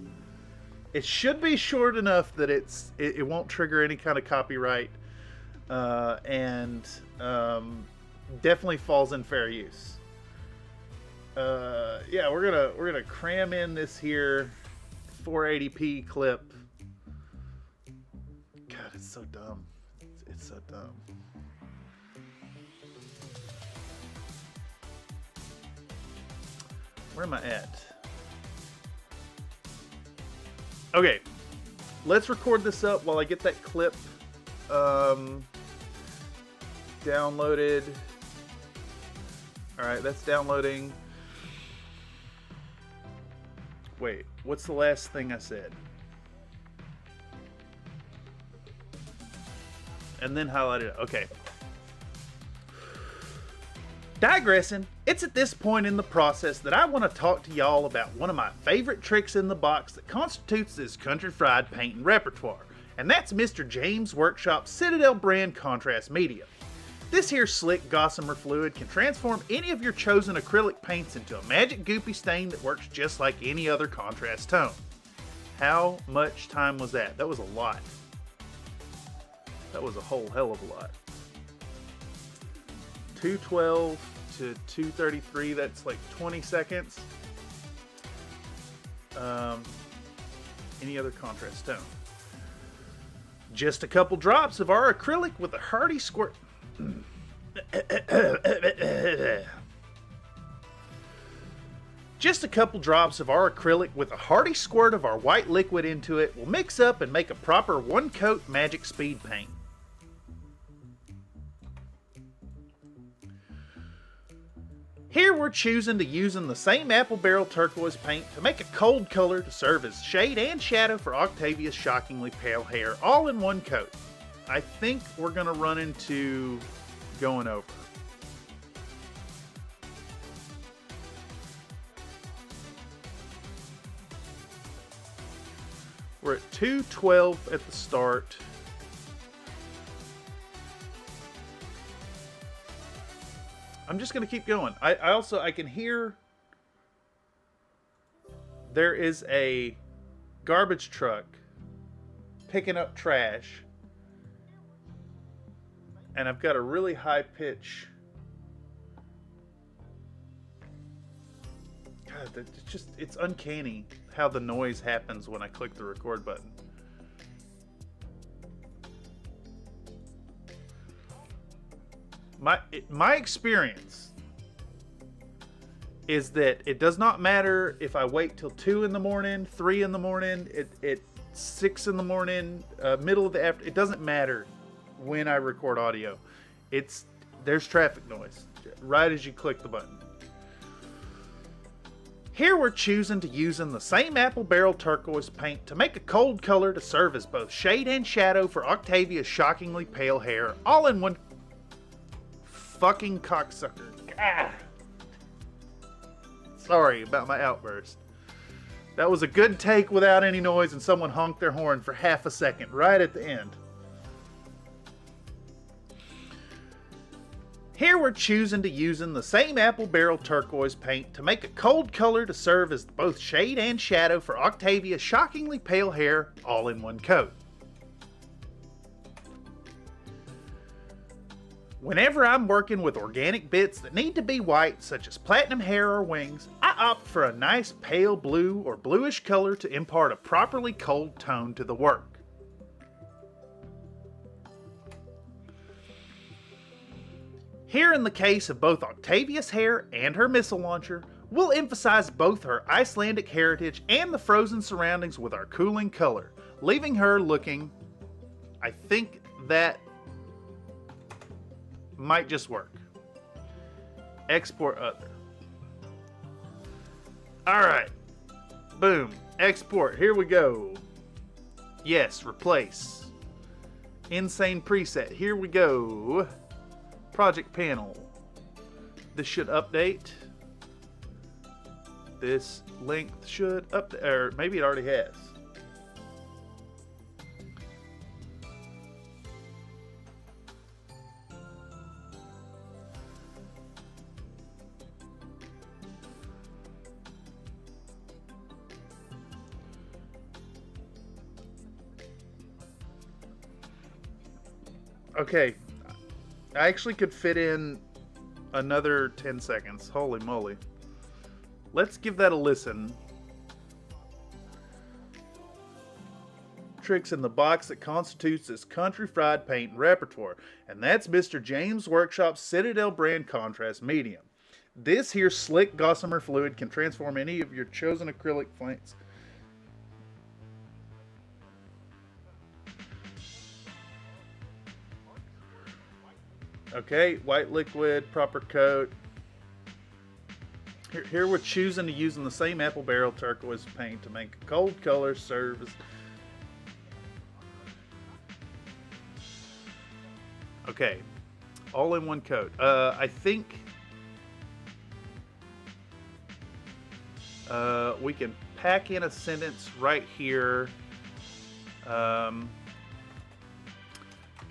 It should be short enough that it won't trigger any kind of copyright. And definitely falls in fair use. Yeah, we're gonna cram in this here 480p clip. God, it's so dumb. It's so dumb. Where am I at? Okay, let's record this up while I get that clip downloaded. Alright, that's downloading. Wait, what's the last thing I said? And then highlight it. Okay. Digressing, it's at this point in the process that I want to talk to y'all about one of my favorite tricks in the box that constitutes this country fried painting repertoire, and that's Mr. James Workshop's Citadel brand contrast medium. This here slick gossamer fluid can transform any of your chosen acrylic paints into a magic goopy stain that works just like any other contrast tone. How much time was that? That was a lot. That was a whole hell of a lot. 212 to 233, that's like 20 seconds. Any other contrast tone. Just a couple drops of our acrylic with a hearty squirt. Just a couple drops of our acrylic with a hearty squirt of our white liquid into it will mix up and make a proper one coat magic speed paint. Here we're choosing to using the same apple barrel turquoise paint to make a cold color to serve as shade and shadow for Octavia's shockingly pale hair, all in one coat. I think we're going to run into going over. We're at 212 at the start. I'm just going to keep going. I can hear there is a garbage truck picking up trash. And I've got a really high pitch. God, it's uncanny how the noise happens when I click the record button. My experience is that it does not matter if I wait till 2 in the morning, 3 in the morning, 6 in the morning, middle of the afternoon. It doesn't matter when I record audio. There's traffic noise right as you click the button. Here we're choosing to using the same apple barrel turquoise paint to make a cold color to serve as both shade and shadow for Octavia's shockingly pale hair, all in one fucking cocksucker. Ah. Sorry about my outburst. That was a good take without any noise, and someone honked their horn for half a second right at the end. Here we're choosing to using the same apple barrel turquoise paint to make a cold color to serve as both shade and shadow for Octavia's shockingly pale hair, all in one coat. Whenever I'm working with organic bits that need to be white, such as platinum hair or wings, I opt for a nice pale blue or bluish color to impart a properly cold tone to the work. Here in the case of both Octavia's hair and her missile launcher, we'll emphasize both her Icelandic heritage and the frozen surroundings with our cooling color, leaving her looking, I think that might just work. Export other. Alright. Boom. Export. Here we go. Yes, replace. Insane preset. Here we go. Project panel. This should update. This length should update. Or maybe it already has. Okay, I actually could fit in another 10 seconds. Holy moly. Let's give that a listen. Tricks in the box that constitutes this country fried paint repertoire, and that's Mr. James Workshop's Citadel brand contrast medium. This here slick gossamer fluid can transform any of your chosen acrylic paints. Okay, white liquid, proper coat. Here we're choosing to using the same apple barrel turquoise paint to make a cold color serve as... Okay, all in one coat. I think We can pack in a sentence right here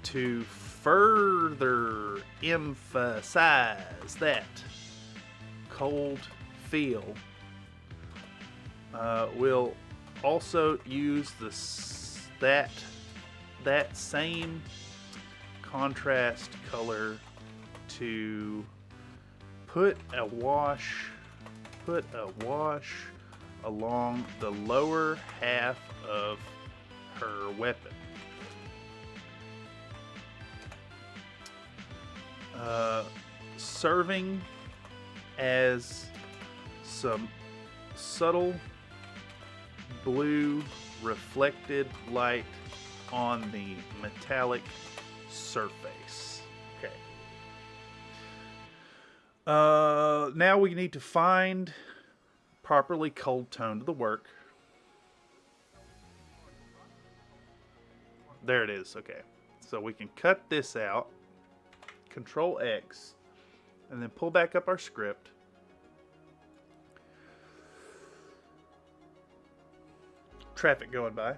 to further emphasize that cold feel. We'll also use that same contrast color to put a wash along the lower half of her weapon. Serving as some subtle blue reflected light on the metallic surface. Okay. Now we need to find properly cold tone to the work. There it is. Okay. So we can cut this out. Control X. And then pull back up our script. Traffic going by.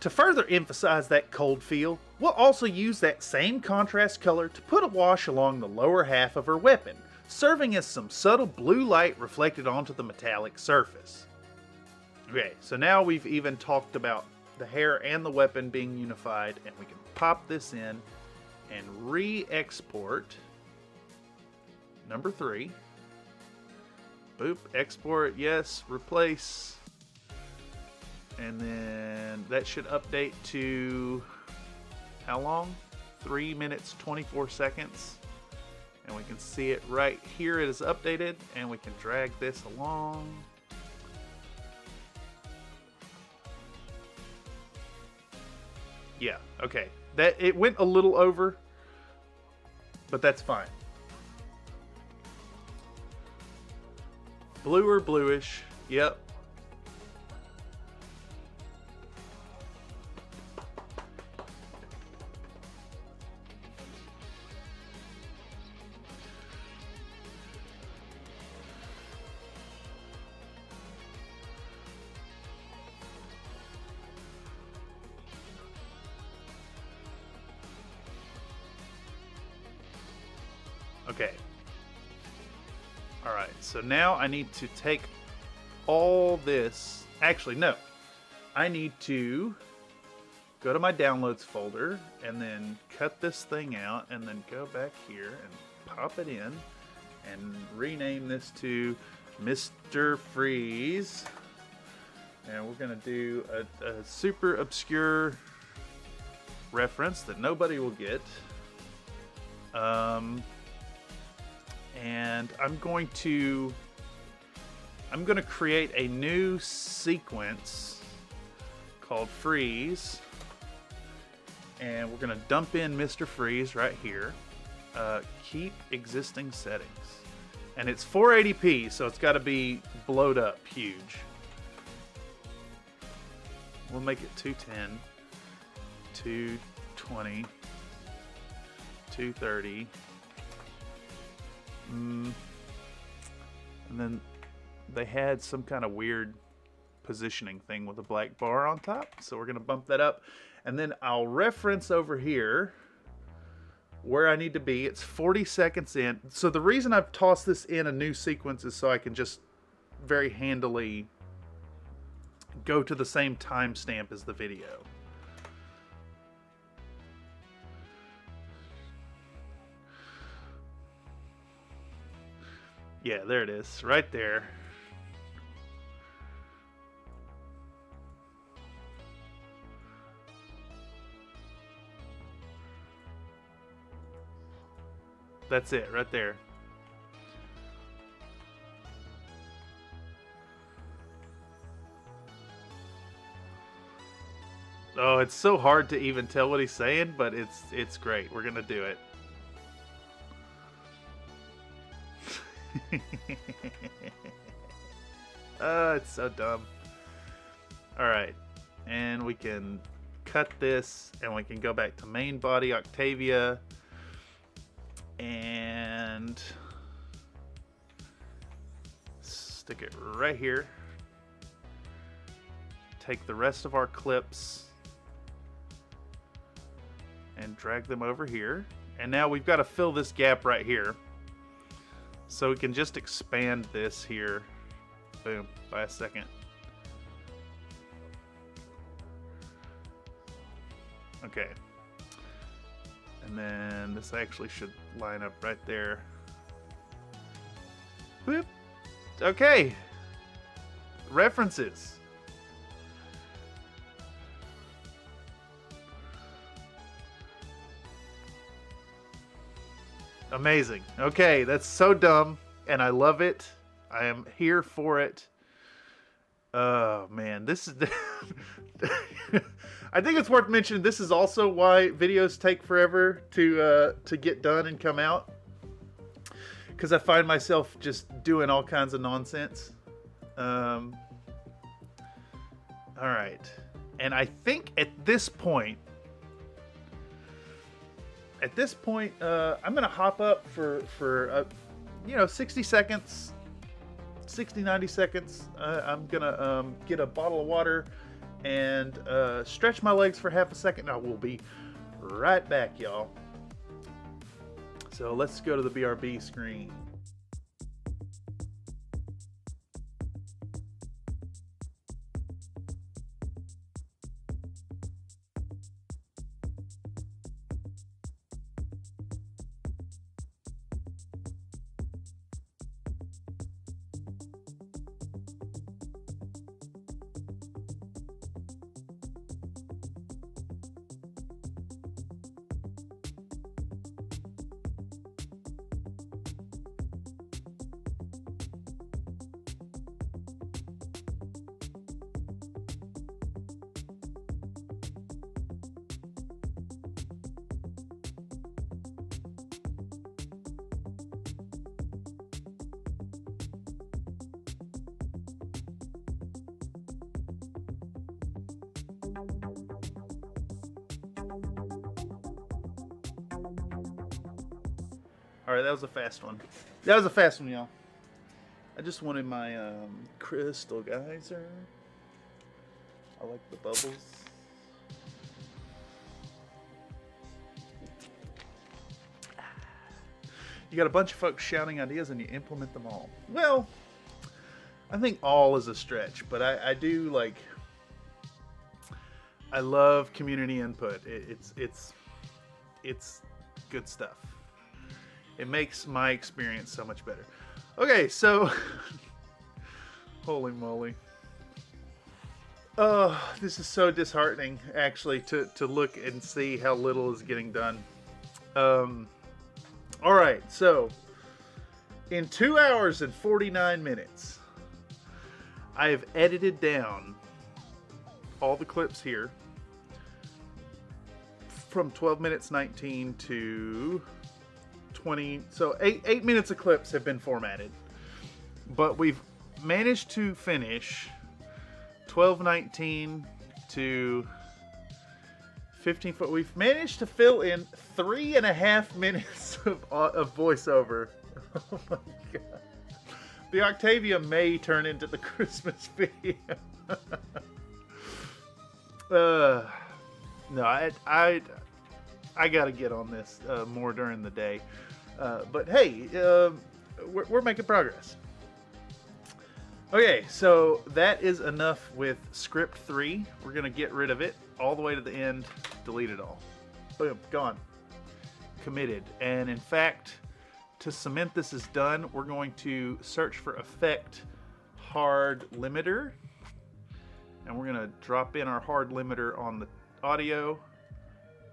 To further emphasize that cold feel, we'll also use that same contrast color to put a wash along the lower half of her weapon, serving as some subtle blue light reflected onto the metallic surface. Okay, so now we've even talked about the hair and the weapon being unified, and we can pop this in and re-export number 3. Boop, export, yes, replace. And then that should update to how long? 3 minutes, 24 seconds. And we can see it right here. It is updated, and we can drag this along. Yeah, okay. That it went a little over, but that's fine. Bluer, bluish. Yep. Okay. Alright, so now I need to take all this. Actually, no. I need to go to my downloads folder and then cut this thing out and then go back here and pop it in and rename this to Mr. Freeze. And we're going to do a super obscure reference that nobody will get. And I'm going to create a new sequence called Freeze, and we're going to dump in Mr. Freeze right here. Keep existing settings, and it's 480p, so it's got to be blowed up huge. We'll make it 210, 220, 230. And then they had some kind of weird positioning thing with a black bar on top, so we're going to bump that up, and then I'll reference over here where I need to be. It's 40 seconds in. So the reason I've tossed this in a new sequence is so I can just very handily go to the same timestamp as the video. Yeah, there it is, right there. That's it, right there. Oh, it's so hard to even tell what he's saying, but it's great. We're gonna do it. Oh, it's so dumb. Alright, and we can cut this, and we can go back to main body Oktavia, and stick it right here. Take the rest of our clips and drag them over here. And now we've got to fill this gap right here. So we can just expand this here, boom, by a second. Okay. And then this actually should line up right there. Boop. Okay. References. Amazing. Okay, that's so dumb, and I love it. I am here for it. Oh, man. This is... I think it's worth mentioning this is also why videos take forever to get done and come out. Because I find myself just doing all kinds of nonsense. All right. And I think at this point, I'm going to hop up for 60 seconds, 90 seconds. I'm going to get a bottle of water and stretch my legs for half a second. I will be right back, y'all. So let's go to the BRB screen. All right, that was a fast one. That was a fast one, y'all. I just wanted my crystal geyser. I like the bubbles. You got a bunch of folks shouting ideas and you implement them all. Well, I think all is a stretch, but I do like... I love community input. It's good stuff. It makes my experience so much better. Okay, so... Holy moly. Oh, this is so disheartening, actually, to look and see how little is getting done. Alright, so... In 2 hours and 49 minutes, I have edited down all the clips here from 12 minutes 19 to 20. So 8 minutes of clips have been formatted, but we've managed to finish 12:19 to 15 foot. We've managed to fill in 3.5 minutes of voiceover. Oh my god. The Oktavia may turn into the Christmas video. No, I gotta get on this more during the day. But hey, we're making progress. Okay, so that is enough with script 3. We're gonna get rid of it all the way to the end, delete it all. Boom, gone. Committed. And in fact, to cement this is done, we're going to search for effect hard limiter. And we're gonna drop in our hard limiter on the audio.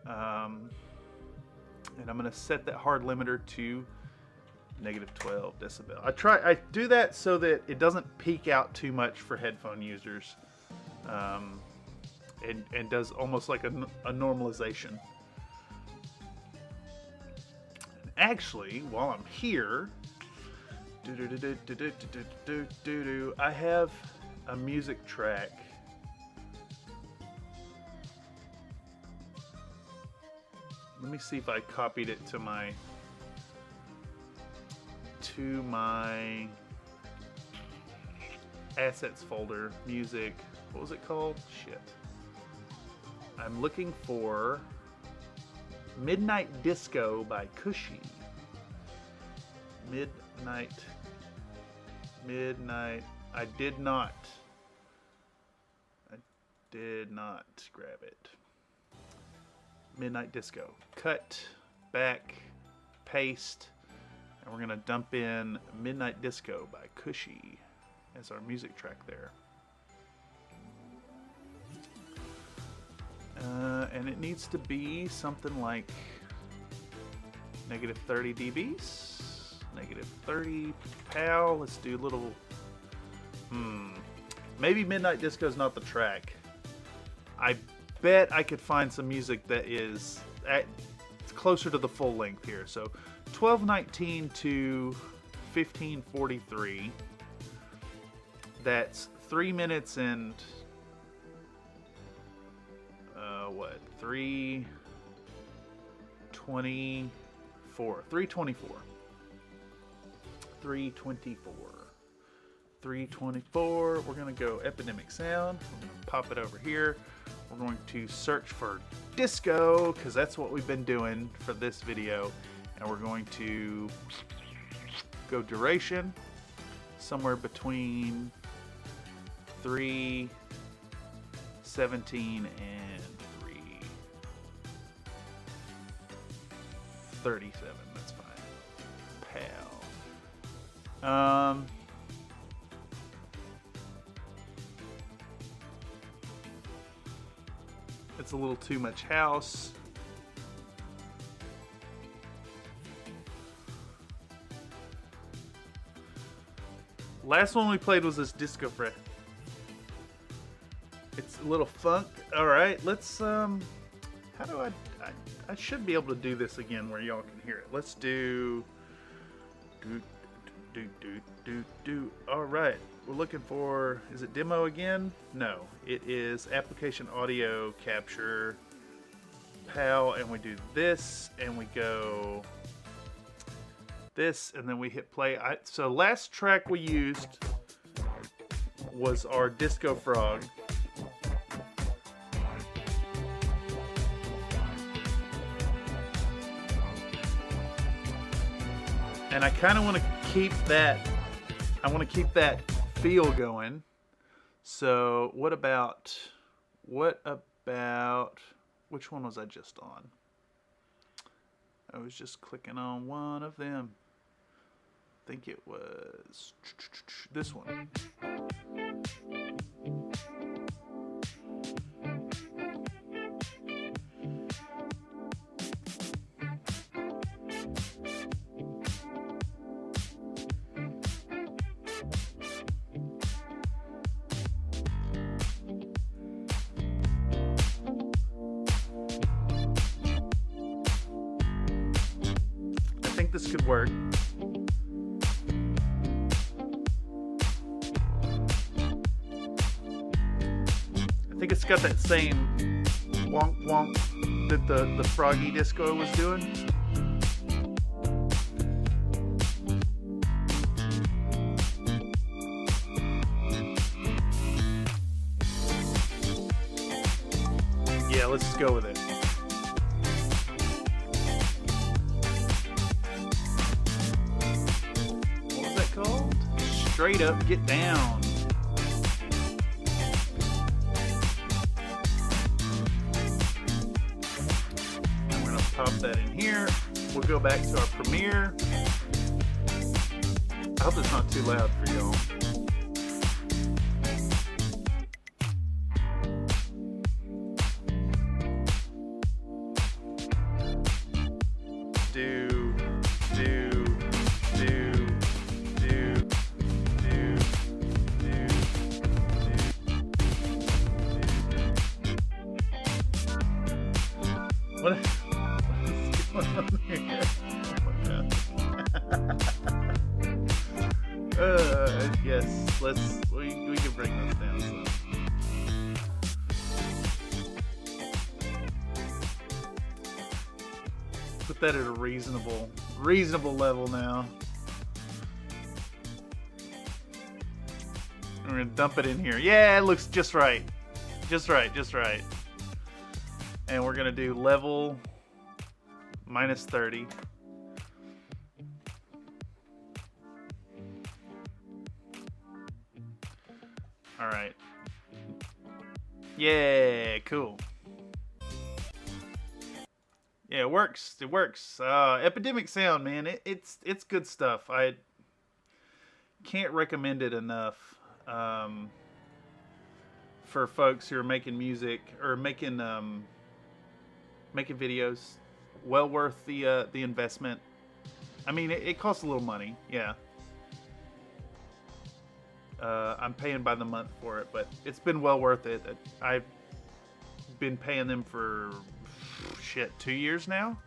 And I'm gonna set that hard limiter to -12 decibel. I do that so that it doesn't peak out too much for headphone users. And does almost like a normalization. And actually, while I'm here, I have a music track. Let me see if I copied it to my assets folder, music. What was it called? Shit. I'm looking for Midnight Disco by Cushy. Midnight. I did not grab it. Midnight Disco. Cut, back, paste, and we're going to dump in Midnight Disco by Cushy as our music track there. And it needs to be something like negative 30 dBs, negative 30 PAL. Let's do a little, maybe Midnight Disco is not the track. I bet I could find some music that is closer to the full length here. So 12:19 to 15:43. That's 3 minutes and 3:24. 3:24. We're gonna go Epidemic Sound. We're gonna pop it over here. We're going to search for disco because that's what we've been doing for this video, and we're going to go duration somewhere between 3:17 and 3:37. That's fine. PAL. It's a little too much house. Last one we played was this Disco Fret. It's a little funk. All right, let's how do I should be able to do this again where y'all can hear it. Let's do. All right, we're looking for, is it demo again? No, it is application audio capture, PAL, and we do this, and we go this, and then we hit play. So last track we used was our Disco Frog. And I kind of want to keep that, feel going. So what about, which one was I just on? I was just clicking on one of them. I think it was this one. I think this could work. I think it's got that same wonk wonk that the Froggy Disco was doing. Yeah, let's just go with it. What was that called? Straight Up, Get Down. I'm gonna pop that in here. We'll go back to our Premiere. I hope it's not too loud for y'all. What is going on here? Oh my God. Yes, we can bring this down some. Put that at a reasonable level now. We're gonna dump it in here. Yeah, it looks just right. Just right, just right. And we're gonna do level -30. All right. Yeah, cool. Yeah, it works. It works. Epidemic Sound, man. It's good stuff. I can't recommend it enough for folks who are making music or making videos. Well worth the investment. I mean, it costs a little money, yeah. I'm paying by the month for it, but it's been well worth it. I've been paying them for 2 years now.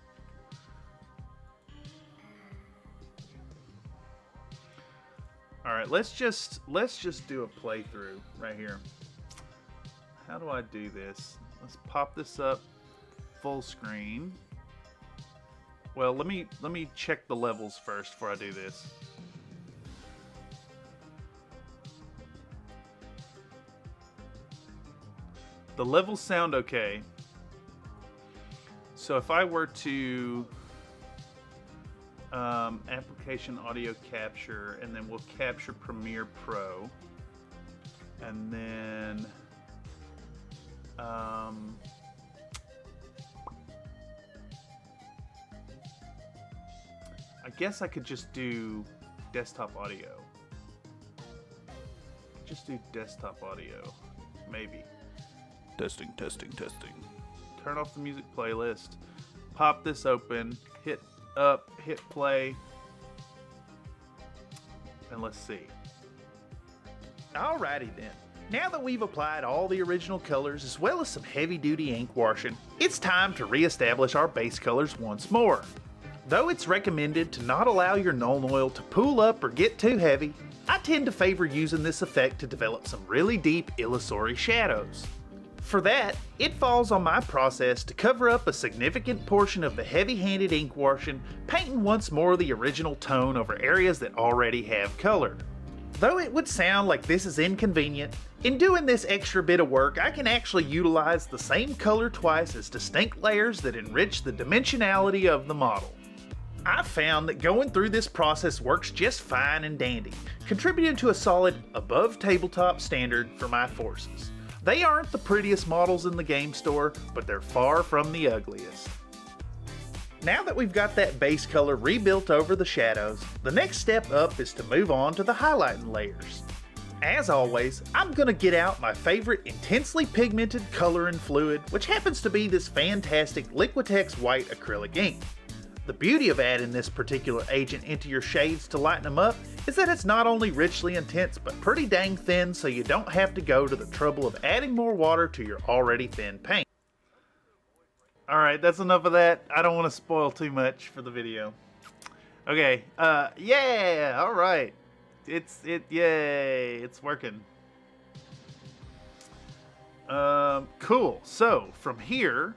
All right, let's just do a playthrough right here. How do I do this? Let's pop this up full screen. Well, let me check the levels first before I do this. The levels sound okay. So if I were to application audio capture, and then we'll capture Premiere Pro, and then I guess I could just do desktop audio. Just do desktop audio, maybe. Testing. Turn off the music playlist. Pop this open. Hit up. Hit play. And let's see. Alrighty then. Now that we've applied all the original colors as well as some heavy-duty ink washing, it's time to re-establish our base colors once more. Though it's recommended to not allow your Nuln Oil to pool up or get too heavy, I tend to favor using this effect to develop some really deep illusory shadows. For that, it falls on my process to cover up a significant portion of the heavy-handed ink washing, painting once more the original tone over areas that already have color. Though it would sound like this is inconvenient, in doing this extra bit of work I can actually utilize the same color twice as distinct layers that enrich the dimensionality of the model. I've found that going through this process works just fine and dandy, contributing to a solid above tabletop standard for my forces. They aren't the prettiest models in the game store, but they're far from the ugliest. Now that we've got that base color rebuilt over the shadows, the next step up is to move on to the highlighting layers. As always, I'm going to get out my favorite intensely pigmented color and fluid, which happens to be this fantastic Liquitex white acrylic ink. The beauty of adding this particular agent into your shades to lighten them up is that it's not only richly intense but pretty dang thin, so you don't have to go to the trouble of adding more water to your already thin paint. Alright, that's enough of that. I don't want to spoil too much for the video. Okay, yeah, alright. Yay, it's working. Cool. So, from here,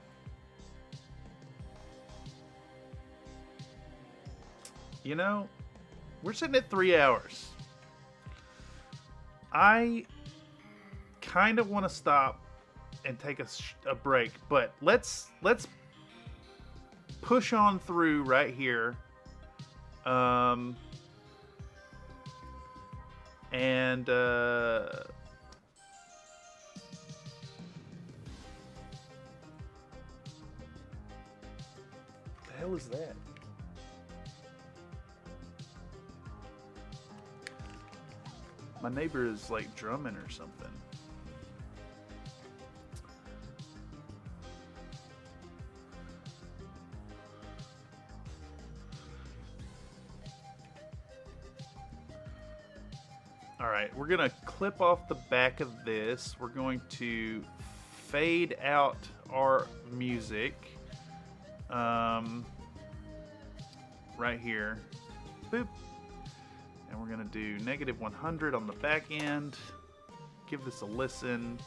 you know, we're sitting at 3 hours. I kind of want to stop and take a break, but let's push on through right here. The hell is that? My neighbor is like drumming or something. Alright, we're going to clip off the back of this. We're going to fade out our music right here. Boop. And we're going to do -100 on the back end. Give this a listen.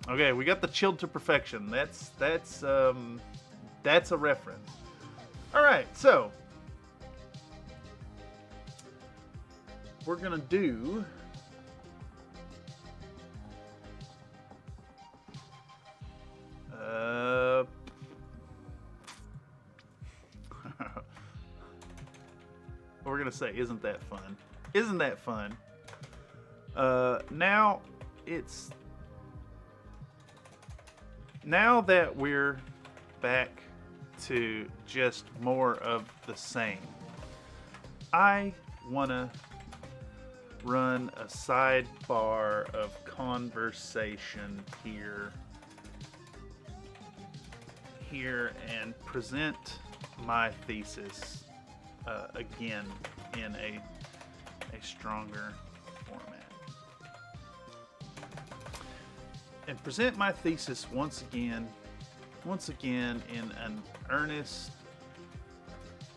Okay, we got the chilled to perfection. That's a reference. All right, so we're gonna do we're gonna say, isn't that fun? Isn't that fun? Now that we're back to just more of the same, I wanna run a sidebar of conversation here and present my thesis again in a stronger format. And present my thesis once again in an earnest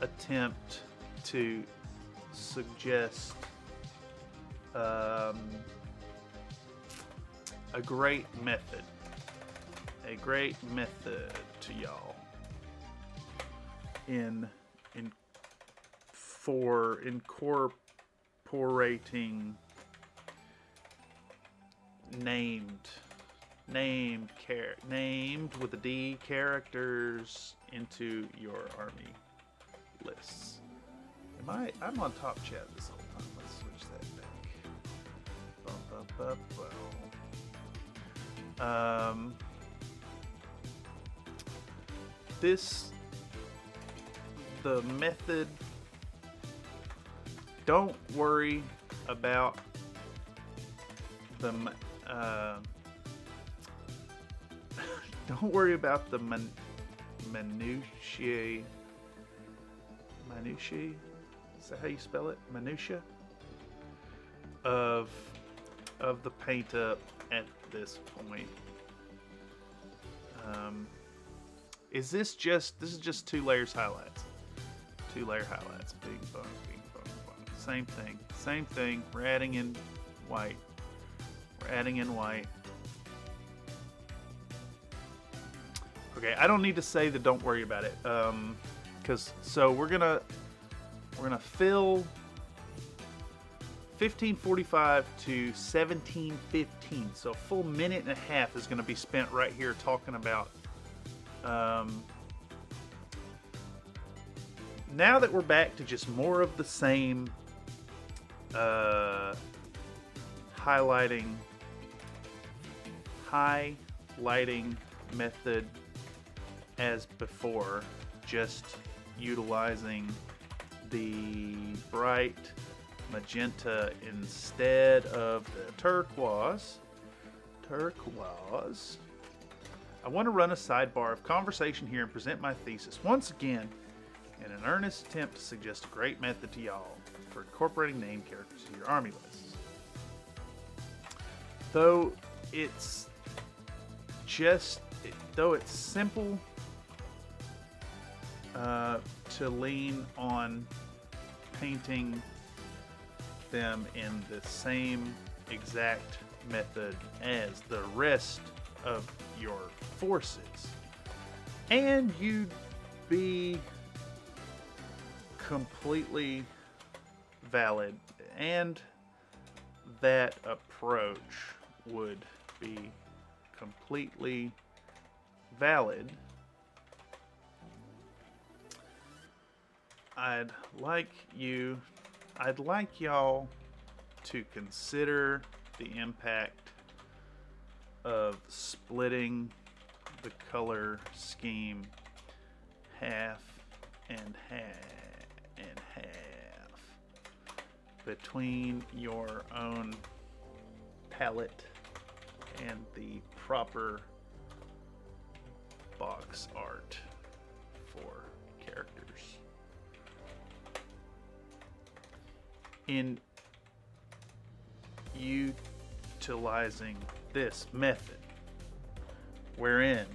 attempt to suggest a great method to y'all for incorporating named with a D characters into your army lists. I'm on top chat this whole time. Let's switch that back. The method, don't worry about the minutiae. Is that how you spell it? Minutia of the paint up at this point. This is just 2 layers highlights. 2 layer highlights. Bing bong, bing bong, bong. Same thing. We're adding in white. Okay, I don't need to say that don't worry about it. So we're gonna fill 15:45 to 17:15. So a full minute and a half is gonna be spent right here talking about. Now that we're back to just more of the same, highlighting method as before, just utilizing the bright magenta instead of the turquoise. I want to run a sidebar of conversation here and present my thesis once again in an earnest attempt to suggest a great method to y'all for incorporating named characters to your army lists. Though it's simple to lean on painting them in the same exact method as the rest of your forces, and you'd be completely valid, and that approach would be completely valid. I'd like y'all to consider the impact of splitting the color scheme half and half between your own palette and the proper box art for characters. In utilizing this method, wherein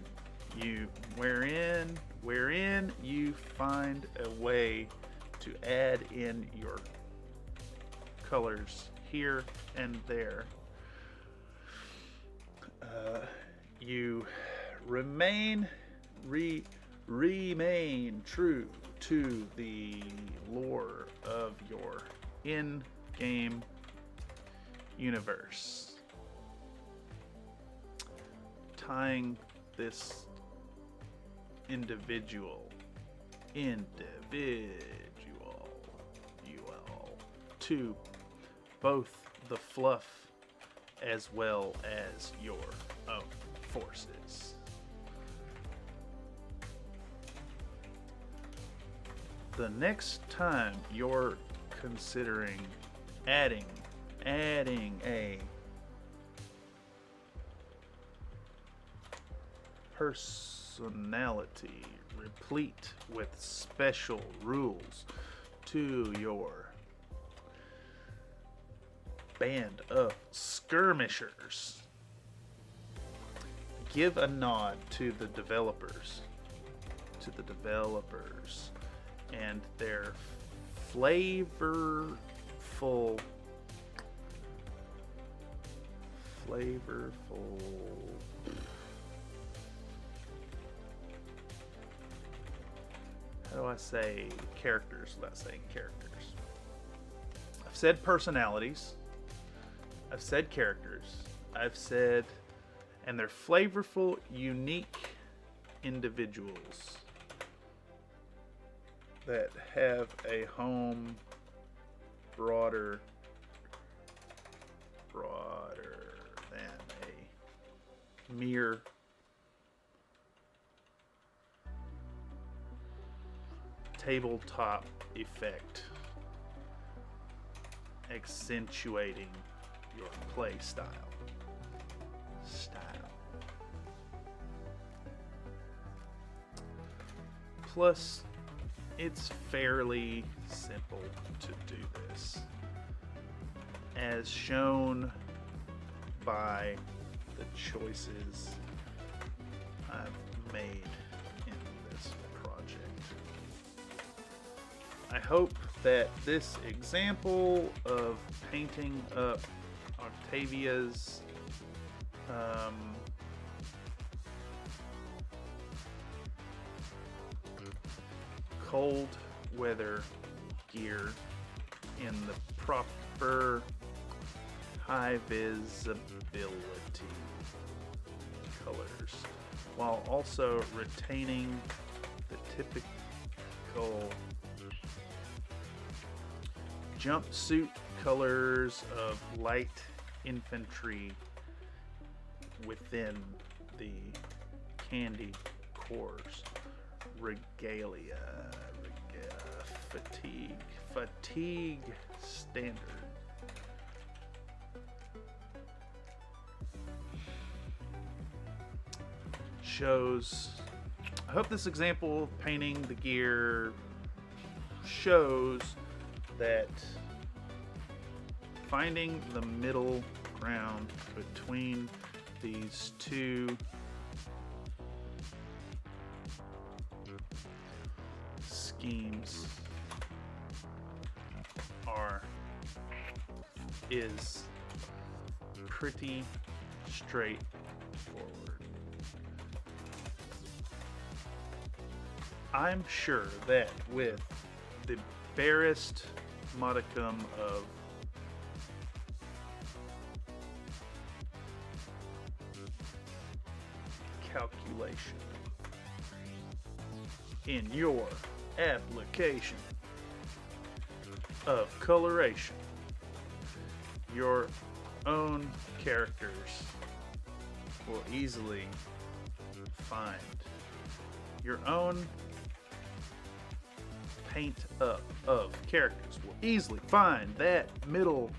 you find a way to add in your colors here and there, you remain true to the lore of your invaluable game universe. Tying this individual to both the fluff as well as your own forces. The next time you're considering adding a personality replete with special rules to your band of skirmishers, give a nod to the developers and their flavorful how do I say characters without saying characters? I've said personalities, I've said characters, I've said, and they're flavorful, unique individuals that have a home broader than a mere tabletop effect, accentuating your play style. Plus, it's fairly simple to do this, as shown by the choices I've made in this project. I hope that this example of painting up Oktavia's cold weather gear in the proper high visibility colors, while also retaining the typical jumpsuit colors of light infantry within the candy corps regalia, fatigue standard. Shows, I hope this example of painting the gear shows that finding the middle ground between these two schemes is pretty straightforward. I'm sure that with the barest modicum of calculation in your application of coloration, your own characters will easily find your own paint up of characters will easily find that middle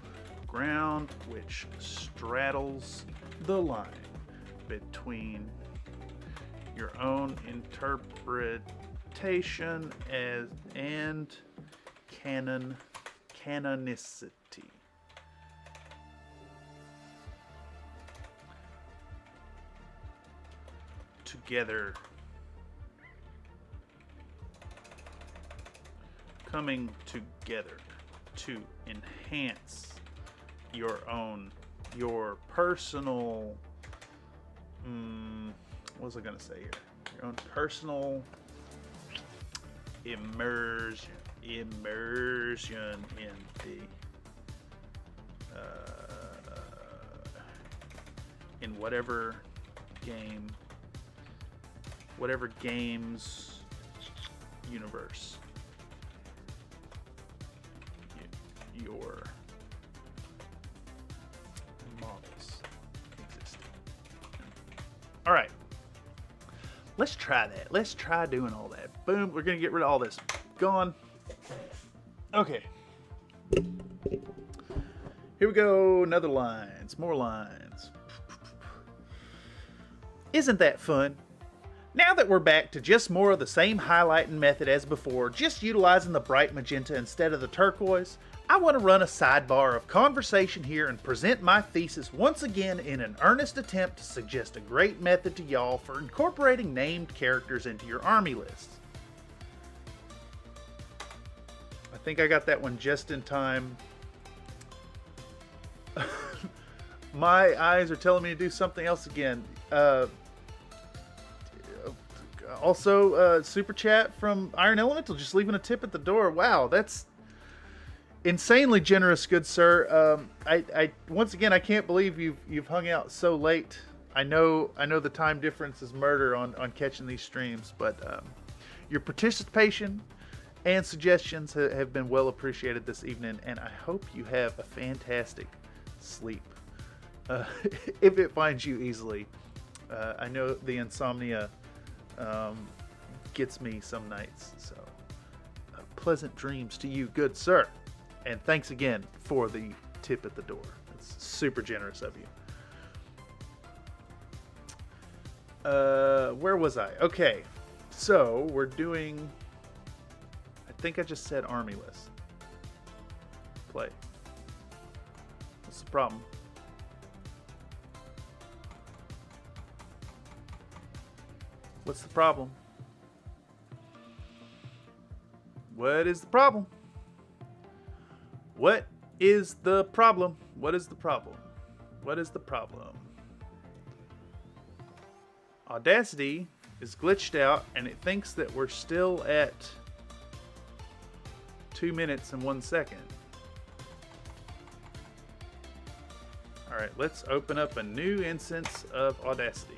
ground which straddles the line between your own interpretation and canonicity. Together, coming together to enhance your personal, what was I gonna say here? Your own personal immersion in the in whatever game's universe your models exist. All right, let's try that. Let's try doing all that. Boom, we're gonna get rid of all this. Gone. Okay. Here we go, another lines, more lines. Isn't that fun? Now that we're back to just more of the same highlighting method as before, just utilizing the bright magenta instead of the turquoise, I want to run a sidebar of conversation here and present my thesis once again in an earnest attempt to suggest a great method to y'all for incorporating named characters into your army lists. I think I got that one just in time. My eyes are telling me to do something else again. Also, super chat from Iron Elemental, just leaving a tip at the door. Wow, that's insanely generous, good sir. I once again, I can't believe you've hung out so late. I know the time difference is murder on catching these streams, but your participation and suggestions have been well appreciated this evening, and I hope you have a fantastic sleep. If it finds you easily. I know the insomnia gets me some nights, so pleasant dreams to you, good sir. And thanks again for the tip at the door. It's super generous of you. Where was I? Okay, so we're doing, I think I just said army list. Play. What's the problem? What's the problem? What is the problem? What is the problem? What is the problem? What is the problem? Audacity is glitched out and it thinks that we're still at 2 minutes and 1 second. Alright, let's open up a new instance of Audacity.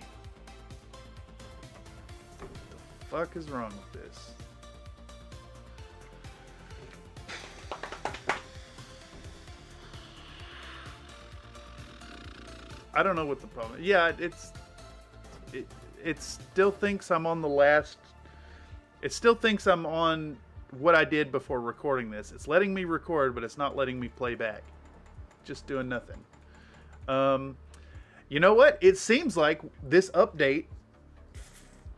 What the fuck is wrong with this? I don't know what the problem is. Yeah, it still thinks I'm on the last. It still thinks I'm on what I did before recording this. It's letting me record, but it's not letting me play back. Just doing nothing. You know what? It seems like this update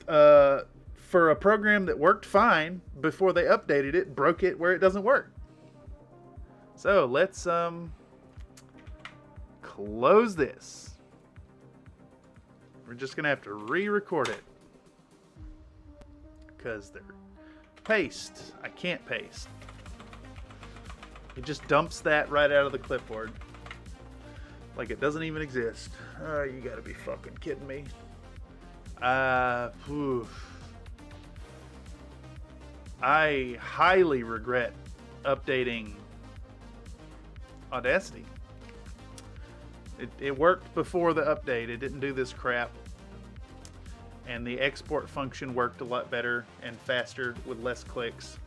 for a program that worked fine before they updated it, broke it where it doesn't work. So let's close this. We're just gonna have to re-record it because they're paste. I can't paste. It just dumps that right out of the clipboard like it doesn't even exist. Oh, you gotta be fucking kidding me. I highly regret updating Audacity. It worked before the update. It didn't do this crap. And the export function worked a lot better and faster with less clicks.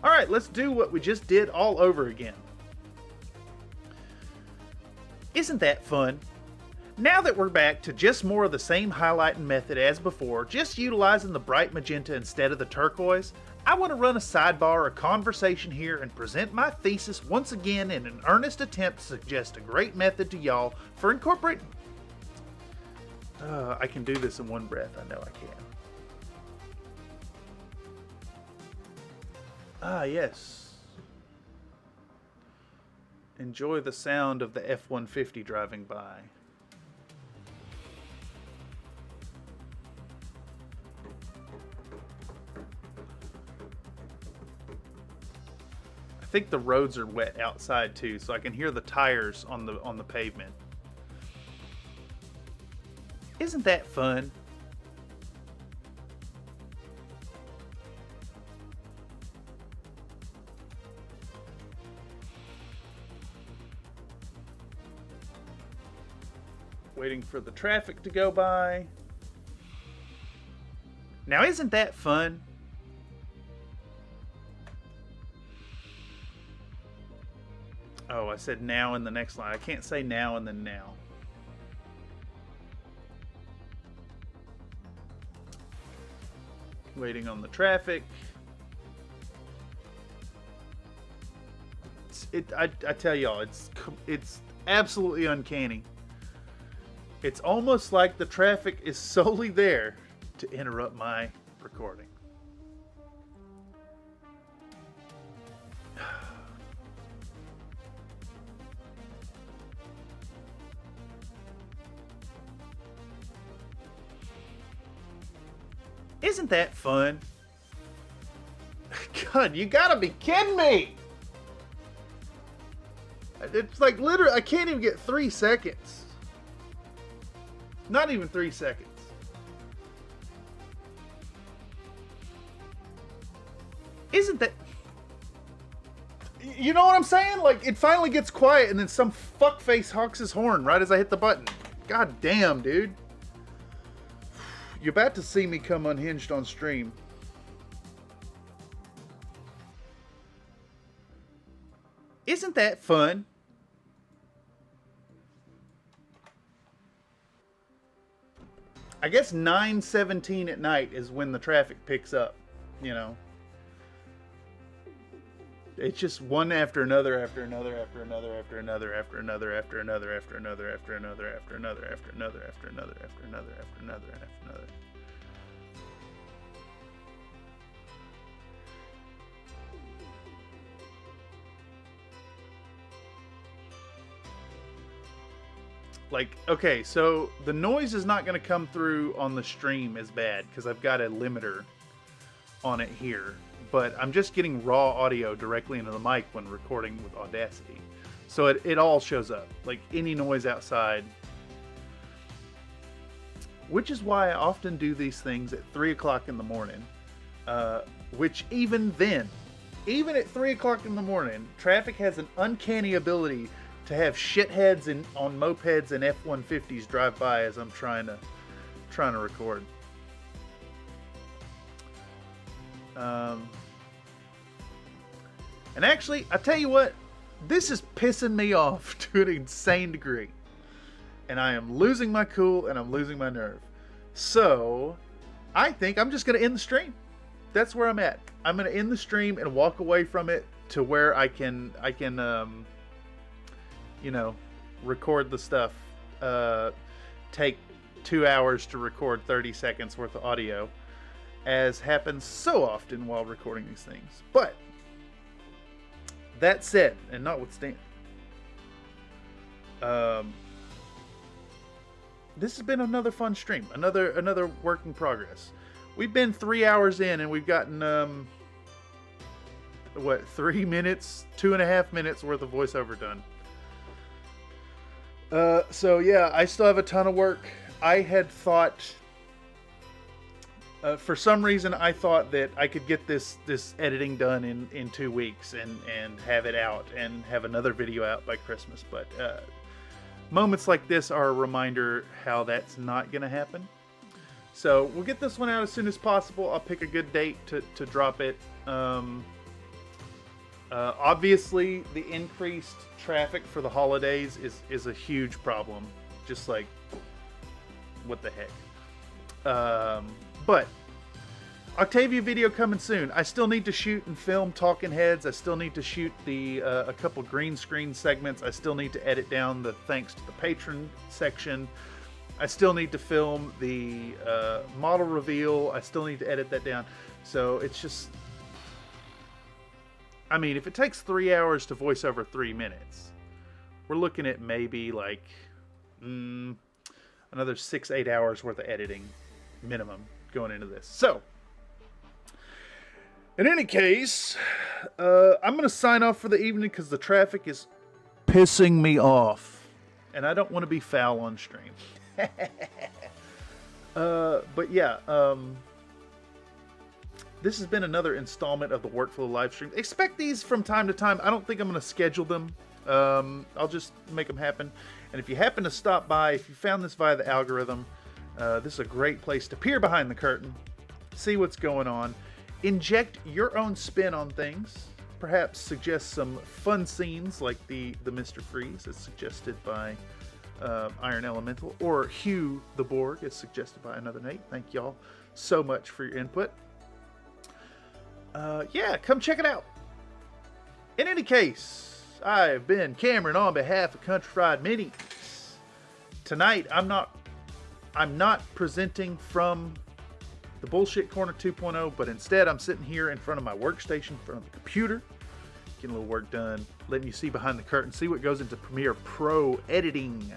Alright, let's do what we just did all over again. Isn't that fun? Now that we're back to just more of the same highlighting method as before, just utilizing the bright magenta instead of the turquoise, I want to run a sidebar or conversation here and present my thesis once again in an earnest attempt to suggest a great method to y'all for incorporating... I can do this in one breath, I know I can. Ah, yes. Enjoy the sound of the F-150 driving by. I think the roads are wet outside too, so I can hear the tires on the pavement. Isn't that fun? Waiting for the traffic to go by. Now, isn't that fun? Oh, I said now in the next line. I can't say now and then now. Waiting on the traffic. I tell y'all, it's absolutely uncanny. It's almost like the traffic is solely there to interrupt my recording. Isn't that fun? God, you gotta be kidding me! It's like literally, I can't even get 3 seconds. Not even 3 seconds. Isn't that... You know what I'm saying? Like, it finally gets quiet and then some fuckface honks his horn right as I hit the button. God damn, dude. You're about to see me come unhinged on stream. Isn't that fun? I guess 9:17 at night is when the traffic picks up, you know. It's just one after another, after another, after another, after another, after another, after another, after another, after another, after another, after another, after another, after another, after another, after another. Like, okay, so the noise is not going to come through on the stream as bad because I've got a limiter on it here. But I'm just getting raw audio directly into the mic when recording with Audacity. So it all shows up. Like any noise outside. Which is why I often do these things at 3 o'clock in the morning. Which even then, even at 3 o'clock in the morning, traffic has an uncanny ability to have shitheads on mopeds and F-150s drive by as I'm trying to record. And actually, I tell you what, this is pissing me off to an insane degree. And I am losing my cool and I'm losing my nerve. So, I think I'm just going to end the stream. That's where I'm at. I'm going to end the stream and walk away from it to where I can you know, record the stuff. Take 2 hours to record 30 seconds worth of audio, as happens so often while recording these things. But that said, and notwithstanding, this has been another fun stream, another work in progress. We've been 3 hours in, and we've gotten 3 minutes, 2.5 minutes worth of voiceover done. So yeah, I still have a ton of work. I had thought, for some reason, I thought that I could get this editing done in 2 weeks and have it out and have another video out by Christmas. But moments like this are a reminder how that's not going to happen. So we'll get this one out as soon as possible. I'll pick a good date to drop it. Obviously, the increased traffic for the holidays is a huge problem. Just like, what the heck. But Oktavia video coming soon. I still need to shoot and film talking heads. I still need to shoot a couple green screen segments. I still need to edit down the thanks to the patron section. I still need to film the model reveal. I still need to edit that down. So it's just, I mean, if it takes 3 hours to voice over 3 minutes, we're looking at maybe like another 6-8 hours worth of editing minimum going into this. So, in any case, I'm going to sign off for the evening because the traffic is pissing me off. And I don't want to be foul on stream. But yeah, this has been another installment of the Workflow live stream. Expect these from time to time. I don't think I'm going to schedule them. I'll just make them happen. And if you happen to stop by, if you found this via the algorithm, this is a great place to peer behind the curtain, see what's going on, inject your own spin on things, perhaps suggest some fun scenes like the Mr. Freeze as suggested by Iron Elemental, or Hugh the Borg as suggested by another Nate. Thank y'all so much for your input. Yeah, come check it out. In any case, I've been Cameron on behalf of Country Fried Minis. Tonight, I'm not presenting from the Bullshit Corner 2.0, but instead I'm sitting here in front of my workstation, in front of the computer, getting a little work done, letting you see behind the curtain, see what goes into Premiere Pro editing.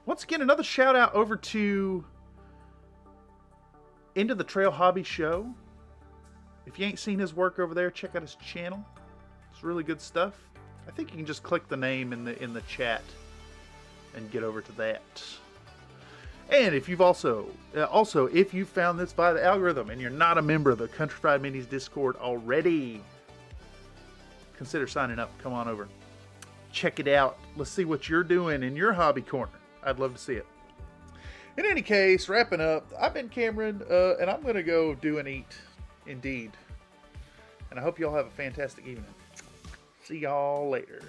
Once again, another shout out over to Into the Trail Hobby Show. If you ain't seen his work over there, check out his channel. It's really good stuff. I think you can just click the name in the chat and get over to that. And if you've also if you found this via the algorithm and you're not a member of the Country Fried Minis Discord already, consider signing up. Come on over. Check it out. Let's see what you're doing in your hobby corner. I'd love to see it. In any case, wrapping up, I've been Cameron, and I'm going to go do and eat, indeed. And I hope you all have a fantastic evening. See y'all later.